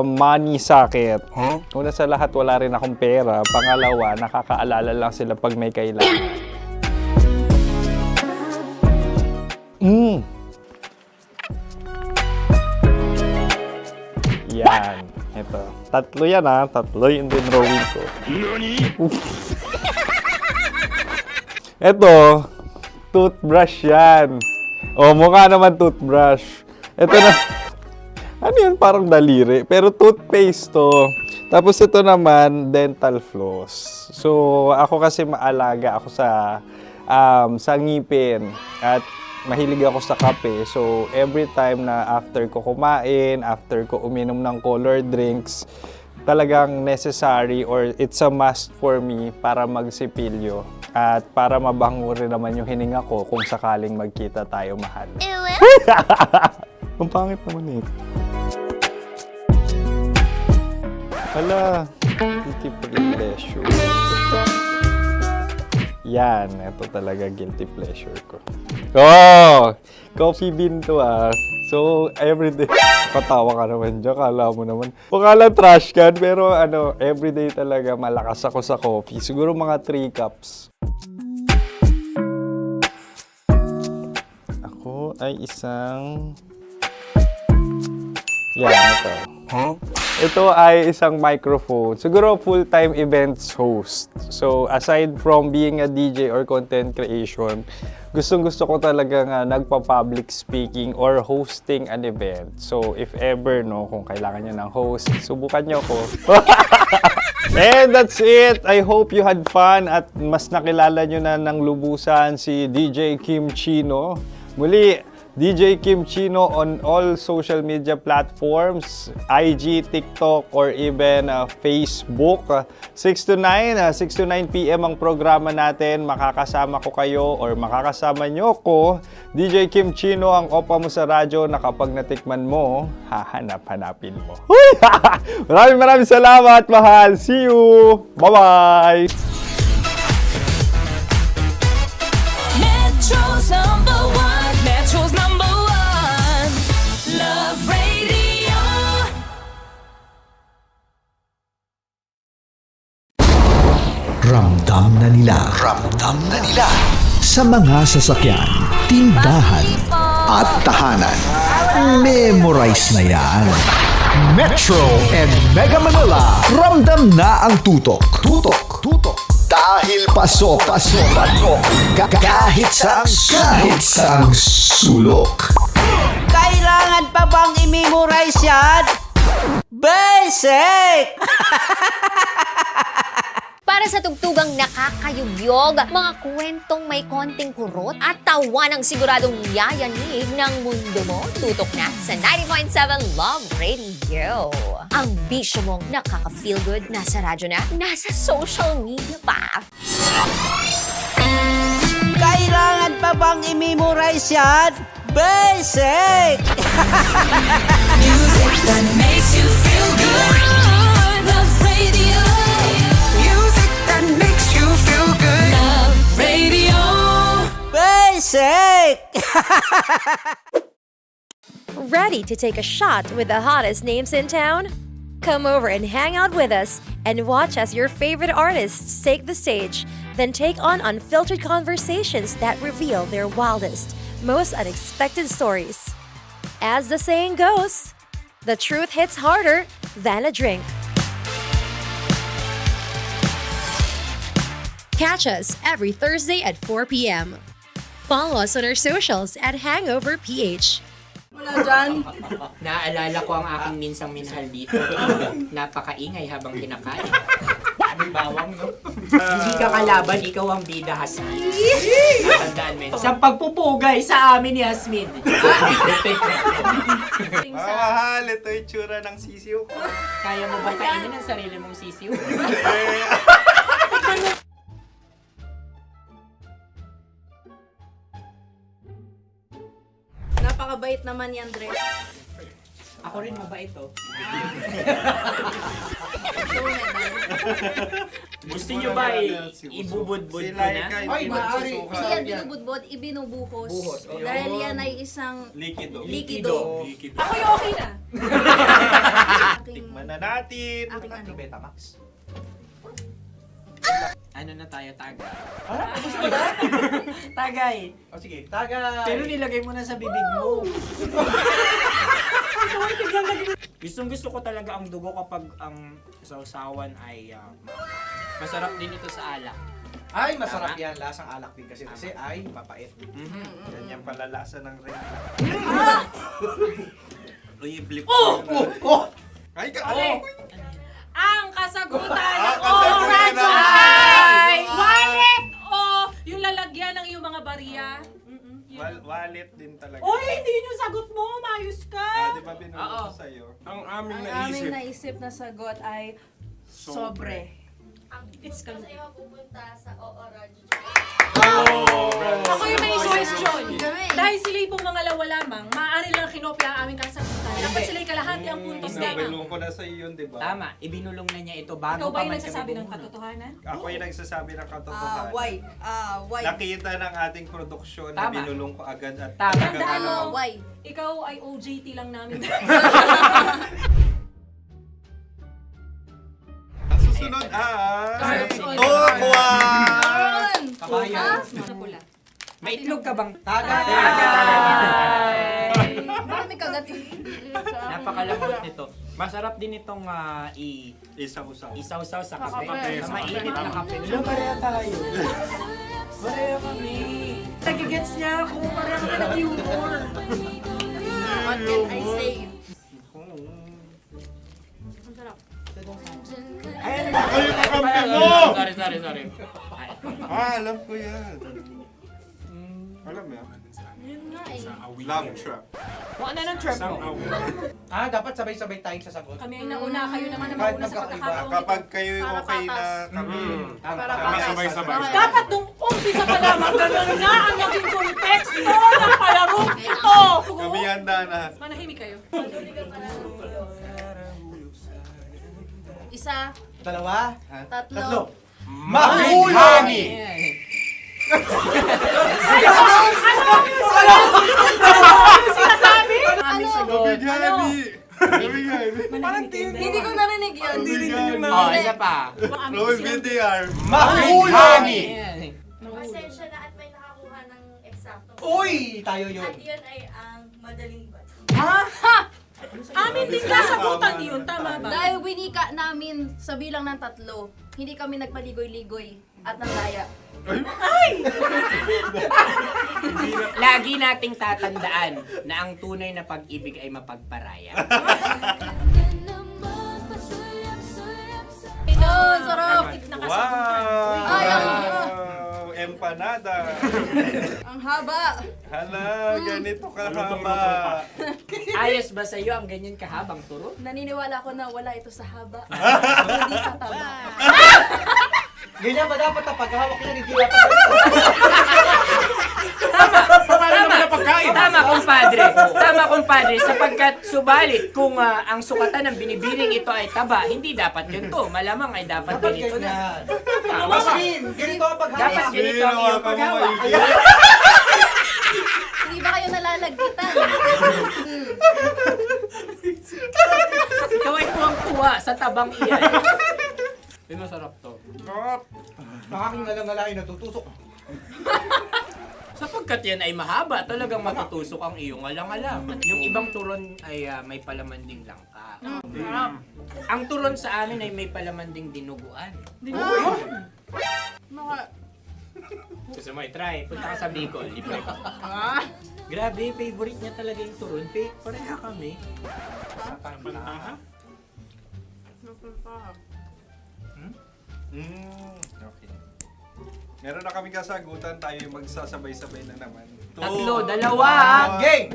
money sakit. Una sa lahat, wala rin akong pera. Pangalawa, nakakaalala lang sila pag may kailangan. Yan. Ito. Tatlo yan Tatlo yung dinrawing ko. Ito. Toothbrush yan. Mukha naman toothbrush. Ito na. Ano yan? Parang daliri. Pero toothpaste to. Tapos ito naman, dental floss. So, ako kasi maalaga ako sa ngipin. At mahilig ako sa kape. So, every time na after ko kumain, after ko uminom ng colored drinks, talagang necessary or it's a must for me para magsipilyo. At para mabango rin naman yung hininga ko kung sakaling magkita tayo, mahal. Ang pangit naman Hala, guilty pleasure. Yan, ito talaga guilty pleasure ko. Coffee bean to So, everyday, patawa ka naman dyan, kala mo naman. Pakala trash can, pero everyday talaga malakas ako sa coffee. Siguro mga 3 cups. Ako ay isang... Yan, ito. Ito ay isang microphone. Siguro full-time events host. So, aside from being a DJ or content creation, gustong-gusto ko talaga nagpa-public speaking or hosting an event. So, if ever, kung kailangan nyo ng host, subukan nyo ko. And that's it. I hope you had fun at mas nakilala nyo na ng lubusan si DJ Kim Chino. Muli, DJ Kim Chino on all social media platforms, IG, TikTok, or even Facebook. 6 to 9 p.m. ang programa natin. Makakasama ko kayo or makakasama nyo ko. DJ Kim Chino, ang opa mo sa radyo na kapag natikman mo, hahanap-hanapin mo. Maraming salamat, mahal. See you! Bye-bye! Metro's number one. Metro's number one. Love Radio. Ramdam na nila sa mga sasakyan, tindahan at tahanan. Memorize na yan. Metro and Mega Manila, ramdam na ang tutok. Dahil pasok. Kahit saang sulok. Kailangan pa bang i-memorize yan? Basic! Para sa tugtugang nakakayugyog, mga kwentong may konting kurot at tawa ng siguradong yayanig ng mundo mo, tutok na sa 90.7 Love Radio. Ang bisyo mong nakaka-feel good, nasa radyo na, nasa social media pa. Kailangan pa bang i-memorize yan? Basic! Music that makes you feel good. Love Radio. Music that makes you feel good. Love Radio. Basic! Ready to take a shot with the hottest names in town? Come over and hang out with us and watch as your favorite artists take the stage, then take on unfiltered conversations that reveal their wildest, most unexpected stories. As the saying goes, the truth hits harder than a drink. Catch us every Thursday at 4 p.m. Follow us on our socials at Hangover PH. Wala dyan. Naaalala ko ang aking minsang minahal dito. Napakaingay habang kinakain. May bawang, no? Hindi ka kalaban, ikaw ang bida, Hasmin. Tandaan mo. Sa pagpupugay sa amin ni Hasmin. Mahal, ito yung tsura ng sisiw ko. Kaya mo ba kainin ang sarili mong sisiw? Napakabait naman yan, Dre. Ako rin mabait, oh. Gusto nyo ba ibubudbud ko na? Ay, maaari. Hindi yan binubudbod, ibinubuhos. Buhos, okay. Dahil yan ay isang Likido. Ako'y okay na. Tikman na natin. Aking Betamax. Ano na tayo, tagay? Gusto mo na? Tagay. O sige, tagay. Pero nilagay mo na sa bibig mo. Gustong-gusto ko talaga ang dugo kapag ang sausawan ay masarap din ito sa alak. Ay, masarap yan. Lasang alak din kasi ay mapait. Yan yung palalasa ng ring. Uy, blip. Ay, Ang kasagutan ng kasagutan oras ay wallet o yung lalagyan ng iyong mga barya. Wallet din talaga. Oy, hindi yun yung sagot mo. Mayos ka. Di ba binulong ko sa'yo? Ang aming Ang aming naisip na sagot ay sobre. It's ka. Sa'yo pupunta sa Orange. Ako yung may suggestion. Dahil sila pong mga lawa lamang, maaari lang kinopya ang aming kasagutan. Dapat sila'y kalahati ang puntos Hindi, lamang. binulong ko na sa'yo yun, di ba? Tama, ibinulong na niya ito bago Ikaw ba pa yung man nagsasabi kami ng bumuno. katotohanan? Ako yung nagsasabi ng katotohanan. Why? Nakita ng ating produksyon na Tama. binulong ko agad at Tama. Tandaan mo, Why? ikaw ay OJT lang namin. Ang susunod ay... Cards. Tokwan! Kabayan. Na pula. May itlog ka bang? Tagay! Marami kagat. Napakalambot nito. Masarap din itong Isaw-usaw. isaw-saw sa Kape. kape. Sa mainit na kape. Alam, pareha tayo. Pareha kami. Nagigets niya ako. Pareha kami ng humor. What can I say? Ang sarap. Ay, kakampi mo! Sorry. Alam ko yan. Alam mo yan? Yun nga eh. Love trap. Kung ano ng trap mo? Dapat sabay-sabay tayong sasagot. Kami ay nauna, kayo naman na Kahit mauna sa magkakaiba. pagkakataon. Kapag kayo okay na kami. Kami sabay-sabay. Dapat nung umpisa pa lamang, ganun na ang naging konteksto ng palarong ito. Kami handa na. Manahimik kayo. Isa, Dalawa. tatlo. Mahulog! Sinasabi? Hindi ko narinig yun. Oh, isa pa. Roll VTR. Mahulog! Pasensya na at may nakakuha ng eksakto. Uy! Tayo yun. At yun ay ang madaling ba? Amin din kasagutan yun, tama ba? Dahil winika namin sa bilang ng 3, hindi kami nagpaligoy-ligoy at nandaya. Lagi nating tatandaan na ang tunay na pag-ibig ay mapagparaya. Ayun, sarap! Wow! Ay, Empanada. Ang haba! Hala, ganito kahaba. Ayos ba sa'yo ang ganyan kahabang turo? Naniniwala ko na wala ito sa haba. Hindi sa taba. Ganyan ba dapat ang paghawak niya? Hindi dapat ganito. Tama, kumpadre. Sapagkat subalit kung ang sukatan ng binibining ito ay taba, hindi dapat ganito. Malamang ay dapat ganito na. Ganito ang paghawak. Dapat ganito ang iyong paghawak. Hindi ba kayo nalalagkitan? Ikaw ay tuwang-tuwa sa tabang iyan. Masarap to. Nakakingala-ngalain natutusok. Sapagkat yan ay mahaba, talagang matutusok ang iyong alang-alang. Yung ibang turon ay may palaman ding langka. Ang turon sa amin ay may palaman ding dinuguan. Gusto mo i-try? Punta ka sa Bicol, libre ka. Grabe, favorite niya talaga yung turon. Pareha kami. Okay. Meron na kaming kasagutan, tayo yung magsasabay-sabay na naman. Tatlo, dalawa. Game!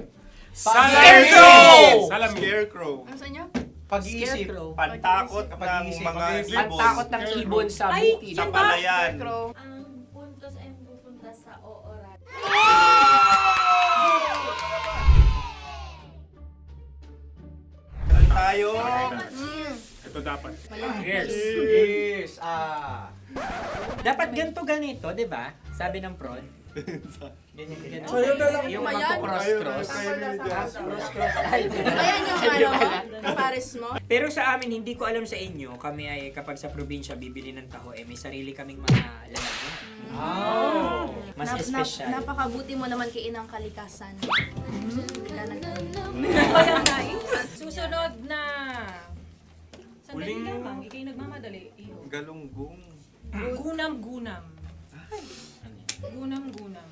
Scarecrow! Scarecrow. Ano sa inyo? Pag-iisip. Pantakot ng mga ibon. Pantakot ng ibon sa bukid. Sa palayan. Ang puntos ay pupunta sa ooran. Meron tayo. Ito dapat. Yes. Dapat ganito, di ba? Sabi ng prod. Ganyan. Yung magko-cross-cross. Cross-cross. Ayan yung pares mo. Pero sa amin, hindi ko alam sa inyo, kami ay kapag sa probinsya bibili ng taho, may sarili kaming mga lalagyan. Mas espesyal. Napakabuti mo naman kay Inang Kalikasan. Susunod na. Sandali lamang, ikay nagmamadali. Galunggong. Gunam-gunam. Gunam-gunam.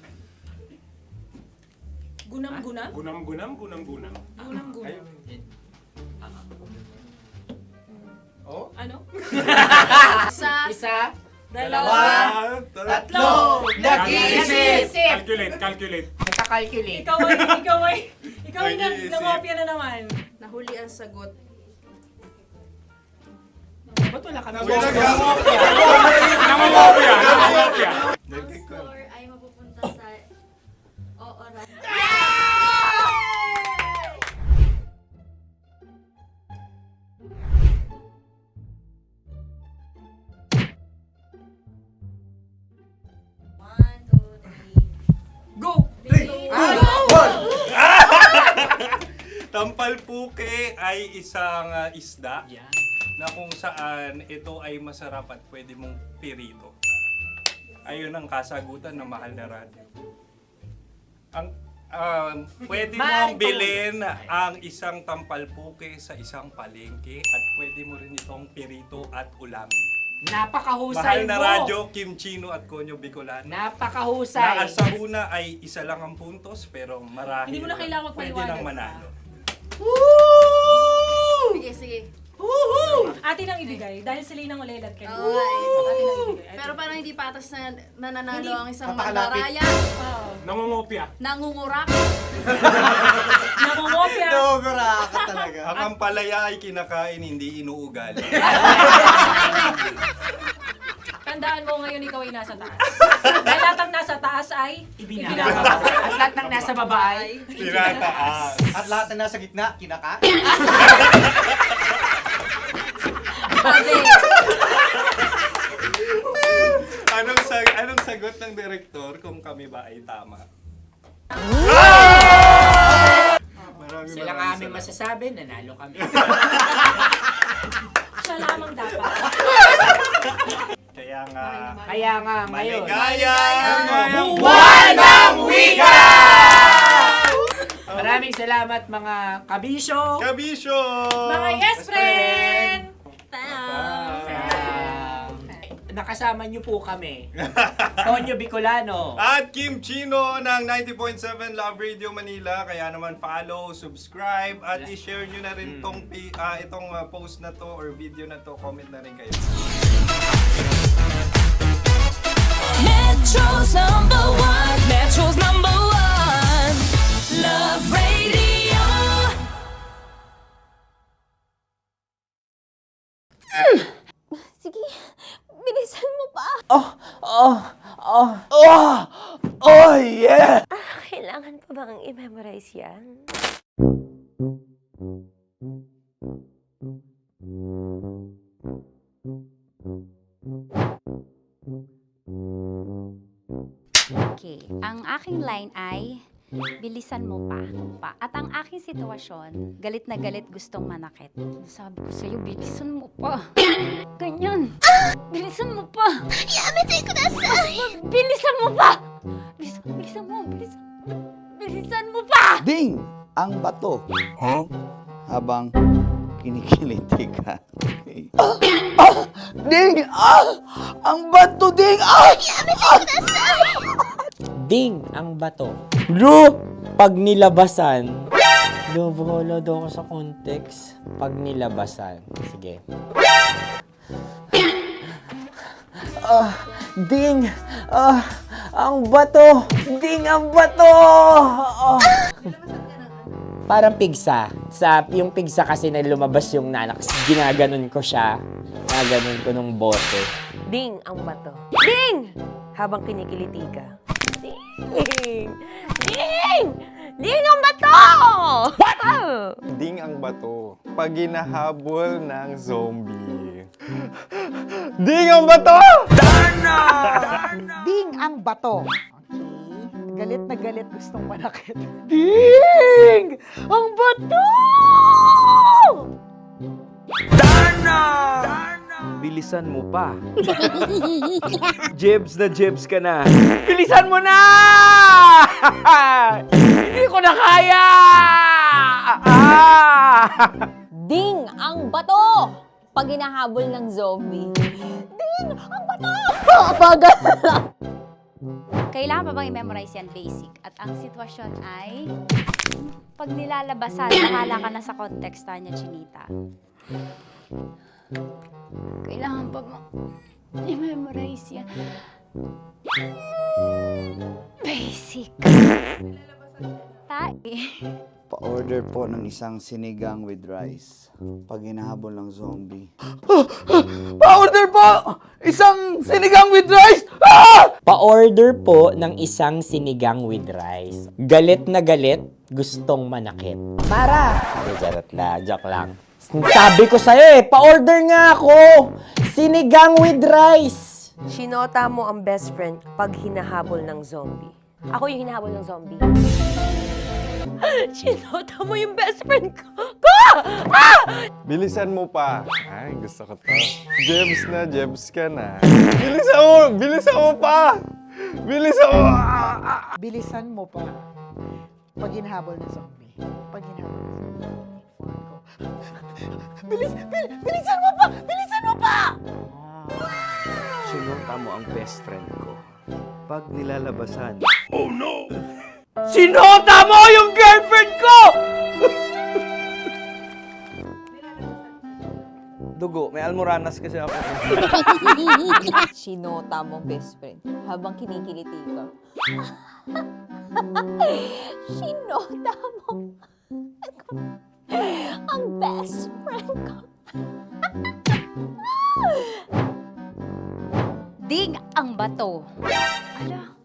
Gunam-gunam? Gunam-gunam, gunam-gunam. Gunam-gunam. Oh? Ano? Isa. Dalawa. Tatlo. Nag-iisip. Calculate. Nagka-calculate. Ikaw ay nangopya na naman. Nahuli ang sagot. Ba't wala kami? Nangongopya. Ang score ay mapupunta sa ooran. Go! Tampalpuke ay isang isda na kung saan ito ay masarap at pwede mong pirito. Ayun ang kasagutan ng Mahal na Radio. Pwede mong bilhin ang isang tampalpuke sa isang palengke at pwede mo rin itong pirito at ulamin. Napakahusay Mahal na mo! Radyo, Kim Chino at Konyo Bicolano. Napakahusay! Na sa una ay isa lang ang puntos pero marahil Hindi mo na kailangan pwede magpaliwanag nang manalo. Sige. Atin ang ibigay dahil sila yung ulelat kayo. Okay. Atin ang ibigay. Pero parang hindi patas na nananalo Hindi. ang isang Napakalapit. mandaraya. Nangongopya. Nangungurak. Nangungopya. Naguraka talaga. Ang ampalaya ay kinakain, hindi inuugali. Tandaan mo ngayon ikaw ay nasa taas. Dahil lahat ng nasa taas ay Ibinababa. At lahat ng nasa baba ay Tinataas. At lahat na nasa gitna, kinakain. Anong sagot ng direktor kung kami ba ay tama? Sila nga aming masasabi, nanalo kami. siya lamang dapat. Kaya nga ngayon. maligayang Buwan ng Wika! Maraming salamat mga kabisyo. Kabisyo! Mga yes friend! Nakasama niyo po kami. Konyo Bicolano. At Kim Chino ng 90.7 Love Radio Manila. Kaya naman follow, subscribe, at i-share nyo na rin itong post na to or video na to. Comment na rin kayo. Metro's number one, Love Radio. Sige, bilisan mo pa. Oh, yeah! Kailangan pa bang i-memorize yan? Okay, ang aking line ay, Bilisan mo pa. At ang aking sitwasyon, galit na galit gustong manakit. Sabi ko sa'yo, bilisan mo pa. Ganyan. Bilisan mo pa. Yamete kudasai. Bilisan mo pa. Bilisan mo. Bilisan mo pa. Ding! Ang bato. Habang kinikiliti ka. Ding! Ang bato, Ding! Yamete kudasai. Ding ang bato. Bro, pag nilabasan. Bahala daw ako sa context. Pag nilabasan. Sige. Ding! Ang bato! Ding ang bato! Parang pigsa. Yung pigsa kasi na lumabas yung nanak. Ginaganon ko siya. Ginaganon ko nung bote. Ding ang bato. Ding! Habang kinikiliti ka. Ding! Ding! Ding ang bato! What? Ding ang bato. Pag hinahabol ng zombie. Ding ang bato! Ding ang bato. Okay. Galit na galit gustong manakit. Ding! Ang bato! Bilisan mo pa. Jebs ka na. Bilisan mo na! Hindi ko na kaya! Ding ang bato! Pag hinahabol ng zombie. Ding ang bato! Papagal! Kailangan pa bang i-memorize yan basic? At ang sitwasyon ay, pag nilalabasan, bahala ka na sa konteksta niya, Chinita. Kailangan pa bang i-memorize yan? Basic. Pa-order po ng isang sinigang with rice. Pag hinahabol ng zombie. Pa-order po! Isang sinigang with rice! Pa-order po ng isang sinigang with rice. Galit na galit, gustong manakit. Para! Joke lang. Sabi ko sa'yo pa-order nga ako! Sinigang with rice! Sinota mo ang best friend pag hinahabol ng zombie. Ako yung hinahabol ng zombie. Sinota mo yung best friend ko! Bilisan mo pa. Ay, gusto ko to. Jebs ka na. Bilisan mo pa! Bilisan mo pa. Pag hinahabol ng zombie. Pag hinahabol ng zombie. Bilisan mo pa! Bilisan mo pa! Sinota mo ang best friend ko. Pag nilalabasan. Oh no! Sinota mo yung girlfriend ko! Dugo, may almoranas kasi ako. Sinota mo best friend habang kinikiliti ka. Sinota mo ang best friend ko. Ding ang bato. Ala.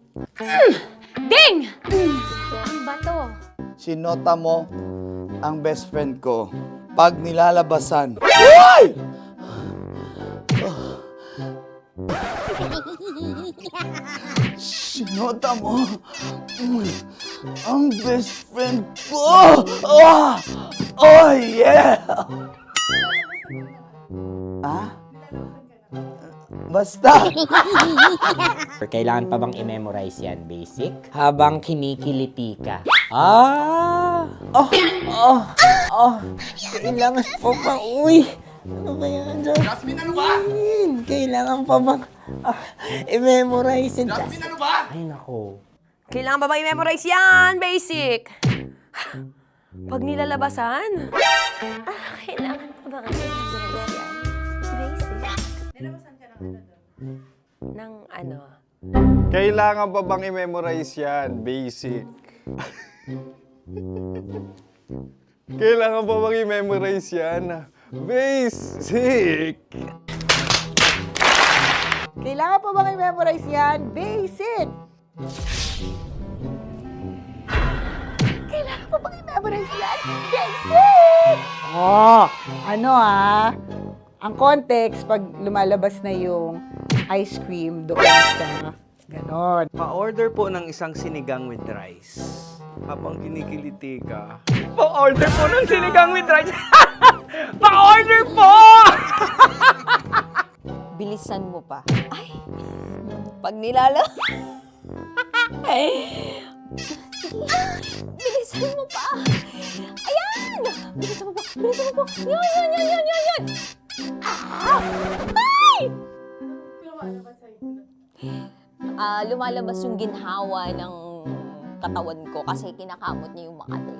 Ding! Ang bato. Sinota mo ang best friend ko. Pag nilalabasan. Uy! Sinota mo ang best friend ko. Oh yeah! Basta! Kailangan pa bang i-memorize yan, basic? Habang kinikiliti ka. Kailangan pa bang, ano ba yan, Jasmine, ano ba? Kailangan pa bang i-memorize yan, Jasmine, ano ba? Ay, nako. Kailangan ba i-memorize yan? Basic. Pag nilalabasan? Kailangan pa ba i-memorize yan? Basic. Nilalabasan ka ng ano? Kailangan pa bang i-memorize yan? Basic. Kailangan pa bang i-memorize yan? Basic. Kailangan pa bang i-memorize yan? Basic! Kailangan pa bang i-memorize yan? Basic! Ang context, pag lumalabas na yung ice cream doon sa Ganon. Pa-order po ng isang sinigang with rice. Habang kinikiliti ka. Pa-order po ng sinigang with rice. Pa-order po! Bilisan mo pa. Ay! Pag nilala... Bilisan mo pa! Ayan! Bilisan mo pa! Bilisan mo pa! Yan! Ah! Ay! Lumalabas yung ginhawa ng katawan ko kasi kinakamot niya yung Makati.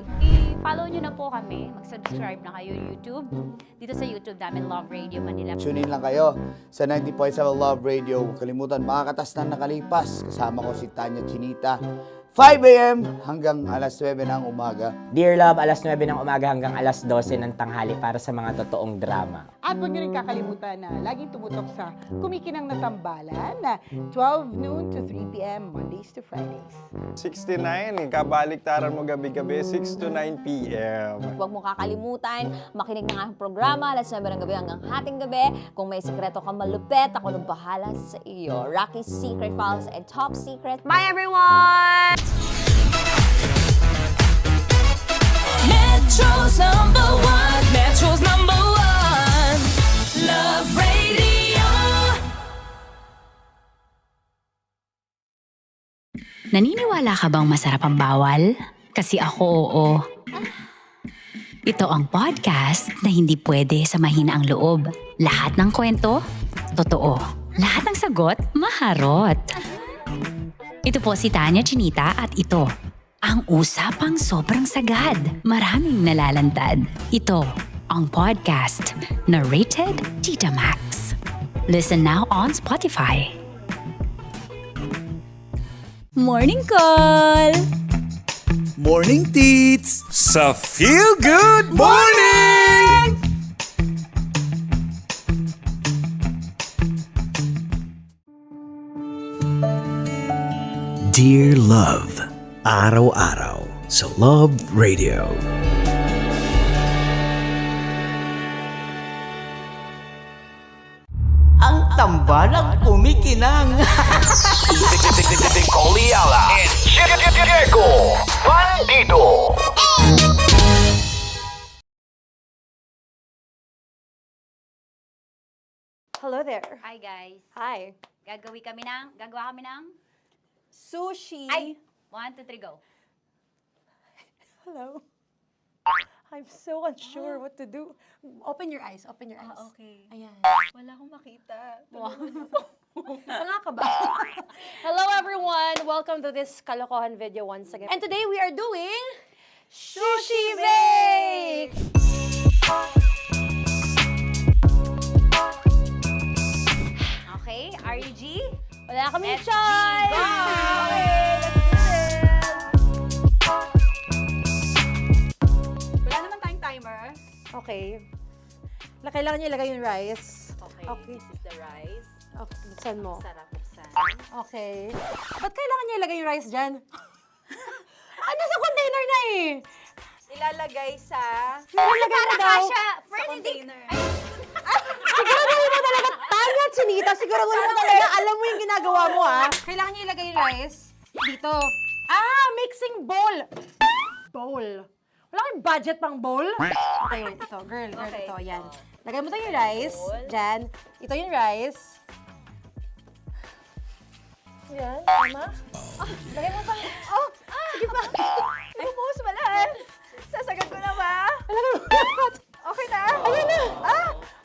I-follow nyo na po kami. Mag-subscribe na kayo YouTube. Dito sa YouTube namin, Love Radio Manila. Tune in lang kayo sa 90.7 Love Radio. Huwag kalimutan, makakatas na nakalipas. Kasama ko si Tanya Chinita. 5 a.m. hanggang alas 9 ng umaga. Dear Love, alas 9 ng umaga hanggang alas 12 ng tanghali para sa mga totoong drama. At huwag nyo rin kakalimutan na laging tumutok sa Kumikinang na Tambalan na 12 noon to 3 p.m. Mondays to Fridays. 69, kabaliktaran mo gabi-gabi, 6 to 9 p.m. Huwag mo kakalimutan, makinig ng aking programa, alas 9 ng gabi hanggang hating gabi. Kung may sikreto kang malupet, ako nang bahala sa iyo. Rocky's Secret Files and Top Secret. Bye everyone! Metro's number one. Metro's number one. Love Radio. Naniniwala ka bang masarap ang bawal? Kasi ako oo. Ito ang podcast na hindi pwede sa mahina ang loob. Lahat ng kwento, totoo. Lahat ng sagot, maharot. Ito po si Tanya Chinita at ito, ang usapang sobrang sagad. Maraming nalalantad. Ito, ang podcast na rated Tita Max. Listen now on Spotify. Morning call. Morning Tits! Sa Feel Good Morning! Dear Love, araw-araw sa Love Radio. Ang tambalang kumikinang. Coliala and Diego Bandido. Hello there. Hi guys. Hi. Gagawa kami ng Sushi. Ay! 1, 2, 3, go. Hello. I'm so unsure what to do. Open your eyes. Open your eyes. Okay. Ayan. Wala akong makita. Tanga ka ba? Hello everyone! Welcome to this kalokohan video once again. And today we are doing Sushi Bake! Okay, RUG? Wala kami Let's choice! Go! Okay, let's do it! Wala naman tayong timer. Okay. Kailangan niyo ilagay yung rice. Okay. This is the rice. Okay, buksan mo. Sarap buksan. Okay. Ba't kailangan niyo ilagay yung rice dyan? Ano sa container na eh? Ilalagay sa... Ilalagay mo daw. Sa container. Siguraduhin mo talaga, Tanya Chinita, siguraduhin mo talaga, alam mo yung ginagawa mo ah. Kailangan niyo ilagay yung rice dito. Mixing bowl. Bowl. Wala kayong budget pang bowl? Okay, wait, ito, girl, Okay. ito, yan. Lagay mo tayo yung rice, dyan. Ito yung rice. Yan, tama? Lagay mo pang, sige pa. Bumuhos pala. Sasagad ko na ba? Lagay mo. Okay na. Ayan na.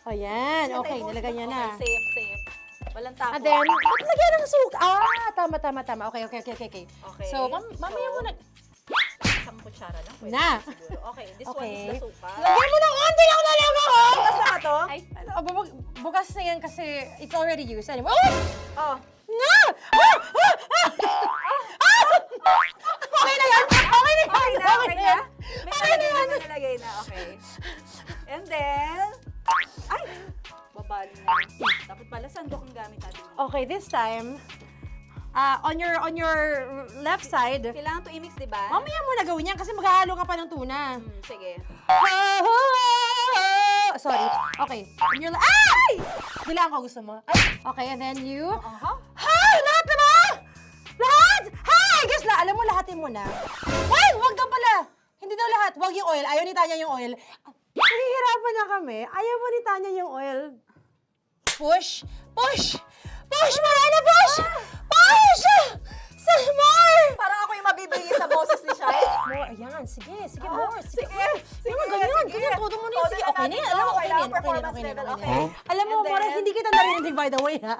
Ayan, okay, nilagay niya na. Okay, safe. Walang tapo. And then, ba't lagyan ng suka? Tama. Okay. Okay. So, mamaya mo na. Isang kutsara lang. Pwede Na. siguro. Okay, this one Okay. is the suka. Lagyan mo ng onti lang talaga ko! Bukas na to? Ay, bukas na yan kasi it's already used. Anyway, Oh. nga! Okay na yan! Okay na yan! Okay na? May Okay na nalagay yan! na, may nalagay na. Okay. And then... Ay! Babali na. Dapat pala sandok ang gamit natin. Okay, this time, on your left side, Kailangan to i-mix, di ba? mamaya mo na gawin yan kasi maghahalo ka pa ng tuna. Sige. Sorry. Okay. On your ay! Bilang ko gusto mo. Ay! Okay, and then you... Lahat na ba? buti mo na. Wag! Wag daw pala! Hindi daw lahat. Wag yung oil. Ayaw ni Tanya yung oil. Nahihirapan na kami. Ayaw mo ni Tanya yung oil. Push! Push! Push! Marana, push! Push! Some more! Parang ako yung mabibigay sa boses ni Shai. More, ayan. Sige, sige, more. Sige, sige, ganyan. sige. Ganyan, todo mo na yun. Sige, Todo okay na na yan. natin Alam mo, to. okay na yan. Kailangan performance Okay na yan. level, Okay na yan. okay? Alam mo, And More, then- hindi kita narinig, by the way, ha?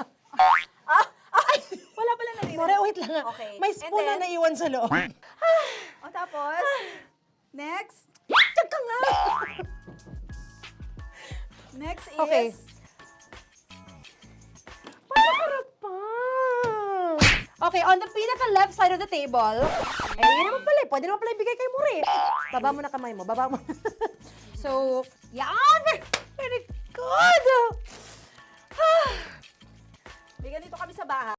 Wala pala narinig. More, wait lang ha. Okay. May And spoon na then- naiwan sa loob. O tapos, next. Diyan ka nga! Next is... Okay. Panakarap pa! Okay, on the pinaka-left side of the table, yun naman pala, pwede naman pala ibigay kay More. Baba mo na kamay mo, baba mo. So, yan! Very good! Bigyan dito kami sa bahay.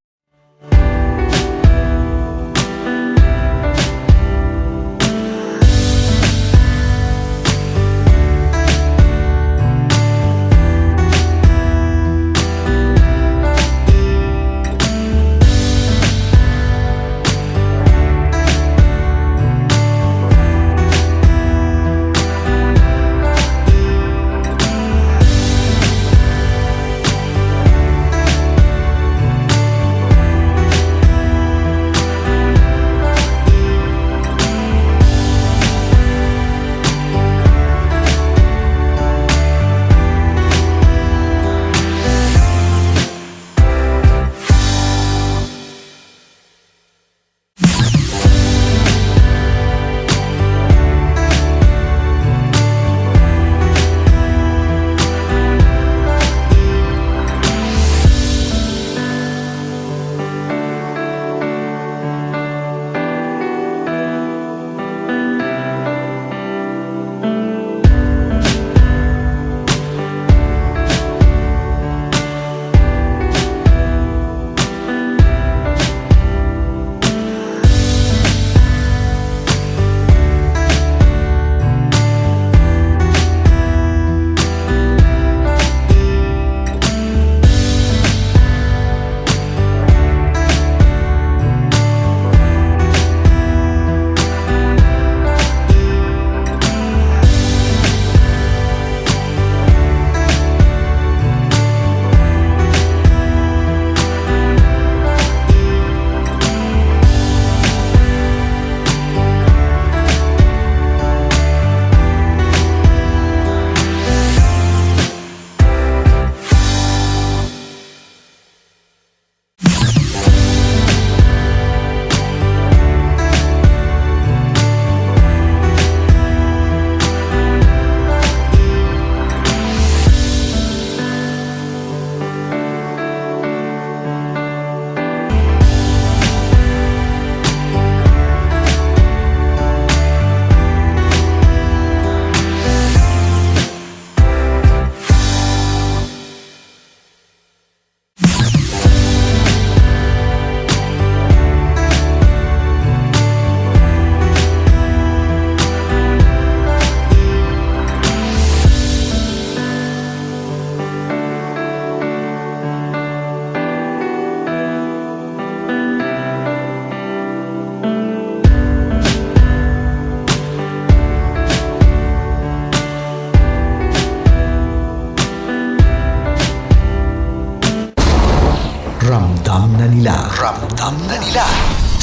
Ramdam na nila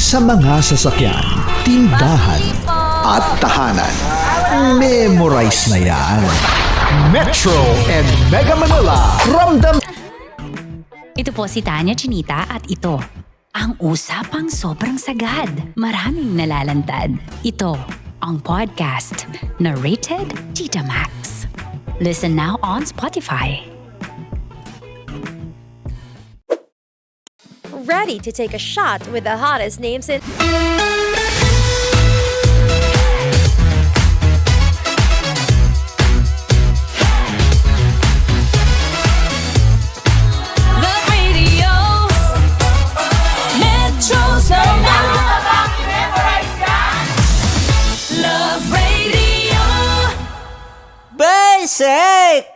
sa mga sasakyan, tindahan at tahanan. Memorize na yan. Metro and Mega Manila, ramdam. Ito po si Tanya Chinita at ito, ang usapang sobrang sagad. Maraming nalalantad. Ito, ang podcast na rated Tita Max. Listen now on Spotify. Ready to take a shot with the hottest names in... Love Radio, Metro's number. Love Radio. Basic!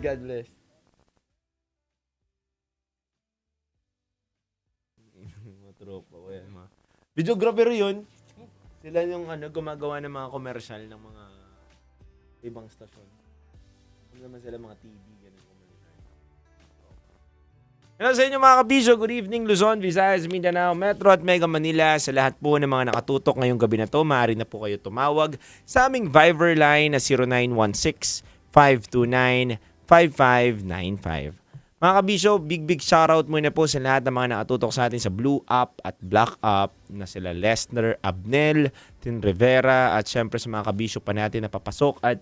God bless. Mga tropa ko yan. Videographer yun. Sila yung gumagawa ng mga commercial ng mga ibang stasyon. Ano naman sila mga TV, ganun commercial. Hello sa inyo mga kabisyo. Good evening Luzon, Visayas, Mindanao, Metro at Mega Manila. Sa lahat po ng mga nakatutok ngayong gabi na to, maaari na po kayo tumawag sa aming Viber line na 0916-529-5595. Mga kabisyo, big shoutout muna po sa lahat ng mga nakatutok sa atin sa Blue App at Black App na sila Lesnar, Abnel, Tin Rivera at syempre sa mga kabisyo pa natin na papasok at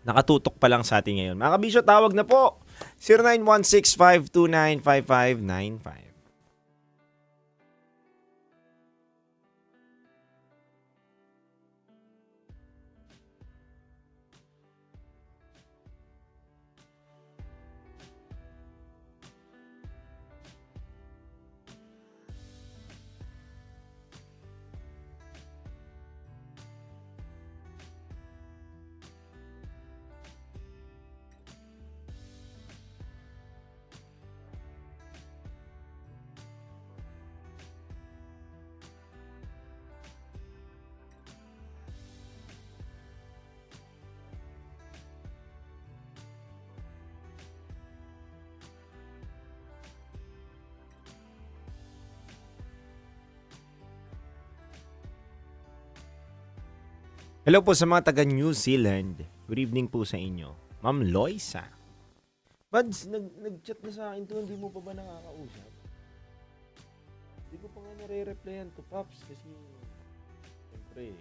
nakatutok pa lang sa atin ngayon. Mga kabisyo, tawag na po 0916-529-5595. Hello po sa mga taga New Zealand. Good evening po sa inyo. Ma'am Loisa. Buds, nag-chat na sa akin to. Hindi mo pa ba nakakausap? Hindi ko pa nga nare-replyan to Pops kasi siyempre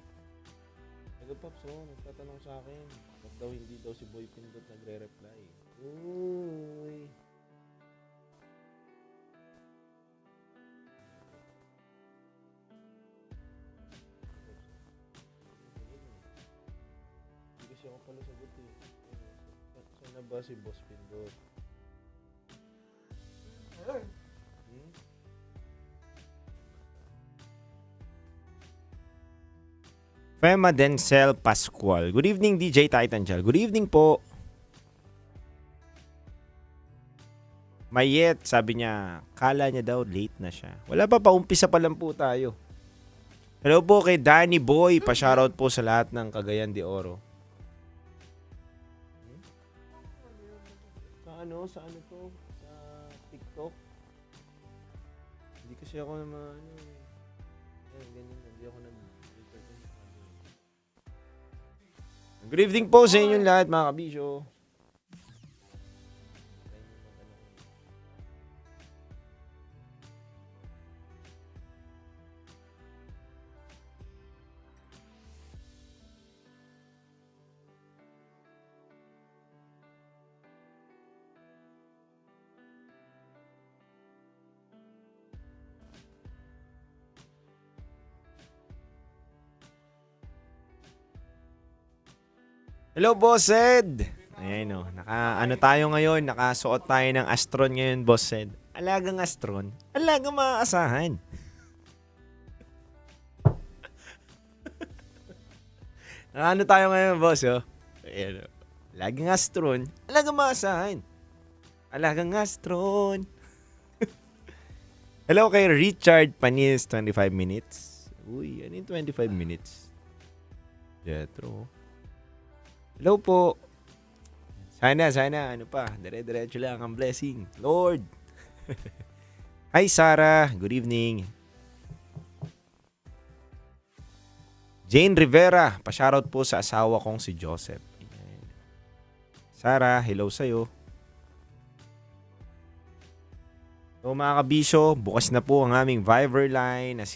Pops, nagtatanong sa akin. Ba't daw hindi daw si Boy Pindot nagre-reply? Uy. Ako pala sagot eh. Sana ba si Boss Pindot? Fema Denzel Pascual. Good evening DJ Titan Chal. Good evening po. Mayet, sabi niya, kala niya daw late na siya. Wala pa, paumpisa pa lang po tayo. Hello po kay Danny Boy. Pa-shoutout po sa lahat ng Cagayan de Oro. Sa ano to? Sa TikTok? Hindi kasi ako naman ganyan, hindi ako Good evening po sa inyong lahat mga kabisyo. Hello, Boss Ed! Ayan o, ano tayo ngayon? Nakasuot tayo ng Astron ngayon, Boss Ed. Alagang Astron, alagang maaasahan. Ano tayo ngayon, Boss? Oh? Ayan o, alagang Astron, alagang maaasahan. Alagang Astron. Hello kay Richard Panis, 25 minutes. Uy, ano yung 25 minutes? Jetro. Hello po. Sana, ano pa, dire-diretso lang ang blessing. Lord. Hi, Sarah. Good evening. Jane Rivera. Pa-shoutout po sa asawa kong si Joseph. Sarah, hello sa'yo. So mga kabisyo, bukas na po ang aming Viber line na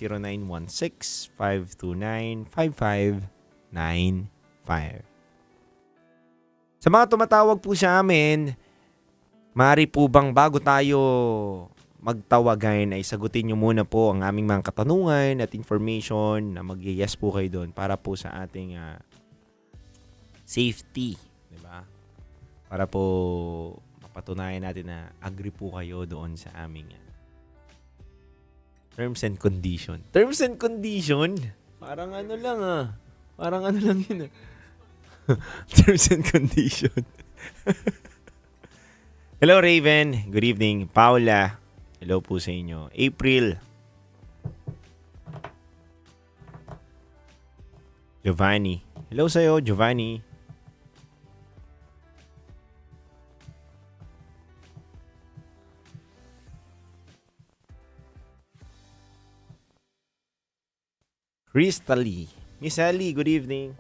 0916-529-5595. Sa mga tumatawag po sa amin, maaari po bang bago tayo magtawagan ay sagutin nyo muna po ang aming mga katanungan at information na mag-yes po kayo doon para po sa ating safety, di ba? Para po mapatunayan natin na agree po kayo doon sa aming terms and condition. Terms and condition? Parang ano lang Parang ano lang yun Terms and condition. Hello, Raven. Good evening. Paula. Hello po sa inyo. April. Giovanni. Hello sa'yo, Giovanni. Crystal. Miss Ellie, good evening.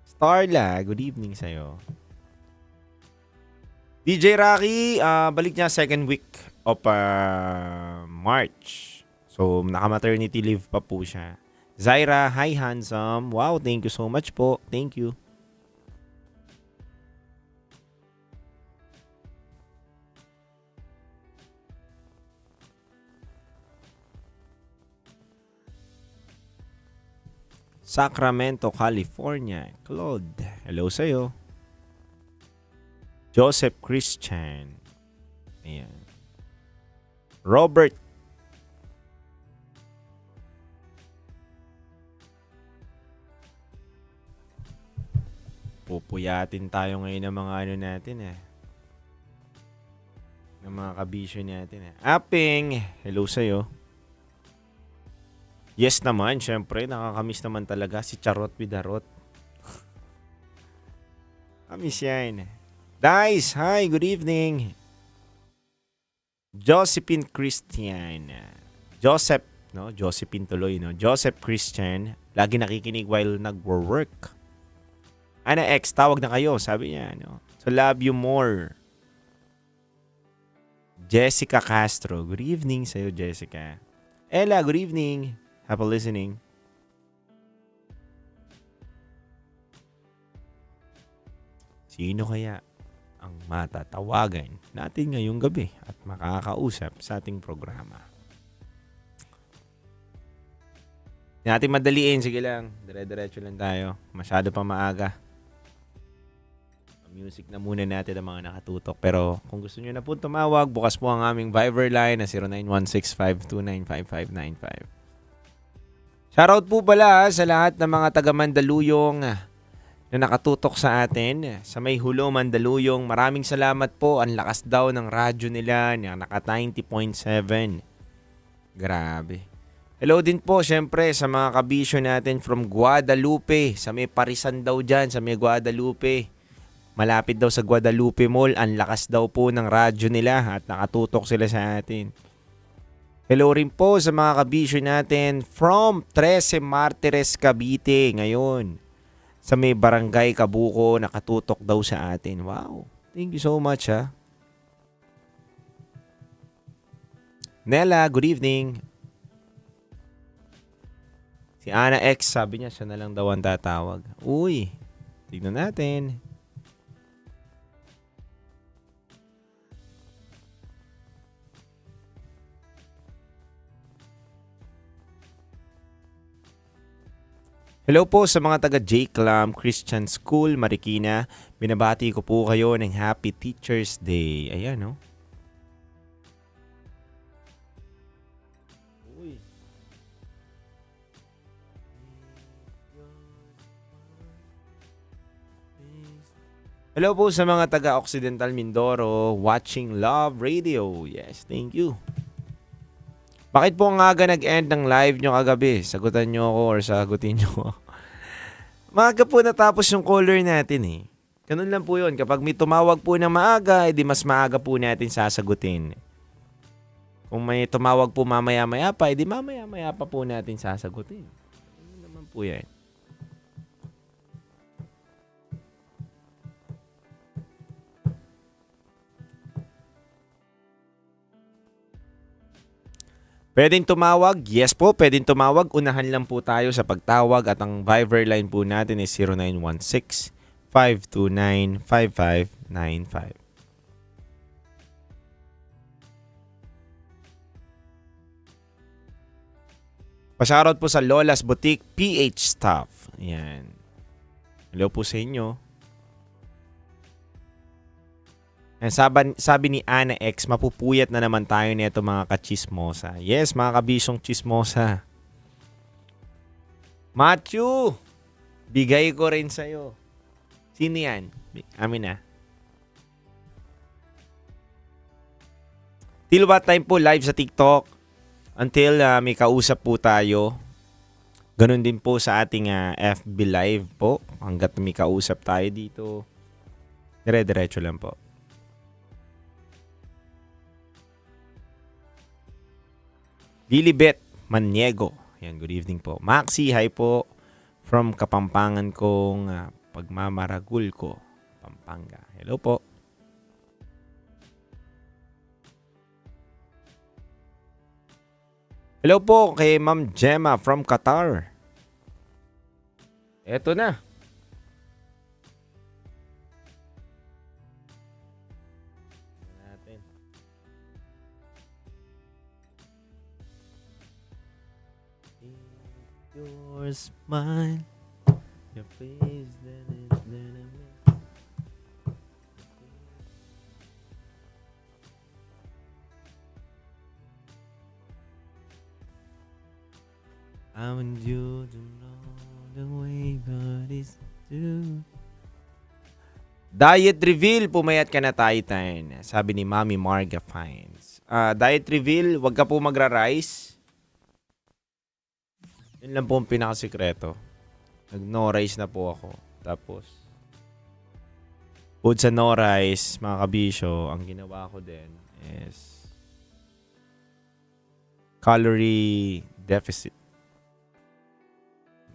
Starla, good evening sa'yo. DJ Rocky, balik niya second week of March. So, naka-maternity leave pa po siya. Zaira, hi handsome. Wow, thank you so much po. Thank you. Sacramento, California. Claude, hello sa'yo. Joseph Christian. Ayan. Robert. Pupuyatin tayo ngayon ng mga ano natin ng mga kabisyo natin Aping, hello sa'yo. Yes naman, syempre, nakakamiss naman talaga si Charot with Darot. Kamiss yan. Dice, hi, good evening. Josephine Christian. Joseph, no? Josephine tuloy, no? Joseph Christian, lagi nakikinig while nagwo-work. Ana X, tawag na kayo, sabi niya, no? So, love you more. Jessica Castro, good evening sa'yo, Jessica. Ella, good evening. Happy listening. Sino kaya ang matatawagan natin ngayong gabi at makakausap sa ating programa? Natin madaliin, sige lang. Dire-diretso lang tayo. Masyado pa maaga. Music na muna natin ang mga nakatutok. Pero kung gusto nyo na po tumawag, bukas po ang aming Viber line na 0916-529-5595. Shoutout po pala sa lahat ng mga taga Mandaluyong na nakatutok sa atin. Sa may Hulo, Mandaluyong, maraming salamat po. Ang lakas daw ng radyo nila, naka 90.7. Grabe. Hello din po syempre sa mga kabisyo natin from Guadalupe. Sa may Parisan daw dyan, sa may Guadalupe. Malapit daw sa Guadalupe Mall. Ang lakas daw po ng radyo nila at nakatutok sila sa atin. Hello rin po sa mga kabisyo natin from 13 Martires, Cavite ngayon. Sa may Barangay Kabuko, nakatutok daw sa atin. Wow, thank you so much Nella, good evening. Si Ana X, sabi niya siya na lang daw ang tatawag. Uy, tignan natin. Hello po sa mga taga J-Clam Christian School, Marikina. Binabati ko po kayo ng Happy Teacher's Day. Ayan, no? Uy. Hello po sa mga taga Occidental Mindoro, watching Love Radio. Yes, thank you. Bakit po ang aga nag-end ng live nyo kagabi? Sagutan nyo ako or sagutin nyo ako. Maaga po natapos yung caller natin Ganun lang po yun. Kapag may tumawag po ng maaga, edi mas maaga po natin sasagutin. Kung may tumawag po mamaya-maya pa, edi mamaya-maya pa po natin sasagutin. Ganun naman po yan. Pwedeng tumawag? Yes po, pwedeng tumawag. Unahan lang po tayo sa pagtawag at ang Viber line po natin is 0916-529-5595. Pasarot po sa Lola's Boutique PH Staff. Ayan. Hello po sa inyo. Sabi ni Ana X, mapupuyat na naman tayo nito mga kachismosa. Yes, mga kabisyong chismosa. Matthew, bigay ko rin sa'yo. Sino yan? Amin na. Till what time po live sa TikTok? Until may kausap po tayo. Ganun din po sa ating FB Live po. Hanggat may kausap tayo dito. Dire-diretso lang po. Lilibet Maniego. Yan, good evening po. Maxi, hi po. From Kapampangan kong Pagmamaragul ko, Pampanga. Hello po. Hello po kay Ma'am Gemma from Qatar. Eto na. Your smile, your face, I want you to know the way bodies do. Diet reveal, pumayat ka na Titan. Sabi ni Mami Marga Fines. Diet reveal, wag ka po magra-rice. Yun lang po ang pinakasikreto. Nag-no rice na po ako. Tapos, food sa no rice, mga kabisyo, ang ginawa ko din is calorie deficit.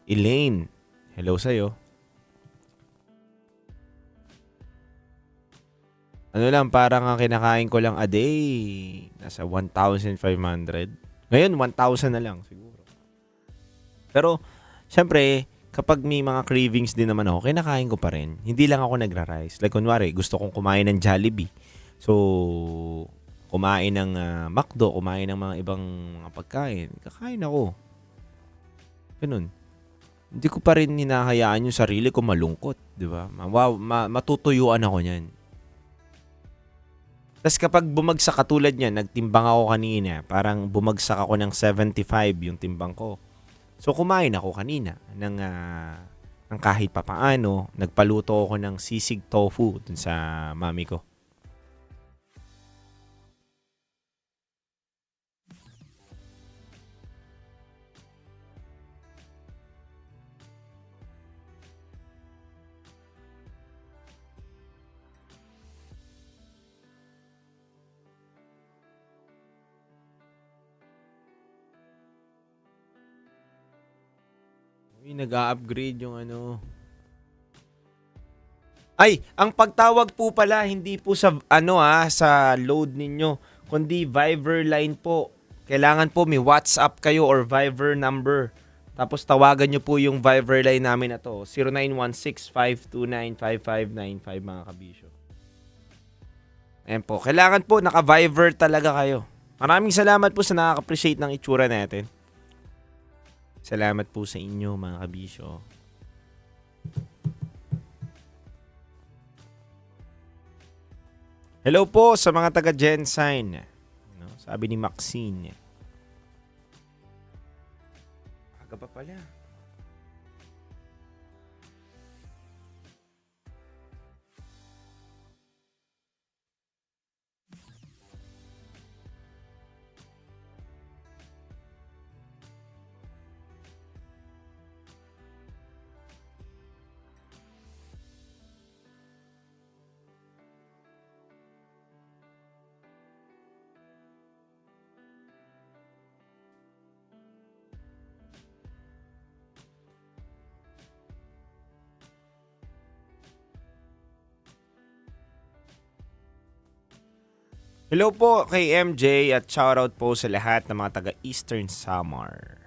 Elaine, hello sa'yo. Ano lang, parang ang kinakain ko lang a day, nasa 1,500. Ngayon, 1,000 na lang siguro. Pero, syempre, kapag may mga cravings din naman ako, kinakain ko pa rin. Hindi lang ako nagra-rice. Like, kunwari, gusto kong kumain ng Jollibee. So, kumain ng McDo, kumain ng mga ibang mga pagkain. Kakain ako. Ganun. Hindi ko pa rin hinahayaan yung sarili ko malungkot. Di ba? Matutuyuan ako niyan. Tapos kapag bumagsak katulad niyan, nagtimbang ako kanina. Parang bumagsak ako ng 75 yung timbang ko. So, kumain ako kanina ng kahit papaano. Nagpaluto ako ng sisig tofu dun sa mami ko. Nag-a-upgrade yung ano. Ay, ang pagtawag po pala hindi po sa sa load ninyo, kundi Viber line po. Kailangan po may WhatsApp kayo or Viber number. Tapos tawagan nyo po yung Viber line namin na to, 0916-529-5595 mga kabisyo. Ayan po, kailangan po naka-Viber talaga kayo. Maraming salamat po sa nakaka-appreciate ng itsura natin. Salamat po sa inyo mga kabisyo. Hello po sa mga taga Gensign. Sabi ni Maxine. Aga pa pala. Hello po kay MJ at shoutout po sa lahat ng mga taga Eastern Samar.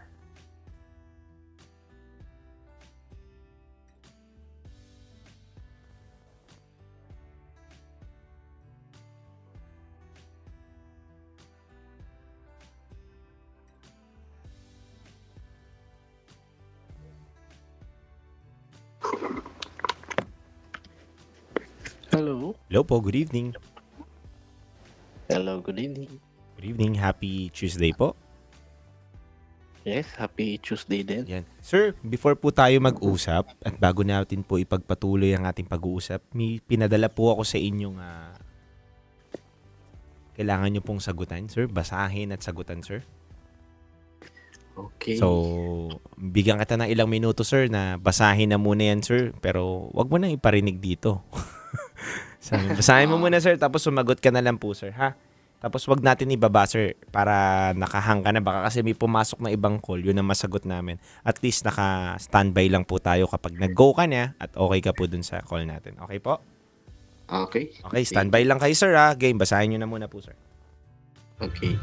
Hello. Hello po, good evening. Hello, good evening. Good evening, happy Tuesday po. Yes, happy Tuesday din. Yan. Sir, before po tayo mag-usap at bago natin po ipagpatuloy ang ating pag-uusap, may pinadala po ako sa inyong kailangan nyo pong sagutan, sir. Basahin at sagutan, sir. Okay. So, bigyan kita ng ilang minuto, sir, na basahin na muna yan, sir. Pero wag mo nang iparinig dito. Basahin mo muna, sir, tapos sumagot ka na lang po, sir, ha? Tapos wag natin ibaba, sir, para nakahang ka na. Baka kasi may pumasok na ibang call, yun ang masagot namin. At least naka-standby lang po tayo kapag nag-go ka na at okay ka po dun sa call natin. Okay po? Okay. Okay, standby lang kayo, sir, ha? Game, basahin nyo na muna po, sir. Okay.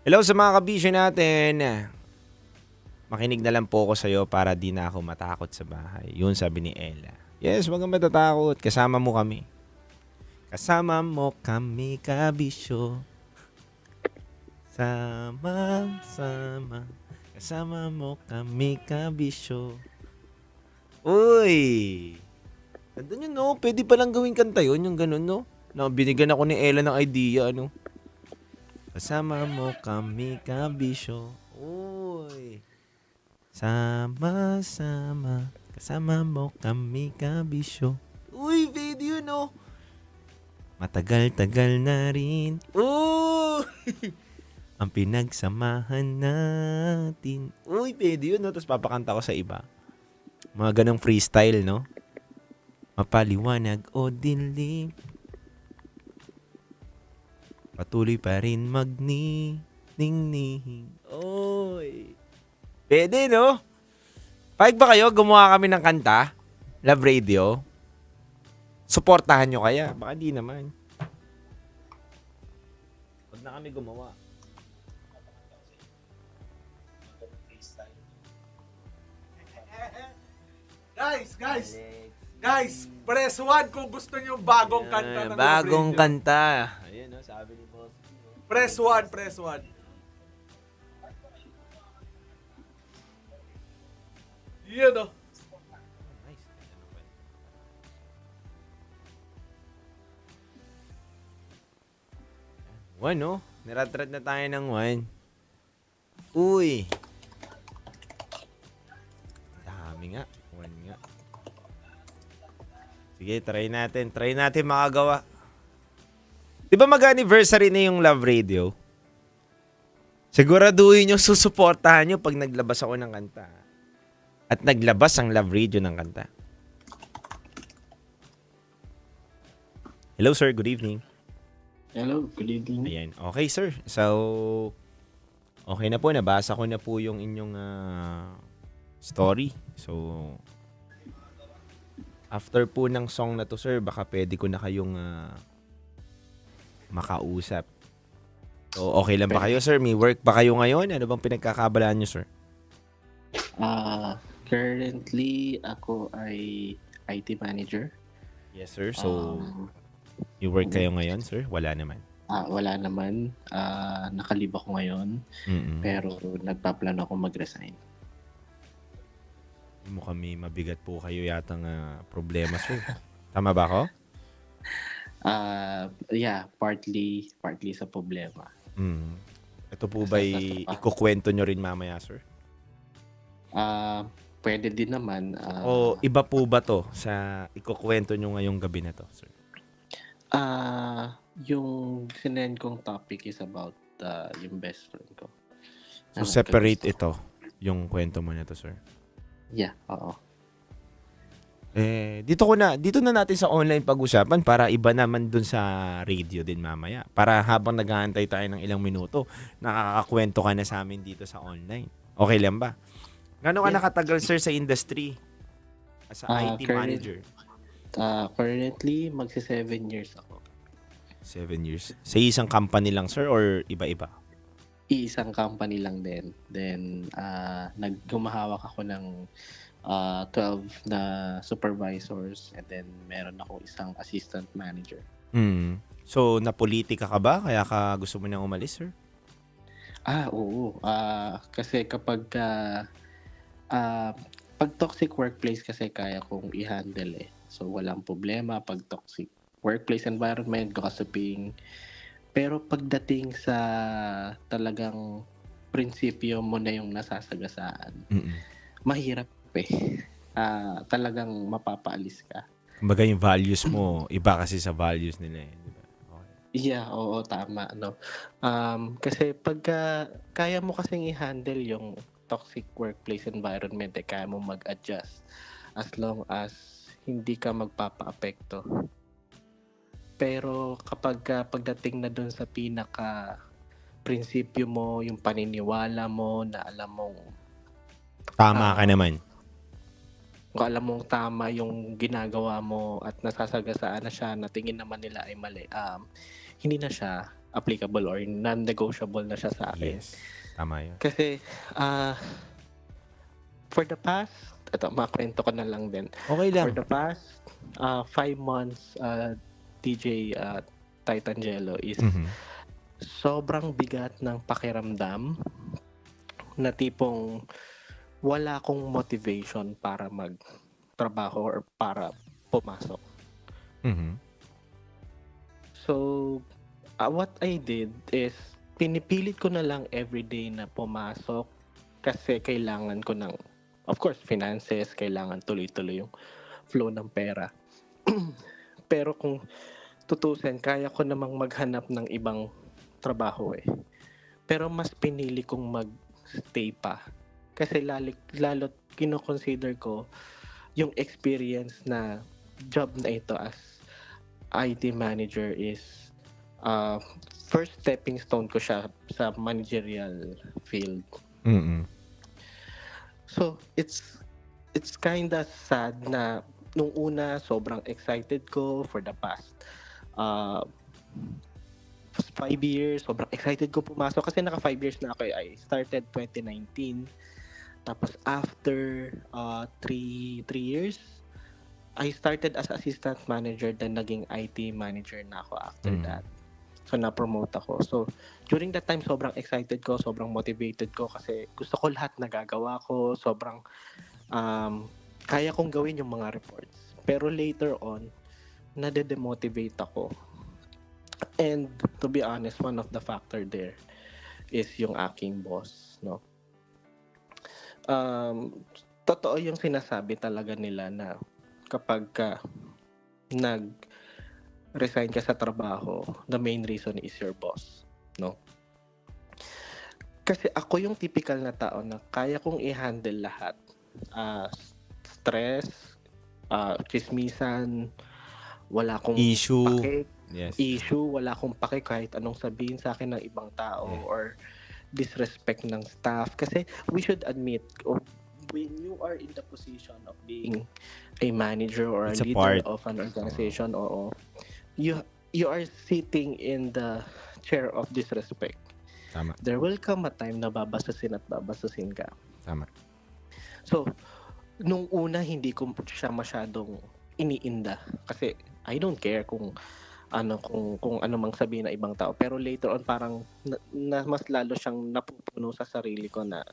Hello sa mga kabisyo natin. Makinig na lang po ako sa'yo para di na ako matakot sa bahay. Yun sabi ni Ella. Yes, wag kang matatakot. Kasama mo kami. Kasama mo kami, kabisyo. Sama. Kasama mo kami, kabisyo. Uy! Nandun yun, no? Pwede palang gawing kanta yun, yung ganun, no? Na binigyan ako ni Ella ng idea, ano? Kasama mo kami, kabisyo. Uy! Sama. Kasama mo kami, kabisyo. Uy, video, no? Matagal-tagal na rin. Uy! Ang pinagsamahan natin. Uy, pwede yun, no? Tapos papakanta ko sa iba. Mga ganong freestyle, no? Mapaliwanag o dilim. Patuloy pa rin magniningning. Oy! Pwede, no? Pahig ba kayo? Gumawa kami ng kanta? Love Radio? Suportahan nyo kaya? Baka di naman. Huwag na kami gumawa. Guys, press 1 kung gusto niyo bagong kanta ng Bagong kanta. Ayun, no? Sabi ni Boss. Press 1, press 1. Yun, no? One, no? Niratrat na tayo ng one. Uy! Dami nga. One nga. Sige, try natin. Try natin makagawa. Di ba mag-anniversary na yung Love Radio? Siguraduhin nyo, susuportahan nyo pag naglabas ako ng kanta. At naglabas ang Love Radio ng kanta. Hello, sir. Good evening. Hello, good evening. Ayan. Okay, sir. So, okay na po. Nabasa ko na po yung inyong story. So, after po ng song na to, sir, baka pwede ko na kayong makausap. So, okay lang ba kayo, sir? May work ba kayo ngayon? Ano bang pinagkakabalaan nyo, sir? Currently, ako ay IT manager. Yes, sir. So, you work kayo ngayon, sir? Wala naman. Wala naman. Nakalib ako ngayon. Mm-mm. Pero nagpaplano ako mag-resign. Mukhang may mabigat po kayo yatang problema, sir. Tama ba ako? Yeah, partly sa problema. Ito po ba'y ikukwento nyo rin mamaya, sir? Pwede din naman. O iba po ba to sa ikukwento nyo ngayong gabi na to, sir? Yung sinend kong topic is about yung best friend ko. So separate ito, yung kwento mo na to, sir? Yeah, oo. Dito na natin sa online pag-usapan para iba naman dun sa radio din mamaya. Para habang nag-aantay tayo ng ilang minuto, nakakakwento ka na sa amin dito sa online. Okay lang ba? Gano'n ka nakatagal, sir, sa industry? As a IT manager? Currently, magsi 7 years ako. 7 years. Sa isang company lang, sir, or iba-iba? Isang company lang din. Then, nagkumahawak ako ng 12 na supervisors and then meron ako isang assistant manager. So, napolitika ka ba? Kaya ka gusto mo nang umalis, sir? Oo. Kasi kapag pag toxic workplace kasi kaya kong i-handle eh. So, walang problema pag toxic workplace environment, gossiping, Pero pagdating sa talagang prinsipyo mo na yung nasasagasaan, mahirap eh. Talagang mapapaalis ka. Kumbaga yung values mo, iba kasi sa values nila eh. Di ba? Yeah, oo, tama, no. Kasi pagka kaya mo kasing i-handle yung toxic workplace environment, kaya mo mag-adjust as long as hindi ka magpapa-apekto. Pero kapag pagdating na dun sa pinaka prinsipyo mo, yung paniniwala mo na alam mong Tama ka naman. kung alam mong tama yung ginagawa mo at nasasagasaan na siya na tingin naman nila ay mali, hindi na siya applicable or non-negotiable na siya sa akin. Yes. Tama yun. Kasi, for the past, ito, makwento ko na lang din. Okay lang. For the past 5 months, DJ Titangelo is sobrang bigat ng pakiramdam na tipong wala akong motivation para magtrabaho or para pumasok. So, what I did is pinipilit ko na lang everyday na pumasok kasi kailangan ko ng, of course, finances, kailangan tuloy-tuloy yung flow ng pera. Pero kung tutusin, kaya ko namang maghanap ng ibang trabaho eh. Pero mas pinili kong mag-stay pa. Kasi lalo't kino-consider ko yung experience na job na ito as IT manager is first stepping stone ko siya sa managerial field. So, it's kinda sad na nung una, sobrang excited ko for the past 5 years. Sobrang excited ko pumasok kasi naka 5 years na ako. I started 2019. Tapos after 3 years, I started as assistant manager, then naging IT manager na ako after that. So, na-promote ako. So, during that time, sobrang excited ko, sobrang motivated ko kasi gusto ko lahat nagagawa ko. Sobrang kaya kong gawin yung mga reports. Pero later on, nade-demotivate ako. And to be honest, one of the factor there is yung aking boss, no? Totoo yung sinasabi talaga nila na kapag nag-resign ka sa trabaho, the main reason is your boss, no? Kasi ako yung typical na tao na kaya kong i-handle lahat. Stress, chismisan, wala akong Issue. pake. Yes. Issue, wala akong pake kahit anong sabihin sa akin ng ibang tao or disrespect ng staff. Kasi we should admit, when you are in the position of being a manager or It's a a leader part. of an organization, you are sitting in the chair of disrespect. Tama. There will come a time na babasasin at babasasin ka. Tama. So, nung una hindi ko siya masyadong iniinda kasi I don't care kung ano mang sabihin ng ibang tao, pero later on parang mas lalo siyang napupuno sa sarili ko na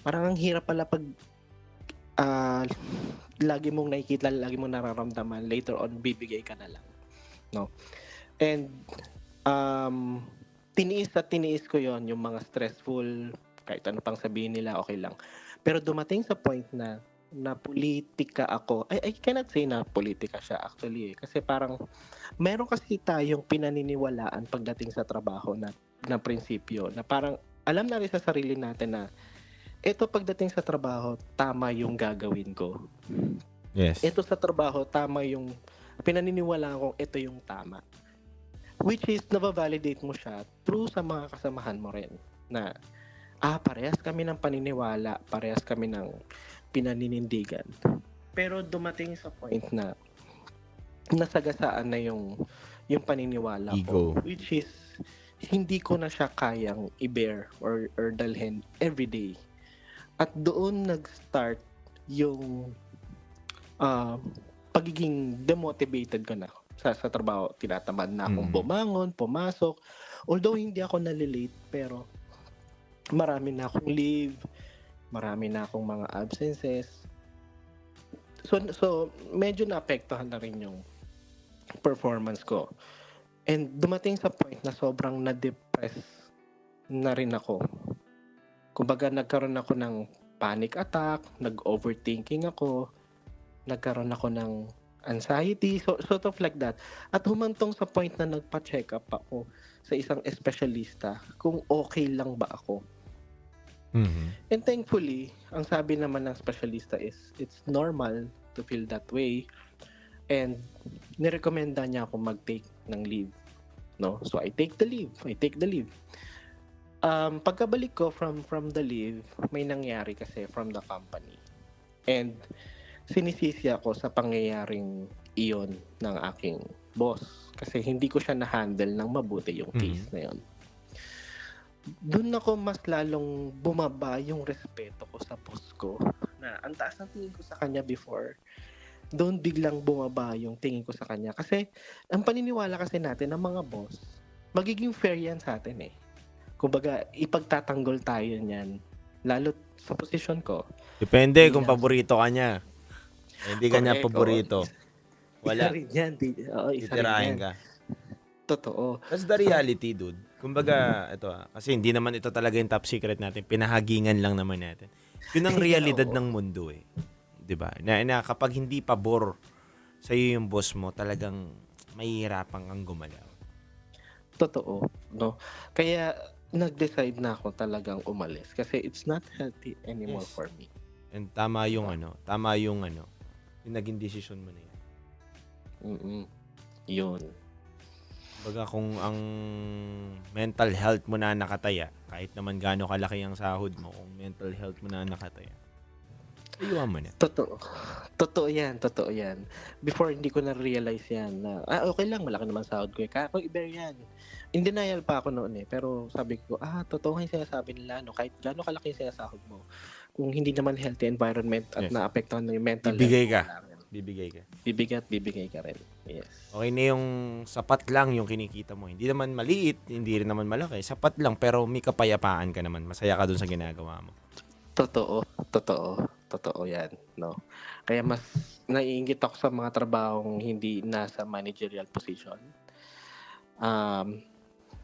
parang ang hirap pala pag lagi mong nakikita, lagi mong nararamdaman, later on bibigay ka na lang, no? And tiniis ko yon, yung mga stressful, kahit ano pang sabihin nila, okay lang. Pero dumating sa point na politika ako. I cannot say na politika siya actually kasi parang meron kasi tayong pinaniniwalaan pagdating sa trabaho na prinsipyo na parang alam na rin sa sarili natin na ito pagdating sa trabaho tama yung gagawin ko. Yes. Ito sa trabaho tama yung pinaniniwalaan kong ito yung tama. Which is nabavalidate mo siya through sa mga kasamahan mo rin na parehas kami ng paniniwala, parehas kami ng pinaninindigan. Pero dumating sa point na nasagasaan na yung paniniwala Ego. ko, which is hindi ko na siya kayang i-bear or dalhin everyday. At doon nag-start yung pagiging demotivated ko na sa trabaho. Tinatamad na akong bumangon, pumasok. Although hindi ako nalilate, pero marami na akong leave, marami na akong mga absences. So medyo naapektuhan na rin yung performance ko. And dumating sa point na sobrang na-depress na rin ako. Kumbaga nagkaroon ako ng panic attack, nag-overthinking ako, nagkaroon ako ng anxiety, sort of like that. At humantong sa point na nagpa-check up ako sa isang espesyalista kung okay lang ba ako. And thankfully, ang sabi naman ng specialista is it's normal to feel that way. And nirekomenda niya ako mag-take ng leave. No? So I take the leave. Pagkabalik ko from the leave, may nangyari kasi from the company. And sinisisi ako sa pangyayaring iyon ng aking boss. Kasi hindi ko siya na-handle ng mabuti yung case na yun. Doon ako mas lalong bumaba yung respeto ko sa boss ko. Na ang taas ng tingin ko sa kanya before, doon biglang bumaba yung tingin ko sa kanya. Kasi ang paniniwala kasi natin ng mga boss, magiging fair yan sa atin eh. Kumbaga, ipagtatanggol tayo niyan. Lalo sa posisyon ko. Depende kung paborito ka niya. Hindi ka niya Correct, paborito. Wala. Isa rin yan. Isa rin Titirahin yan. ka. Totoo. That's the reality, dude. Kumbaga, ito kasi hindi naman ito talaga yung top secret natin. Pinahagingan lang naman natin. Yun ang realidad ng mundo eh. 'Di ba? Na kapag hindi pabor sa iyo yung boss mo, talagang mahihirapan kang gumalaw. Totoo, no? Kaya nag-decide na ako talagang umalis kasi it's not healthy anymore Yes. for me. And tama yung yung naging desisyon mo na yun. Yun. Baga kung ang mental health mo na nakataya, kahit naman gaano kalaki ang sahod mo, kung mental health mo na nakataya, ayuhan mo na. Totoo yan. Before, hindi ko na-realize yan na, okay lang, malaki naman sahod ko. Kaya ko i-bear yan. In denial pa ako noon eh. Pero sabi ko, totoo nga yung sinasabi nila, no? Kahit gaano kalaki yung sinasahod mo. Kung hindi naman healthy environment at naapektuhan na yung mental Bibigay health. ka. Bibigay ka. Bibigay ka rin. Yes. Okay na yung sapat lang yung kinikita mo. Hindi naman maliit, hindi rin naman malaki. Sapat lang, pero may kapayapaan ka naman. Masaya ka dun sa ginagawa mo. Totoo yan, no? Kaya mas naiinggit ako sa mga trabahong hindi nasa managerial position.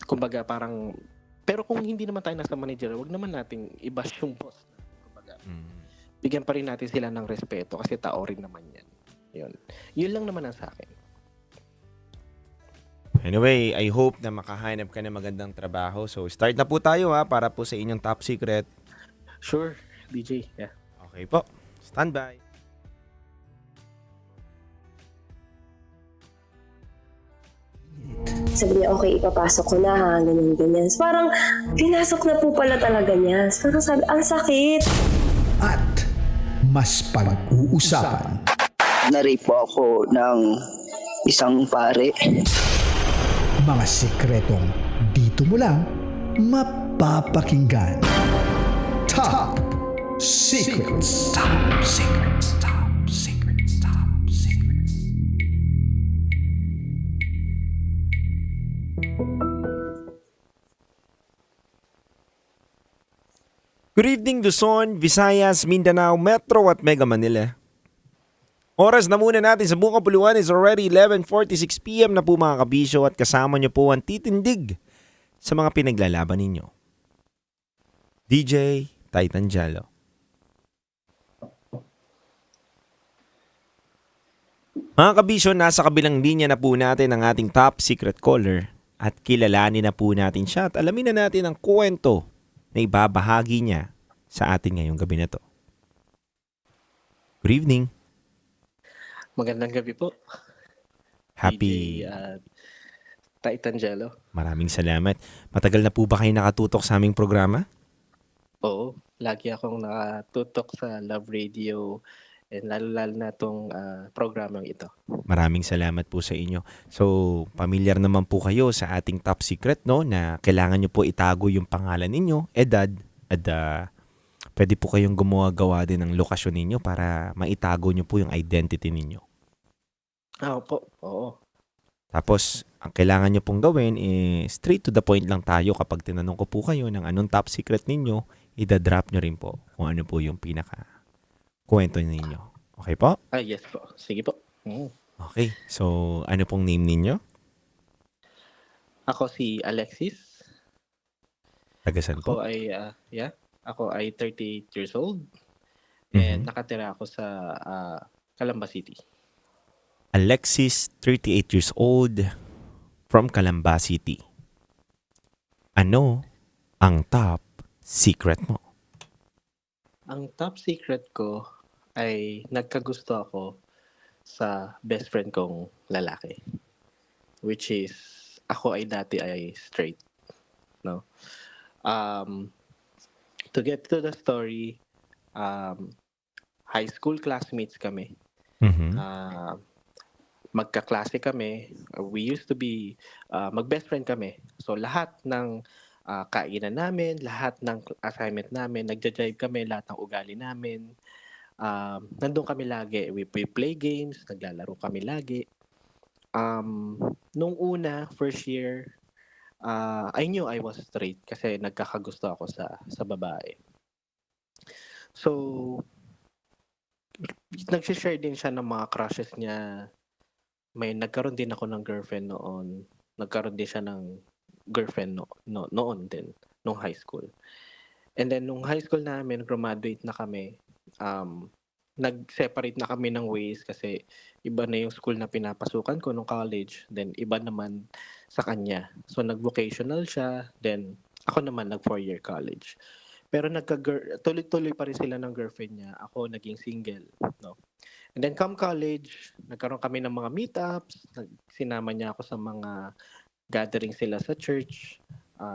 Kumbaga parang, pero kung hindi naman tayo nasa managerial, wag naman nating i-bash yung boss. Kumbaga, bigyan pa rin natin sila ng respeto kasi tao rin naman yan. Yun lang naman ang sa akin. Anyway, I hope na makahanap ka ng magandang trabaho. So, start na po tayo para po sa inyong top secret. Sure, DJ. Yeah. Okay po. Stand by. Sabi niya, okay, ipapasok ko na ha, ganyan. So, parang, pinasok na po pala talaga niya. So, parang sabi, ang sakit. At mas pag-uusapan. Na-rape po ako ng isang pare. Mga sikretong dito mo lang mapapakinggan. Top Secrets. Top Secrets. Top Secrets. Top Secrets. Good evening, Luzon, Visayas, Mindanao, Metro at Mega Manila. Oras na muna natin sa buong kapuluan is already 11:46 PM na po mga kabisyo at kasama niyo po ang titindig sa mga pinaglalaban ninyo. DJ Titan Jalo. Mga kabisyo, nasa kabilang linya na po natin ang ating top secret caller at kilalanin na po natin siya at alamin na natin ang kwento na ibabahagi niya sa atin ngayong gabi na to. Good evening. Magandang gabi po. Happy DJ, Titan Jello. Maraming salamat. Matagal na po ba kayo nakatutok sa aming programa? Oo, lagi akong nakatutok sa Love Radio and lalo-lalo na itong programang ito. Maraming salamat po sa inyo. So, pamilyar naman po kayo sa ating top secret, no? Na kailangan nyo po itago yung pangalan ninyo, edad, at pwede po kayong gumawa din ng lokasyon ninyo para maitago nyo po yung identity ninyo. Opo, oo. Tapos, ang kailangan nyo pong gawin is straight to the point lang tayo. Kapag tinanong ko po kayo ng anong top secret ninyo, idadrop nyo rin po kung ano po yung pinaka kwento ninyo. Okay po? Yes po. Sige po. Okay. So, ano pong name ninyo? Ako si Alexis. Tagasan po? Ako ay 38 years old. And nakatira ako sa Calamba City. Alexis, 38 years old, from Calamba City. Ano ang top secret mo? Ang top secret ko ay nagkagusto ako sa best friend kong lalaki. Which is, ako ay dati ay straight. No? To get to the story, high school classmates kami. Magkaklase kami. We used to be, mag-best friend kami. So lahat ng kainan namin, lahat ng assignment namin, nagja-jive kami, lahat ng ugali namin. Nandun kami lagi. We play games, naglalaro kami lagi. Nung una, first year, I knew I was straight kasi nagkakagusto ako sa babae. So, nag-share din siya ng mga crushes niya. Nagkaroon din ako ng girlfriend noon. Nagkaroon din siya ng girlfriend noon din, nung high school. And then, nung high school namin, graduate na kami, nag-separate na kami ng ways kasi iba na yung school na pinapasukan ko nung college, then iba naman sa kanya. So nag-vocational siya, then ako naman nag 4-year college. Pero tuloy-tuloy pa rin sila ng girlfriend niya. Ako naging single, no. And then come college, nagkaroon kami ng mga meetups, sinama niya ako sa mga gathering sila sa church,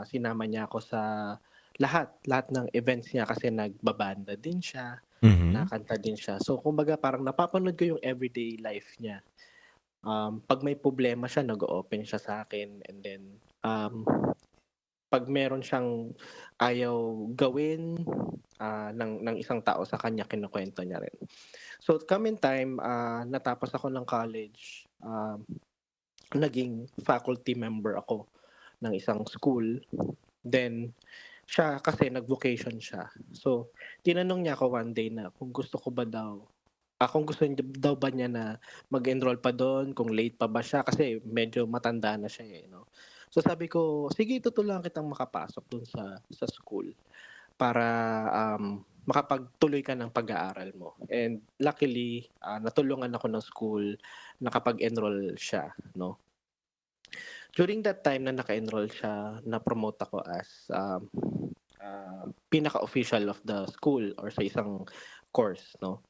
sinama niya ako sa lahat ng events niya kasi nagbabanda din siya. Nakanta din siya. So, kumbaga, parang napapanood ko yung everyday life niya. Pag may problema siya, nag-open siya sa akin. And then, pag meron siyang ayaw gawin ng isang tao sa kanya, kinukwento niya rin. So, coming time, natapos ako ng college. Naging faculty member ako ng isang school. Then, siya kasi nag-vocation siya. So, tinanong niya ako one day na kung gusto ko ba daw, kung gusto daw ba niya na mag-enroll pa doon, kung late pa ba siya, kasi medyo matanda na siya no? So, sabi ko, sige, tutulungan kitang makapasok doon sa school para makapagtuloy ka ng pag-aaral mo. And luckily, natulungan ako ng school, nakapag-enroll siya, no? During that time na naka-enroll siya, na-promote ako as pinaka-official of the school or sa isang course, no?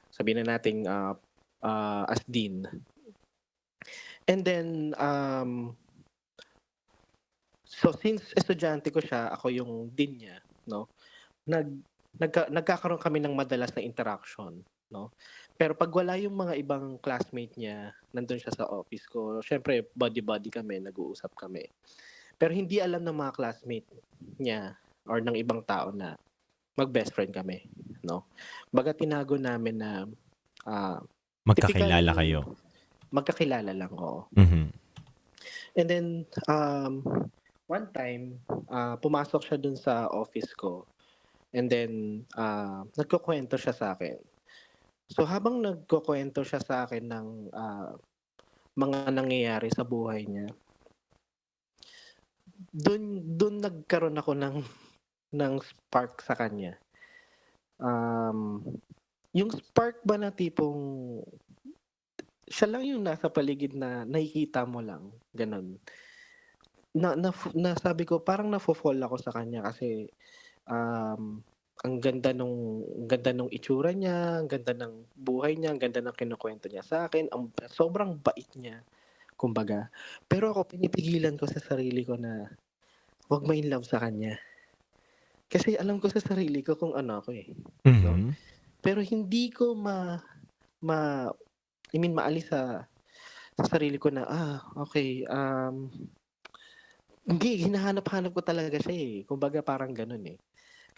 Sabihin na natin as dean. And then, so since estudyante ko siya, ako yung dean niya, no? Nagkakaroon kami ng madalas na interaction, no? Pero pag wala yung mga ibang classmate niya, nandun siya sa office ko, syempre buddy-buddy kami, nag-uusap kami. Pero hindi alam ng mga classmate niya or ng ibang tao na mag-best friend kami, no? Baga tinago namin na magkakilala kayo. Magkakilala lang, oo. And then one time, pumasok siya dun sa office ko. And then nagkukwento siya sa akin. So habang nagkukwento siya sa akin ng mga nangyayari sa buhay niya, doon nagkaroon ako ng spark sa kanya. Yung spark ba na tipong siya lang yung nasa paligid na nakikita mo lang, ganun. Na sabi ko, parang nafo-fall ako sa kanya kasi ang ganda nung itsura niya, ang ganda ng buhay niya, ang ganda ng kinukwento niya sa akin, sobrang bait niya, kumbaga. Pero ako, pinipigilan ko sa sarili ko na wag ma-in love sa kanya. Kasi alam ko sa sarili ko kung ano ako eh. No? Pero hindi ko maalis sa sarili ko na, okay, hindi, hinahanap-hanap ko talaga siya eh. Kumbaga parang ganun eh.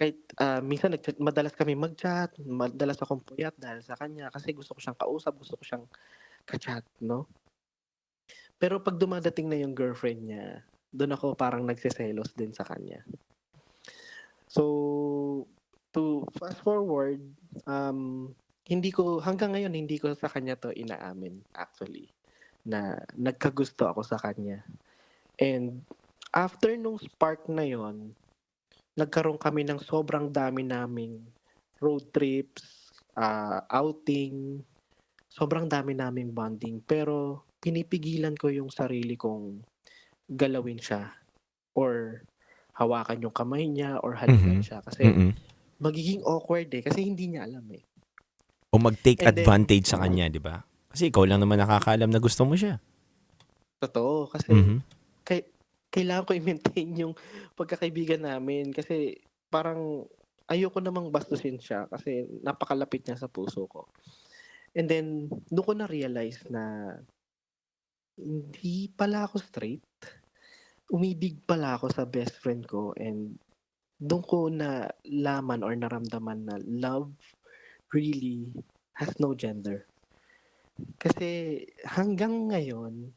Kahit minsan madalas kami mag-chat, madalas akong puyat dahil sa kanya kasi gusto ko siyang kausap, gusto ko siyang ka-chat, no? Pero pag dumadating na yung girlfriend niya, doon ako parang nagsiselos din sa kanya. So, to fast forward, hanggang ngayon hindi ko sa kanya to inaamin actually na nagkagusto ako sa kanya. And after nung spark na yon, nagkaroon kami ng sobrang dami naming road trips, outing, sobrang dami naming bonding. Pero pinipigilan ko yung sarili kong galawin siya or hawakan yung kamay niya or halikan siya. Kasi magiging awkward kasi hindi niya alam eh. O mag-take And then- advantage sa kanya, di ba? Kasi ikaw lang naman nakakaalam na gusto mo siya. Totoo, kasi kailangan ko i-maintain yung pagkakaibigan namin kasi parang ayoko namang bastusin siya kasi napakalapit niya sa puso ko. And then, doon ko na-realize na hindi pala ako straight. Umibig pala ako sa best friend ko and doon ko na laman or naramdaman na love really has no gender. Kasi hanggang ngayon,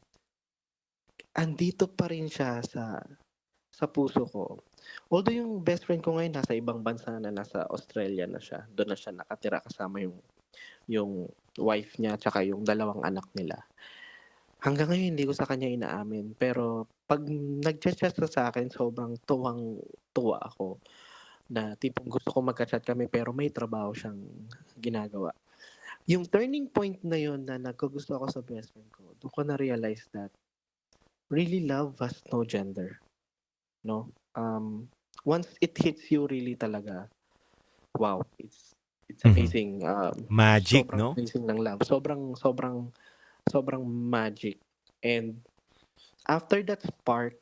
andito pa rin siya sa puso ko. Although yung best friend ko ngayon nasa ibang bansa na, nasa Australia na siya. Doon na siya nakatira kasama yung wife niya tsaka yung dalawang anak nila. Hanggang ngayon hindi ko sa kanya inaamin. Pero pag nag-chat sa akin, sobrang tuwang-tuwa ako. Na tipong gusto ko magka-chat kami pero may trabaho siyang ginagawa. Yung turning point na yun na nagkagusto ako sa best friend ko, doon ko na-realize that really love has no gender. No? Once it hits you really talaga, wow, it's amazing. Magic, sobrang no? amazing ng love. Sobrang magic. And after that spark,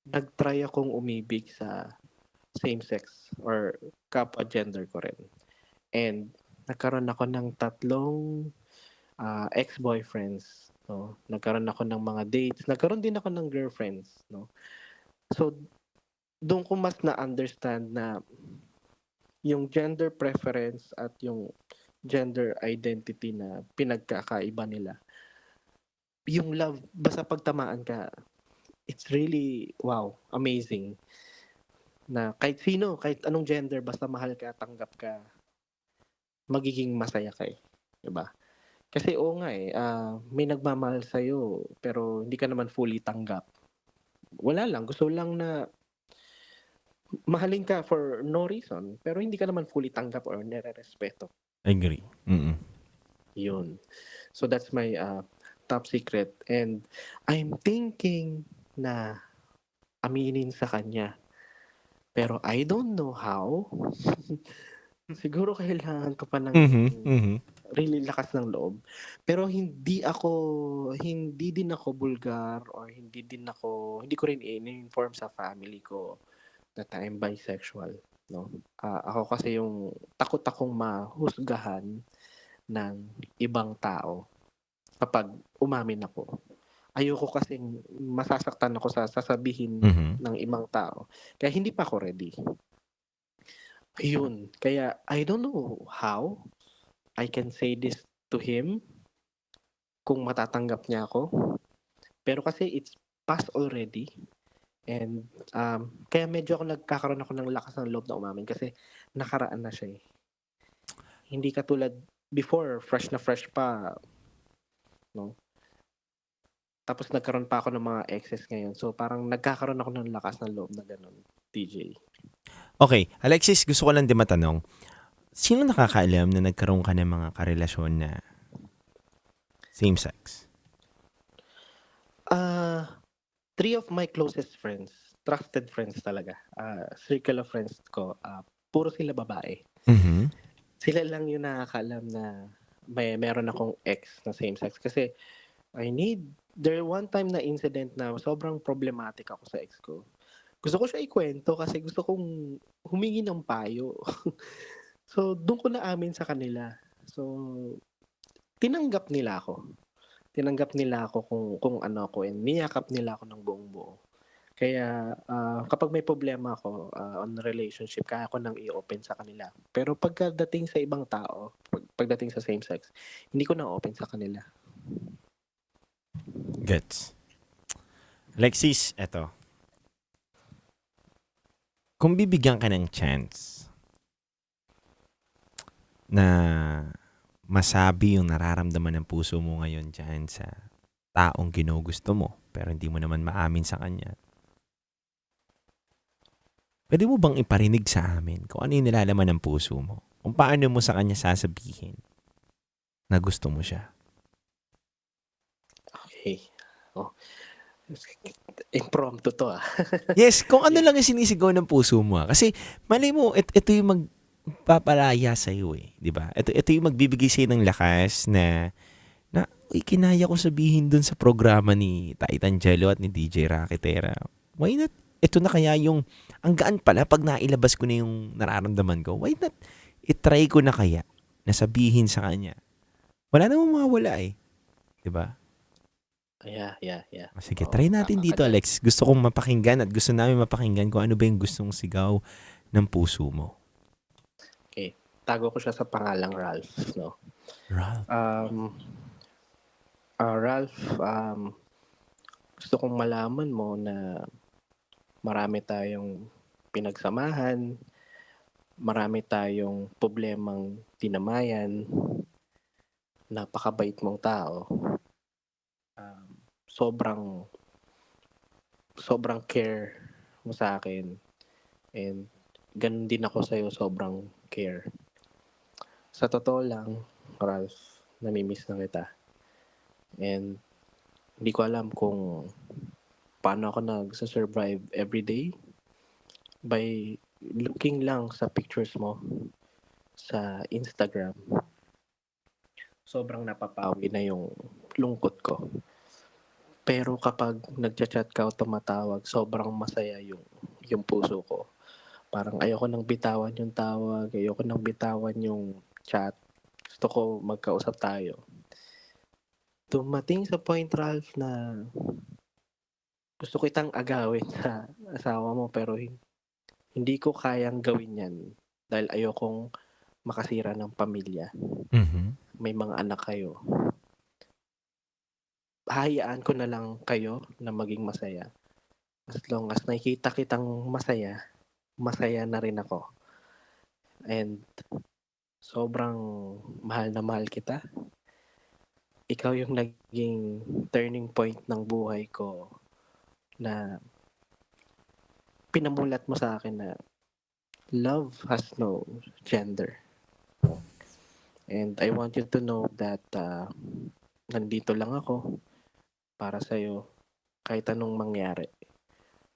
nag-try akong umibig sa same-sex or kapwa gender ko rin. And nagkaroon ako ng 3 ex-boyfriends. No? Nagkaroon ako ng mga dates. Nagkaroon din ako ng girlfriends. No? So, doon ko mas na-understand na yung gender preference at yung gender identity na pinagkakaiba nila. Yung love, basta pagtamaan ka, it's really, wow, amazing. Na kahit sino, kahit anong gender, basta mahal ka, tanggap ka, magiging masaya ka eh. Diba? Kasi oo nga may nagmamahal sa'yo, pero hindi ka naman fully tanggap. Wala lang, gusto lang na mahalin ka for no reason, pero hindi ka naman fully tanggap or nire-respeto. Agree. Yun. So that's my top secret. And I'm thinking na aminin sa kanya. Pero I don't know how. Siguro kailangan ko pa ng really lakas ng loob. Pero hindi din ako bulgar or hindi ko rin in-inform sa family ko that I'm bisexual. No? Ako kasi yung takot akong mahusgahan ng ibang tao kapag umamin ako. Ayoko kasing masasaktan ako sa sasabihin ng ibang tao. Kaya hindi pa ako ready. Ayun. Kaya I don't know how I can say this to him kung matatanggap niya ako. Pero kasi it's past already. And kaya medyo nagkakaroon ako ng lakas ng loob na umamin kasi nakaraan na siya eh. Hindi katulad before, fresh na fresh pa. No? Tapos nagkaroon pa ako ng mga exes ngayon. So parang nagkakaroon ako ng lakas ng loob na ganun, DJ. Okay, Alexis, gusto ko lang din matanong, sino nakakaalam na nagkaroon ka ng mga karelasyon na same-sex? 3 of my closest friends, trusted friends talaga, circle of friends ko, puro sila babae. Sila lang yung nakakaalam na meron akong ex na same-sex. Kasi there one time na incident na sobrang problematic ako sa ex ko. Gusto ko siya ikwento kasi gusto kong humingi ng payo. So, doon ko na-amin sa kanila. So, tinanggap nila ako. Tinanggap nila ako kung ano ako and niyakap nila ako ng buong buo. Kaya kapag may problema ako on relationship, kaya ko nang i-open sa kanila. Pero pagdating sa ibang tao, pagdating sa same sex, hindi ko na open sa kanila. Gets. Alexis, eto. Kung bibigyan ka ng chance na masabi yung nararamdaman ng puso mo ngayon dyan sa taong ginugusto mo pero hindi mo naman maamin sa kanya, pwede mo bang iparinig sa amin kung ano yung nilalaman ng puso mo? Kung paano mo sa kanya sasabihin na gusto mo siya? Okay. Oh. Impromptu to Yes, kung ano lang yung sinisigaw ng puso mo. Kasi malay mo, ito yung magpapalaya sa'yo eh. Diba? Ito yung magbibigay sa'yo ng lakas na kinaya ko sabihin dun sa programa ni Titan Jello at ni DJ Raketera. Why not? Ito na kaya yung, ang gaan pala pag nailabas ko na yung nararamdaman ko. Why not? I-try ko na kaya na sabihin sa kanya. Wala namang mawawala eh. Diba? Yeah. Sige, try natin dito, Alex. Gusto kong mapakinggan at gusto namin mapakinggan kung ano ba yung gustong sigaw ng puso mo. Okay. Tago ko siya sa pangalang Ralph, no? Ralph? Ralph, gusto kong malaman mo na marami tayong pinagsamahan, marami tayong problemang tinamayan, napakabait mong tao. Sobrang care mo sa akin, and ganun din ako sa'yo, sobrang care. Sa totoo lang, Ralph, namimiss na kita. And hindi ko alam kung paano ako nagsasurvive everyday by looking lang sa pictures mo sa Instagram. Sobrang napapawi na yung lungkot ko. Pero kapag nagchat-chat ka o tumatawag, sobrang masaya yung puso ko. Parang ayoko nang bitawan yung tawag, ayoko nang bitawan yung chat. Gusto ko magkausap tayo. Dumating sa point, Ralph, na gusto ko itang agawin sa asawa mo, pero hindi ko kayang gawin yan dahil ayokong makasira ng pamilya. Mm-hmm. May mga anak kayo. Hayaan ko na lang kayo na maging masaya. As long as nakikita kitang masaya, masaya na rin ako. And sobrang mahal na mahal kita. Ikaw yung naging turning point ng buhay ko na pinamulat mo sa akin na love has no gender. And I want you to know that nandito lang ako para sa'yo kahit anong mangyari.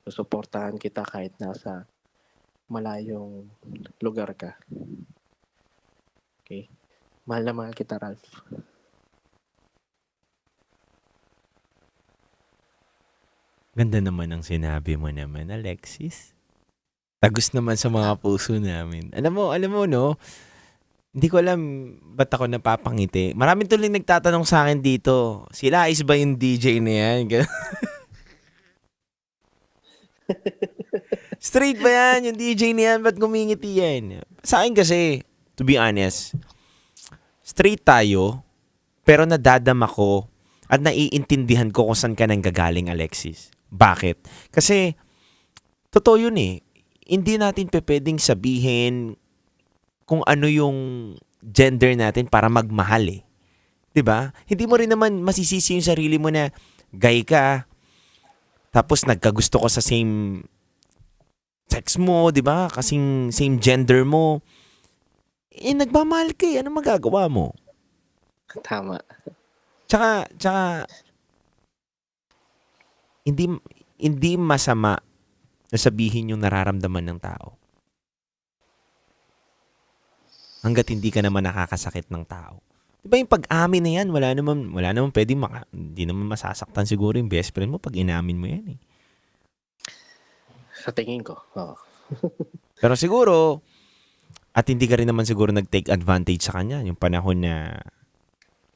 Susuportahan kita kahit nasa malayong lugar ka. Okay? Mahal na mahal kita, Ralph. Ganda naman ang sinabi mo naman, Alexis. Tagus naman sa mga puso namin. Alam mo, no? Hindi ko alam ba't ako napapangiti. Maraming tuloy nagtatanong sa akin dito, sila is ba yung DJ na yan? Straight ba yan? Yung DJ na yan? Ba't gumingiti yan? Sa akin kasi, to be honest, straight tayo, pero nadadama ko at naiintindihan ko kung saan ka nang gagaling, Alexis. Bakit? Kasi, totoo yun eh. Hindi natin pwedeng sabihin kung ano yung gender natin para magmahal eh. 'Di ba? Hindi mo rin naman masisisi yung sarili mo na gay ka, tapos nagkagusto ko sa same sex mo, 'di ba? Kasing same gender mo. Eh, nagmamahal ka eh. Ano magagawa mo? Tama. Tsaka hindi masama na sabihin yung nararamdaman ng tao. Hanggat hindi ka naman nakakasakit ng tao. Diba yung pag-amin na yan, wala naman pwedeng hindi naman masasaktan siguro yung best friend mo pag inamin mo yan eh. Sa tingin ko, oo. Pero siguro, at hindi ka rin naman siguro nag-take advantage sa kanya, yung panahon na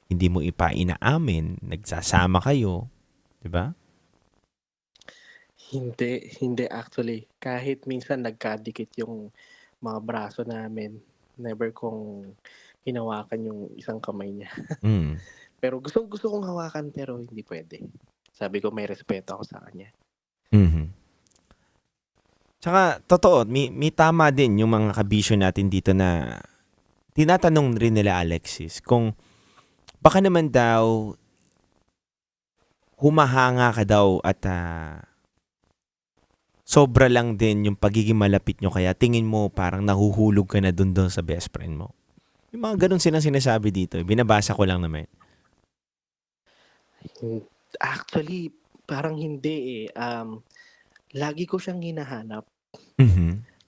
hindi mo inaamin, nagsasama kayo, diba? Hindi actually. Kahit minsan nagkadikit yung mga braso namin, never kong hinawakan yung isang kamay niya. Pero gusto kong hawakan pero hindi pwede. Sabi ko may respeto ako sa kanya. Mm-hmm. Tsaka, totoo, may tama din yung mga kabisyo natin dito na tinatanong rin nila Alexis kung baka naman daw humahanga ka daw at sobra lang din yung pagiging malapit nyo kaya tingin mo parang nahuhulog ka na dun sa best friend mo. Yung mga ganun silang sinasabi dito. Binabasa ko lang naman. Actually, parang hindi eh. Lagi ko siyang hinahanap.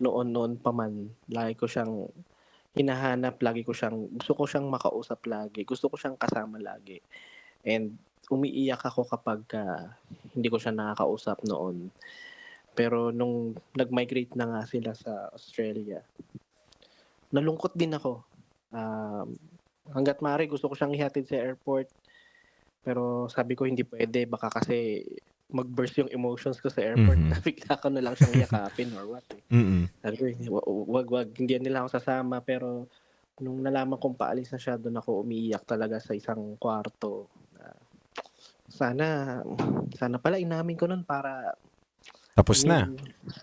Noon pa man. Lagi ko siyang hinahanap. Gusto ko siyang makausap lagi. Gusto ko siyang kasama lagi. And umiiyak ako kapag hindi ko siya nakakausap noon. Pero nung nag-migrate na nga sila sa Australia, nalungkot din ako. Hanggat maaari gusto ko siyang ihatid sa airport. Pero sabi ko hindi pwede. Baka kasi mag-burst yung emotions ko sa airport. Bigla ko na lang siyang yakapin or what. Sabi ko, wag. Hindi nila ako sasama. Pero nung nalaman kong paalis na siya, doon ako umiiyak talaga sa isang kwarto. Sana pala inamin ko nun para Tapos na.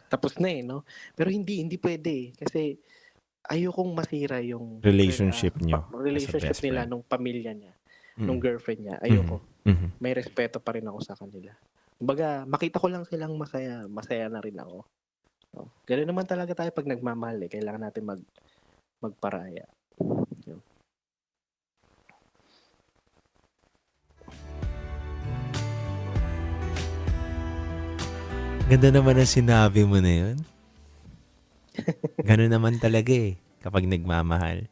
Tapos na eh, no? Pero hindi pwede. Kasi ayokong masira yung Relationship nyo. relationship as a best nila friend. nung pamilya niya, nung girlfriend niya. Ayoko. May respeto pa rin ako sa kanila. Kumbaga, makita ko lang silang masaya, masaya na rin ako. No? Ganun naman talaga tayo pag nagmamahal eh. Kailangan natin magparaya. Yun. Ganda naman ang sinabi mo na yun. Ganun naman talaga eh. Kapag nagmamahal,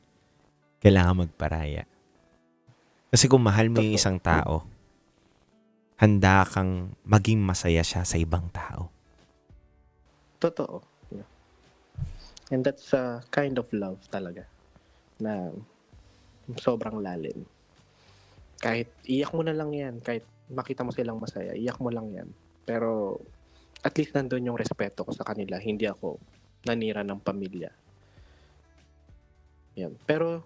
kailangan magparaya. Kasi kung mahal mo yung isang tao, handa kang maging masaya siya sa ibang tao. Totoo. Yeah. And that's a kind of love talaga na sobrang lalim. Kahit iyak mo na lang yan, kahit makita mo silang masaya, iyak mo lang yan. Pero at least nandun yung respeto ko sa kanila. Hindi ako nanira ng pamilya. Yan. Pero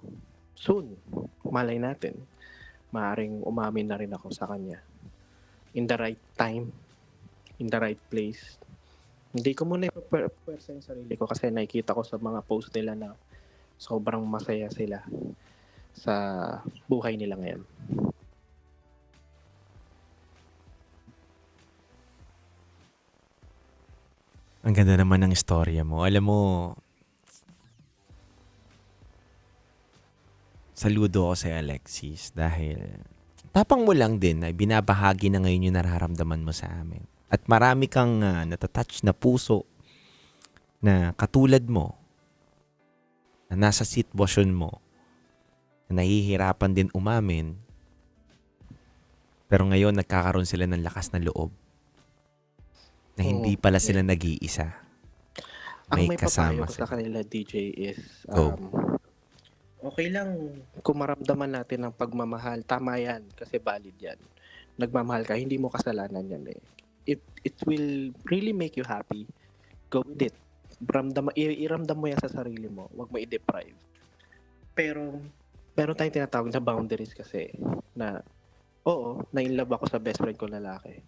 soon, malay natin, maaring umamin na rin ako sa kanya. In the right time, in the right place. Hindi ko muna ipapersa yung sarili ko kasi nakikita ko sa mga post nila na sobrang masaya sila sa buhay nila ngayon. Ang ganda naman ng istorya mo. Alam mo, saludo ako sa Alexis dahil tapang mo lang din na binabahagi na ngayon yung nararamdaman mo sa amin. At marami kang natatouch na puso na katulad mo, na nasa sitwasyon mo, na nahihirapan din umamin, pero ngayon nagkakaroon sila ng lakas na loob na hindi pala sila nag-iisa. Ang May may papayo kasama ko sa kanila, DJ, is Go. okay lang kung maramdaman natin ang pagmamahal. Tama yan, kasi valid yan. Nagmamahal ka, hindi mo kasalanan yan eh. It will really make you happy. Go with it. Iramdam mo yan sa sarili mo. Huwag mo i-deprive. Pero meron tayong tinatawag na boundaries kasi na oo, na-inlove ako sa best friend ko lalaki.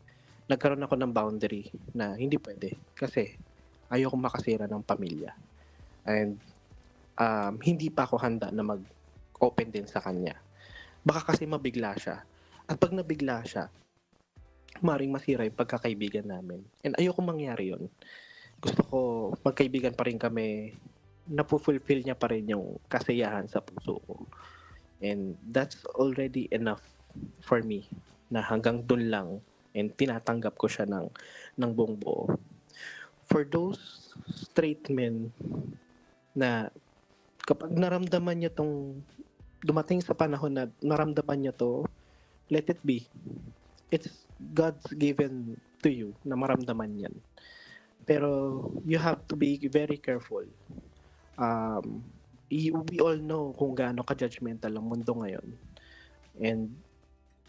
Nagkaroon ako ng boundary na hindi pwede kasi ayoko makasira ng pamilya. And hindi pa ako handa na mag-open din sa kanya. Baka kasi mabigla siya. At pag nabigla siya, maring masira yung pagkakaibigan namin. And ayoko mangyari yun. Gusto ko magkaibigan pa rin kami, napufulfill niya pa rin yung kasiyahan sa puso ko. And that's already enough for me na hanggang dun lang and tinatanggap ko siya ng buong buo. For those straight men na kapag naramdaman niyo tong dumating sa panahon na naramdaman niyo to, let it be. It's God's given to you na maramdaman yan. Pero you have to be very careful. We all know kung gaano ka-judgmental ang mundo ngayon. And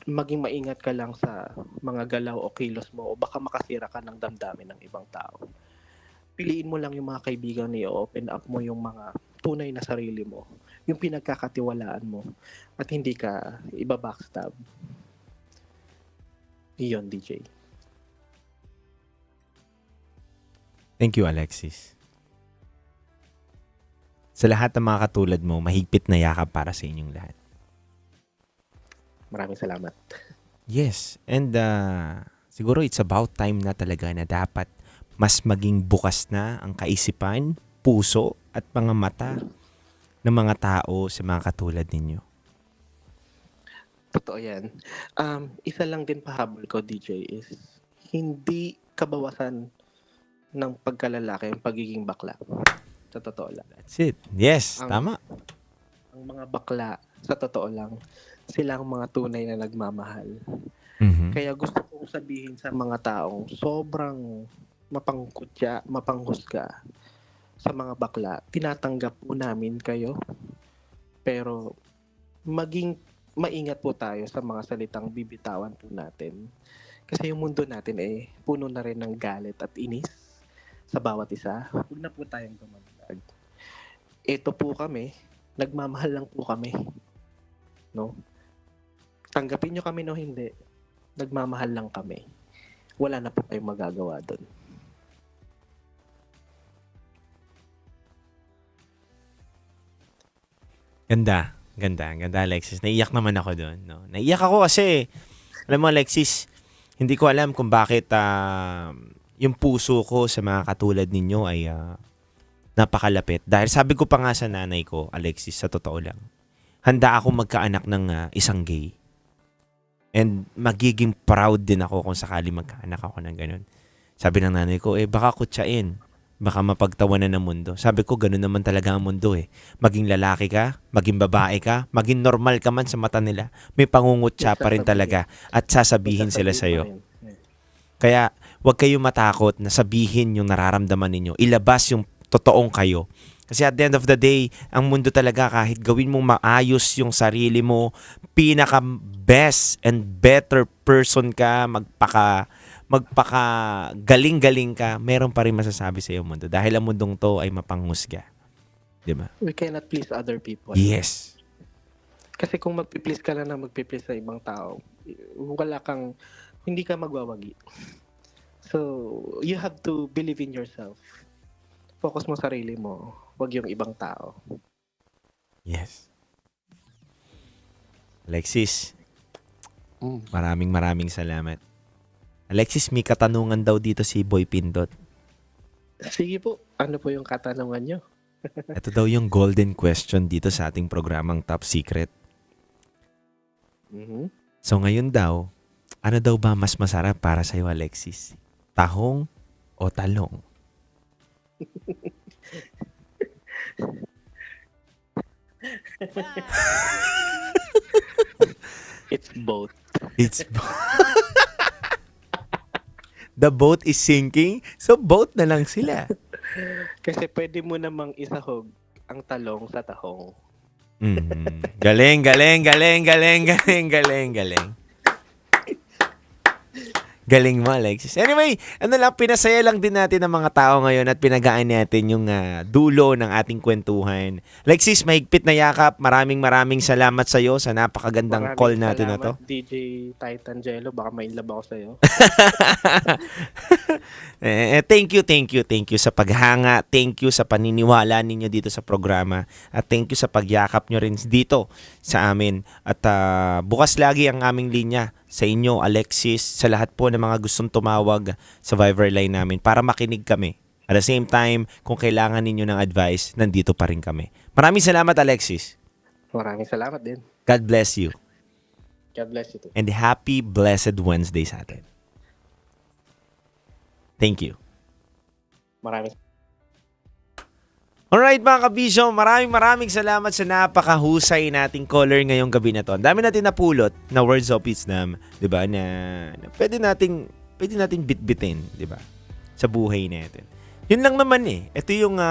maging maingat ka lang sa mga galaw o kilos mo o baka makasira ka ng damdamin ng ibang tao. Piliin mo lang yung mga kaibigan na i-open up mo yung mga tunay na sarili mo, yung pinagkakatiwalaan mo, at hindi ka iba-backstab. Iyon, DJ. Thank you, Alexis. Sa lahat ng mga katulad mo, mahigpit na yakap para sa inyong lahat. Maraming salamat. Yes, and siguro it's about time na talaga na dapat mas maging bukas na ang kaisipan, puso at mga mata ng mga tao sa mga katulad ninyo. Totoo yan. Isa lang din pahabol ko, DJ, is hindi kabawasan ng pagkalalaki ang pagiging bakla. Sa totoo lang. That's it. Yes, tama. Ang mga bakla, sa totoo lang, sila ang mga tunay na nagmamahal. Kaya gusto kong sabihin sa mga taong sobrang mapanghusga sa mga bakla, tinatanggap po namin kayo. Pero maging maingat po tayo sa mga salitang bibitawan po natin. Kasi yung mundo natin puno na rin ng galit at inis sa bawat isa. Huwag na po tayong gumalag. Ito po kami, nagmamahal lang po kami. No? Tanggapin nyo kami no hindi, nagmamahal lang kami. Wala na po kayong magagawa doon. Ganda Alexis. Naiyak naman ako doon. No? Naiyak ako kasi, alam mo Alexis, hindi ko alam kung bakit yung puso ko sa mga katulad ninyo ay napakalapit. Dahil sabi ko pa nga sa nanay ko, Alexis, sa totoo lang, handa ako magkaanak ng isang gay. And magiging proud din ako kung sakali magkaanak ako ng ganun. Sabi ng nanay ko, baka kutsain. Baka mapagtawanan ng mundo. Sabi ko, ganun naman talaga ang mundo Maging lalaki ka, maging babae ka, maging normal ka man sa mata nila, may pangungutya pa rin talaga at sasabihin sila sa'yo. Kaya, huwag kayong matakot na sabihin yung nararamdaman ninyo. Ilabas yung totoong kayo. Kasi at the end of the day, ang mundo talaga kahit gawin mong maayos yung sarili mo, pinaka best and better person ka, magpaka galing-galing ka, meron pa rin masasabi sa iyong mundo. Dahil ang mundong to ay mapanghusga. Diba? We cannot please other people. Yes. Kasi kung magpi-please ka lang na magpi-please sa ibang tao, hindi ka magwawagi. So, you have to believe in yourself. Focus mo sarili mo, wag yung ibang tao. Yes. Alexis, maraming salamat. Alexis, may katanungan daw dito si Boy Pindot. Sige po, ano po yung katanungan nyo? Ito daw yung golden question dito sa ating programang Top Secret. So ngayon daw, ano daw ba mas masarap para sa'yo, Alexis? Tahong o talong? It's both. The boat is sinking, so boat na lang sila. Kasi pwede mo namang isahog ang talong sa tahong. Galing. Galing mo, Alexis. Anyway, pinasaya lang din natin ang mga tao ngayon at pinagaan natin yung dulo ng ating kwentuhan. Alexis, mahigpit na yakap. Maraming salamat sa iyo sa napakagandang call natin na to. DJ Titangelo, baka mainlove ako sa iyo. Thank you sa paghanga. Thank you sa paniniwala ninyo dito sa programa. At thank you sa pagyakap nyo rin dito sa amin. At bukas lagi ang aming linya sa inyo, Alexis, sa lahat po ng mga gustong tumawag sa Viber line namin para makinig kami. At the same time, kung kailangan ninyo ng advice, nandito pa rin kami. Maraming salamat, Alexis. Maraming salamat din. God bless you. God bless you too. And happy blessed Wednesday sa atin. Thank you. Maraming Alright mga kabisyo, maraming salamat sa napakahusay nating caller ngayong gabi na to. Ang dami natin napulot na words of wisdom, 'di ba? Na pwede nating bitbitin, 'di ba? Sa buhay natin. Yun lang naman Ito yung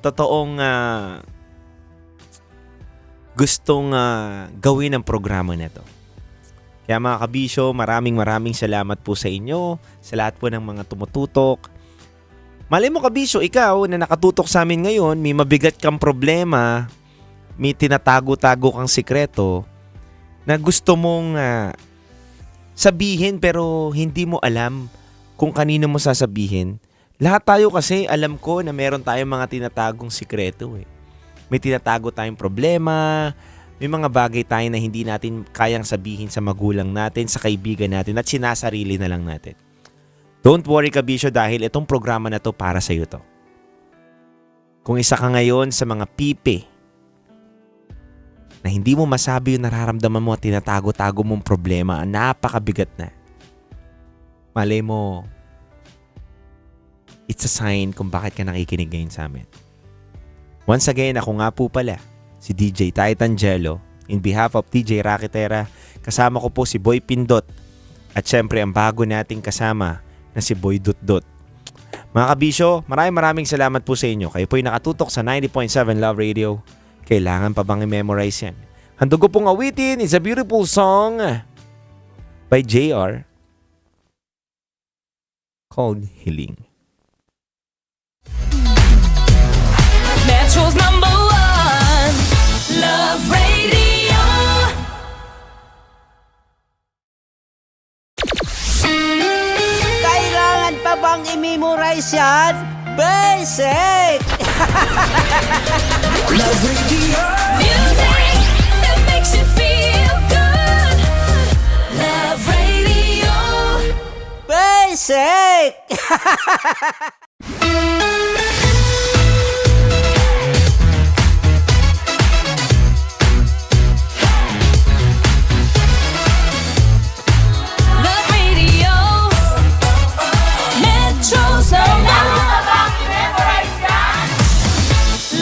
totoong gustong gawin ng programa na to. Kaya mga kabisyo, maraming salamat po sa inyo, sa lahat po ng mga tumututok. Malay mo kabisyo, ikaw na nakatutok sa amin ngayon, may mabigat kang problema, may tinatago-tago kang sikreto na gusto mong sabihin pero hindi mo alam kung kanino mo sasabihin. Lahat tayo kasi alam ko na meron tayong mga tinatagong sikreto May tinatago tayong problema, may mga bagay tayo na hindi natin kayang sabihin sa magulang natin, sa kaibigan natin, at sinasarili na lang natin. Don't worry kabisyo dahil itong programa na to para sa iyo to. Kung isa ka ngayon sa mga pipi na hindi mo masabi yung nararamdaman mo at tinatago-tago mong problema, napakabigat na. Malay mo, it's a sign kung bakit ka nakikinig ngayon sa amin. Once again, ako nga po pala, si DJ Titangelo. In behalf of DJ Raketera, kasama ko po si Boy Pindot. At syempre, ang bago nating kasama na si Boy Dutdut. Mga kabisyo, maraming salamat po sa inyo. Kayo po'y nakatutok sa 90.7 Love Radio. Kailangan pa bang i-memorize yan? Handog ko pong awitin is a beautiful song by JR called Hiling. Metro's #1 Love Radio. Kailangan pa bang i-memorize yan? Basic! Love Radio. Music that makes you feel good. Love Radio. Basic! Love Radio. Metro's #1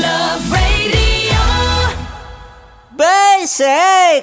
Love Radio. Basic!